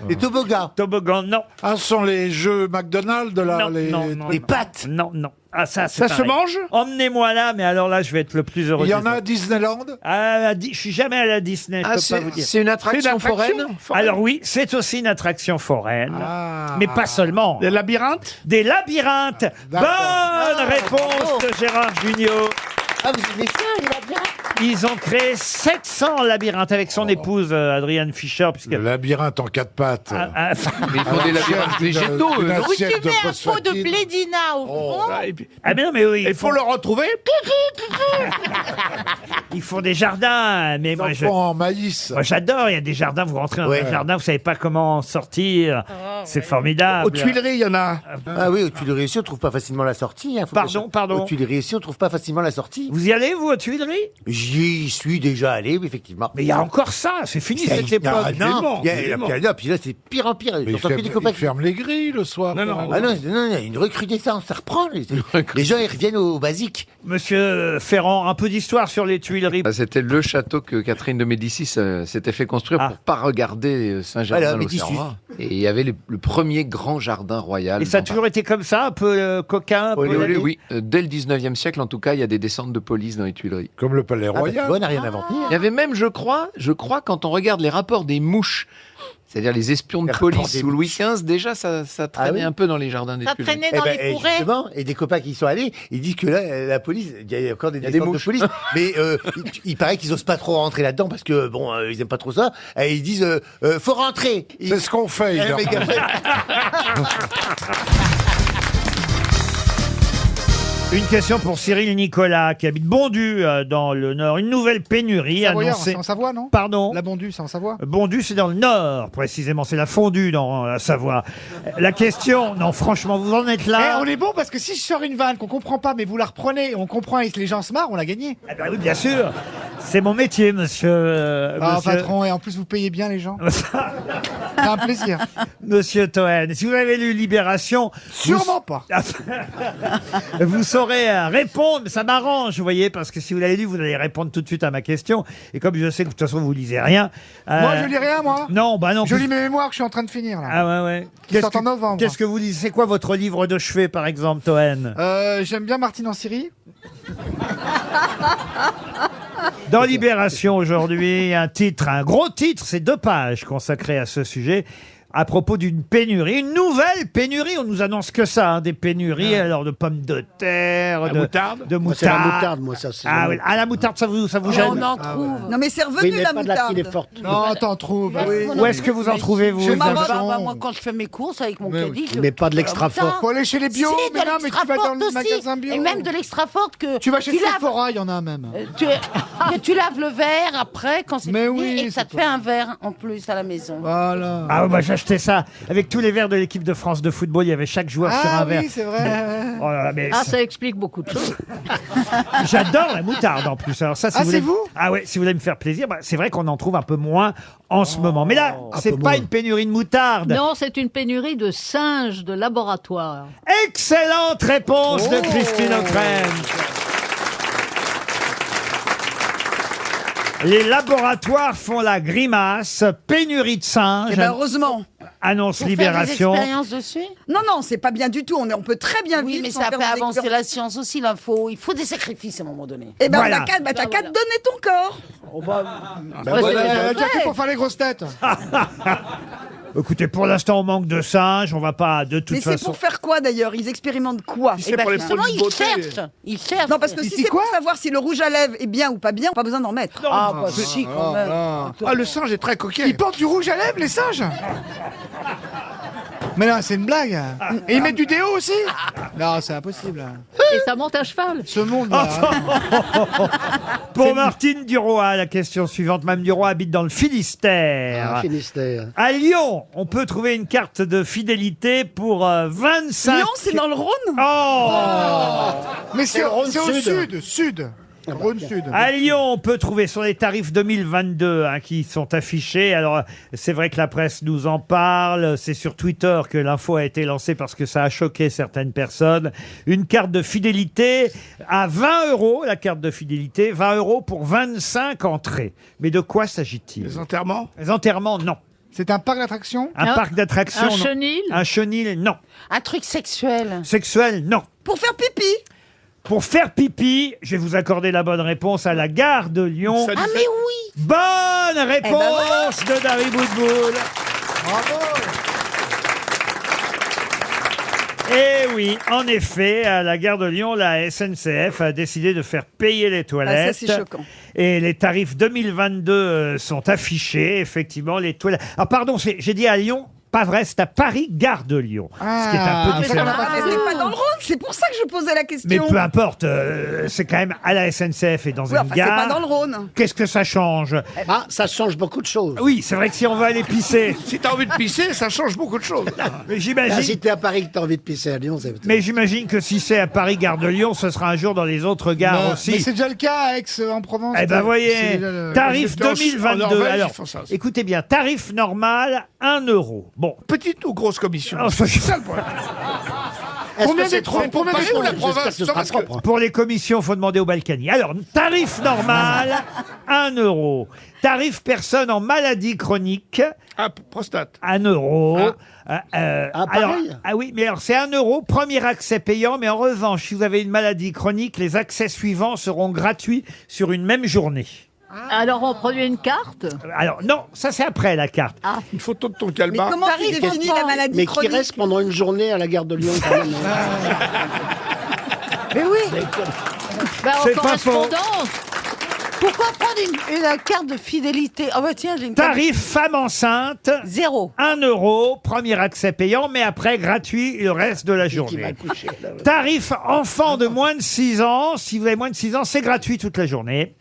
Les toboggans. Toboggans, non. Ah, ce sont les jeux McDonald's de la. Non, les... non, non, Les non. pâtes. Non, non. Ah, ça, c'est Ça se pareil. mange. Emmenez-moi là, mais alors là, je vais être le plus heureux. Il y en des a hommes. à Disneyland. Ah, je suis jamais allé à Disney, je Ah, peux pas vous dire. c'est une attraction foraine. Alors oui, c'est aussi une attraction foraine, mais pas seulement. Des labyrinthes. Des labyrinthes. Bonne réponse de Gérard Jugnot. Ah, vous aimez ça, les labyrinthes? Ils ont créé 700 labyrinthes avec son épouse Adrienne Fischer. Puisque... Le labyrinthe en 4 pattes. Ah, Mais ils font des labyrinthes végétaux, eux, Une non Oui, tu assiette de mets un pot de phosphatine. blédina au fond. ah, mais non, mais oui, Il faut le retrouver. ils font des jardins. Mais Des moi, enfants en maïs. moi, j'adore. Il y a des jardins. Vous rentrez dans Ouais. un jardin, vous savez pas comment sortir. C'est formidable. Aux Tuileries, il y en a. Ah oui, aux Tuileries aussi, on trouve pas facilement la sortie. Hein, faut Pardon, pas- pardon. Aux Tuileries aussi, on trouve pas facilement la sortie. Vous y allez, vous, aux Tuileries? J'y suis déjà allé, oui, effectivement. Mais il y a encore ça. C'est fini cette époque. Non, il y a- puis là, c'est pire en pire. Mais Ils sortent plus des copains. ils ferment les grilles le soir. Non, non. Ah non, non, il y a une recrudescence, ça reprend. Les gens, ils reviennent au basique. Monsieur Ferrand, un peu d'histoire sur les Tuileries. Bah, c'était le château que Catherine de Médicis s'était fait construire pour pas regarder Saint-Germain Voilà, l'Auxerrois. Médicis. Et il y avait le premier grand jardin royal. Et ça a dans toujours été comme ça, un peu coquin, un peu Paris. laid? Oui, dès le 19e siècle, en tout cas, il y a des descentes de police dans les Tuileries. Comme le Palais Royal. royal. On n'a rien inventé. Il y avait même, je crois, quand on regarde les rapports des mouches, c'est-à-dire les espions de Les rapports police des sous Louis XV, déjà ça traînait oui un peu dans les jardins des Ça Tuileries. traînait dans les fourrés. Justement, et des copains qui y sont allés, ils disent que là, la police, il y a encore des y a des descentes de mouches. police, mais il paraît qu'ils osent pas trop rentrer là-dedans parce que bon, ils aiment pas trop ça. Et ils disent, faut rentrer. C'est ce qu'on fait. Eh, ils mais leur- gars, Une question pour Cyril Nicolas, qui habite Bondu, dans le Nord. Une nouvelle pénurie Savoyard, annoncée. c'est en Savoie, non? Pardon? La Bondue, c'est en Savoie? Bondu, c'est dans le Nord, précisément. C'est la fondue dans la Savoie. La question, non, franchement, vous en êtes là. On est bon parce que si je sors une vanne qu'on comprend pas, mais vous la reprenez, on comprend et que les gens se marrent, on l'a gagné. Ah bah oui, bien sûr. C'est mon métier, monsieur. Ah, monsieur- patron, et en plus vous payez bien les gens. C'est un plaisir. Monsieur Toen, si vous avez lu Libération... Sûrement pas. Vous saurez répondre, ça m'arrange, vous voyez, parce que si vous l'avez lu, vous allez répondre tout de suite à ma question. Et comme je sais que de toute façon, vous lisez rien... Moi, je lis rien, moi. Non, bah non. Je lis mes mémoires que je suis en train de finir, là. Ah ouais. Qui sortent en novembre. Qu'est-ce que vous lisez? C'est quoi votre livre de chevet, par exemple, Toen? J'aime bien Martine en Syrie. Dans Libération, aujourd'hui, un gros titre, c'est 2 pages consacrées à ce sujet. À propos d'une pénurie, une nouvelle pénurie, on nous annonce que ça, hein, des pénuries, alors de pommes de terre, de moutarde. De Moi, c'est la moutarde. moutarde, moi, ça. c'est- Ah oui, la moutarde, ça vous gêne? On en trouve. Non, mais c'est revenu Oui, mais la pas de la file est moutarde. forte. Non, t'en trouves. Où est-ce que vous en trouvez, vous? Chez ma exactement maman, moi, quand je fais mes courses avec mon caddie, je- Mais pas de l'extra fort. Faut aller chez les bio, Si, mais de non, mais tu vas dans le l'extra-forte aussi. magasin bio. Et même de l'extra forte que Tu vas chez laves- Sephora, il y en a même. que tu laves le verre après quand c'est Mais fini oui, et que ça te fait un verre en plus à la maison. Voilà. Ah, bah, j'ai acheté ça. Avec tous les verres de l'équipe de France de football, il y avait chaque joueur sur un Ah verre. oui, c'est vrai. Oh là là, mais Ah, ça explique beaucoup de choses. j'adore la moutarde en plus. Alors ça, si Ah, vous voulez... c'est vous Ah ouais, si vous voulez me faire plaisir, bah, c'est vrai qu'on en trouve un peu moins en ce moment. Mais là, c'est pas une pénurie de moutarde. Non, c'est une pénurie de singes de laboratoire. Excellente réponse de Christine O'Krent. Les laboratoires font la grimace. Pénurie de singes. Eh ben, heureusement. Annonce Pour Libération. faire des expériences dessus. Non, non, c'est pas bien du tout. On peut très bien vivre. Mais ça fait avancer la science aussi, l'info. Il faut des sacrifices à un moment donné. Eh ben, Voilà. t'as qu'à te donner ton corps. Tu pour faire les grosses têtes. Écoutez, pour l'instant, on manque de singes. On va pas, de toute Mais c'est façon. pour faire quoi d'ailleurs? Ils expérimentent quoi? C'est pour les justement, produits de ils beauté. cherchent. Ils cherchent. Non, parce que si Ici c'est quoi pour savoir si le rouge à lèvres est bien ou pas bien, pas besoin d'en mettre. Ah, bah si, quand même. Ah, le singe est très coquet. Ils portent du rouge à lèvres, les singes. Mais non, c'est une blague. Et ils mettent du déo aussi. Non, c'est impossible. Et ça monte à cheval. Ce monde-là. Pour Martine Duroy, la question suivante. Mme Duroy habite dans le Finistère. Ah, Finistère. À Lyon, on peut trouver une carte de fidélité pour 25... Lyon, c'est dans le Rhône. Oh, Mais C'est le Rhône c'est au Sud. sud. Rhône Sud. À Lyon, on peut trouver sur les tarifs 2022 qui sont affichés. Alors, c'est vrai que la presse nous en parle. C'est sur Twitter que l'info a été lancée parce que ça a choqué certaines personnes. Une carte de fidélité à 20 €, la carte de fidélité, 20 € pour 25 entrées. Mais de quoi s'agit-il? Les enterrements. Les enterrements, non. C'est un parc d'attractions. Un parc d'attractions, Un non. chenil. Un chenil, non. Un truc sexuel. Sexuel, non. Pour faire pipi. Pour faire pipi, je vais vous accorder la bonne réponse à la gare de Lyon. Ah, mais oui. Bonne réponse Eh ben de Dari Boudboul. Bravo. Et oui, en effet, à la gare de Lyon, la SNCF a décidé de faire payer les toilettes. Ah, ça, c'est choquant. Et les tarifs 2022 sont affichés, effectivement, les toilettes. Ah pardon, j'ai dit à Lyon. Pas vrai, c'est à Paris, gare de Lyon. Ce qui est un peu mais différent. c'est pas dans le Rhône. C'est pour ça que je posais la question. Mais peu importe, c'est quand même à la SNCF et dans Oui, une enfin, c'est gare. pas dans le Rhône. Qu'est-ce que ça change? Ah, ça change beaucoup de choses. Oui, c'est vrai que si on va aller pisser. Si t'as envie de pisser, ça change beaucoup de choses. Mais j'imagine. Là, si t'es à Paris que t'as envie de pisser à Lyon, c'est... Mais j'imagine que si c'est à Paris, gare de Lyon, ce sera un jour dans les autres gares Non, aussi. Mais c'est déjà le cas à Aix-en-Provence. Eh ben voyez, C'est déjà le- tarif En 2022. Norvège, Alors, ils font ça aussi. écoutez bien, tarif normal, 1 €. Bon. Petite ou grosse commission Oh, ça- C'est ça le problème. Combien d'être Paris ou la province? ce sera Parce que- propre. Pour les commissions, il faut demander au Balkany. Alors, tarif normal, 1 euro. Tarif personne en maladie chronique, Ah, prostate. 1 euro. Ah, alors, pareil. ah oui, mais alors c'est 1 euro, premier accès payant, mais en revanche, si vous avez une maladie chronique, les accès suivants seront gratuits sur une même journée. Alors on produit une carte. Alors non, ça c'est après la carte. Une photo de ton calbar. Mais comment tu définis la maladie Mais chronique? qui reste pendant une journée à la gare de Lyon quand même. Mais oui. Bah, en C'est pas faux. correspondance. Pourquoi prendre une carte de fidélité? Ah bah tiens, j'ai une carte Tarif femme enceinte, de... 0. 1 euro, premier accès payant, mais après gratuit le reste de la Qui va journée. coucher, là. Tarif enfant de moins de 6 ans, si vous avez moins de 6 ans, c'est gratuit toute la journée.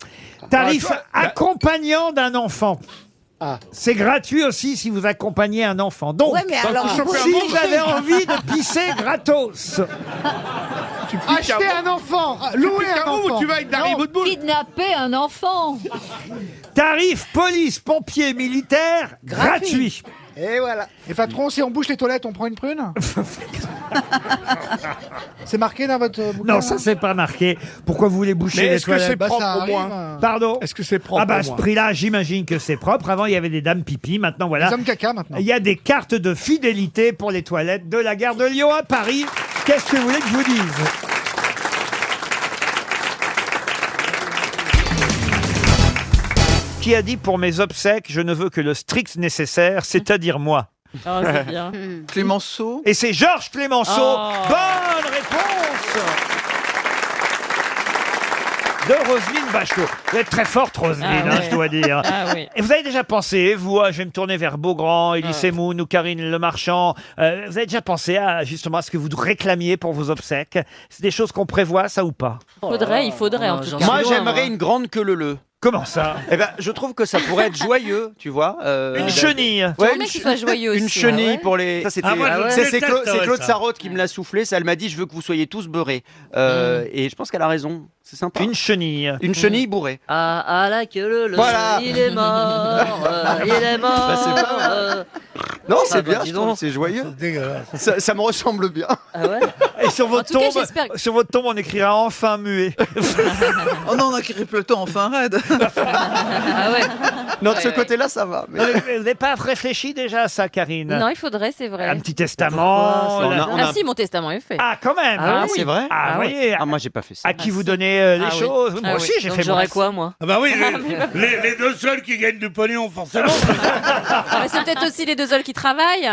Tarif toi, accompagnant d'un enfant. Ah. C'est gratuit aussi si vous accompagnez un enfant. Donc, Ouais, mais alors, si faut faire vous manger. avez envie de pisser gratos, Acheter un enfant, louer un enfant. Tu vas avec Dari Non, Boudboul. kidnapper un enfant. tarif police, pompiers, militaires, gratuit. Et voilà. Et patron, si on bouche les toilettes, on prend une prune? C'est marqué dans votre bouquin? Non, ça c'est pas marqué. Pourquoi vous voulez boucher Mais les est-ce que toilettes c'est Bah, propre ça au arrive. moins Pardon. Est-ce que c'est propre Ah bah à au ce moins prix-là, j'imagine que c'est propre. Avant, il y avait des dames pipi. Maintenant, voilà. Les hommes caca maintenant. Il y a des cartes de fidélité pour les toilettes de la gare de Lyon à Paris. Qu'est-ce que vous voulez que je vous dise? Qui a dit pour mes obsèques, je ne veux que le strict nécessaire, c'est-à-dire moi? Ah, c'est bien. Clémenceau. Et c'est Georges Clémenceau. Oh. Bonne réponse de Roselyne Bachelot. Vous êtes très forte, Roselyne, Ah ouais. je dois dire. Ah oui. Et vous avez déjà pensé, vous, je vais me tourner vers Beaugrand, Elie Semoun ou Karine Le Marchand, vous avez déjà pensé à justement à ce que vous réclamiez pour vos obsèques? C'est des choses qu'on prévoit, ça ou pas? Il faudrait en tout cas. Moi, j'aimerais une grande queue leu. Comment ça? Eh ben, je trouve que ça pourrait être joyeux, tu vois. Une chenille. Ouais, J'aimerais qu'il soit joyeux une aussi. chenille Ah ouais. pour les. Ça, c'était. Ah, moi, je c'est déteste, Claude, c'est ouais, Claude ça. Sarraute qui me l'a soufflé. Ça, elle m'a dit, je veux que vous soyez tous beurrés. Et je pense qu'elle a raison. C'est sympa. Une chenille. Une chenille bourrée. Ah là que le Voilà. il est mort, il est mort. Bah, c'est pas- Non, c'est bah, bien. dis Je trouve donc. que c'est joyeux. Dégueulasse. Ça me ressemble bien. Ah ouais. Et sur votre tout cas, tombe, j'espère que- sur votre tombe, on écrira enfin muet. Oh non, on a écrit plutôt enfin raide. Ah ouais. Non, de ce côté-là, ça va. Mais... Vous n'avez pas réfléchi déjà à ça, Karine? Non, il faudrait, c'est vrai. Un petit testament. On a- on a- Ah si, mon testament est fait. Ah, quand même. Ah hein. oui. c'est vrai. Ah, vous voyez, Ah, moi, j'ai pas fait ça. à qui vous donnez les Ah oui. choses. Moi Ah aussi, oui. j'ai Donc fait j'aurais mon... quoi, moi? Ah bah oui, les deux seuls qui gagnent du pognon, forcément. Ah, mais c'est peut-être aussi les deux seuls qui travaillent.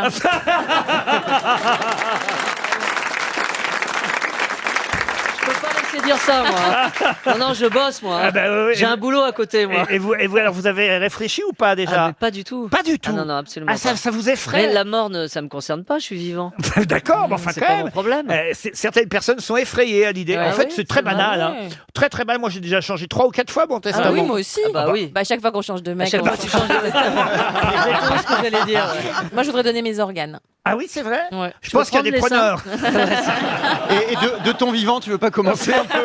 Je peux pas laisser dire ça, moi. Non, je bosse, moi. Ah bah, oui, oui. J'ai un boulot à côté, moi. Et vous, alors, vous avez réfléchi ou pas déjà? Ah, mais pas du tout. Pas du tout. Ah non, non, absolument Ah, ça, pas. ça vous Mais effraie? la mort, ça me concerne pas, je suis vivant. D'accord, mais enfin C'est quand pas même. mon problème. Certaines personnes sont effrayées à l'idée. Ouais, En fait, oui, c'est très c'est vrai, banal. Hein. ouais. Très très banal. Moi, j'ai déjà changé 3 ou 4 fois mon testament. Ah oui, moi aussi. Ah bah oui. Bah, chaque fois qu'on change de mec, chaque on fois tu changes de testament. C'est exactement ce que j'allais dire. Moi, je voudrais donner mes organes. Ah oui, c'est vrai. Ouais. Je pense qu'il y a des preneurs. Et de ton vivant, tu veux pas commencer un peu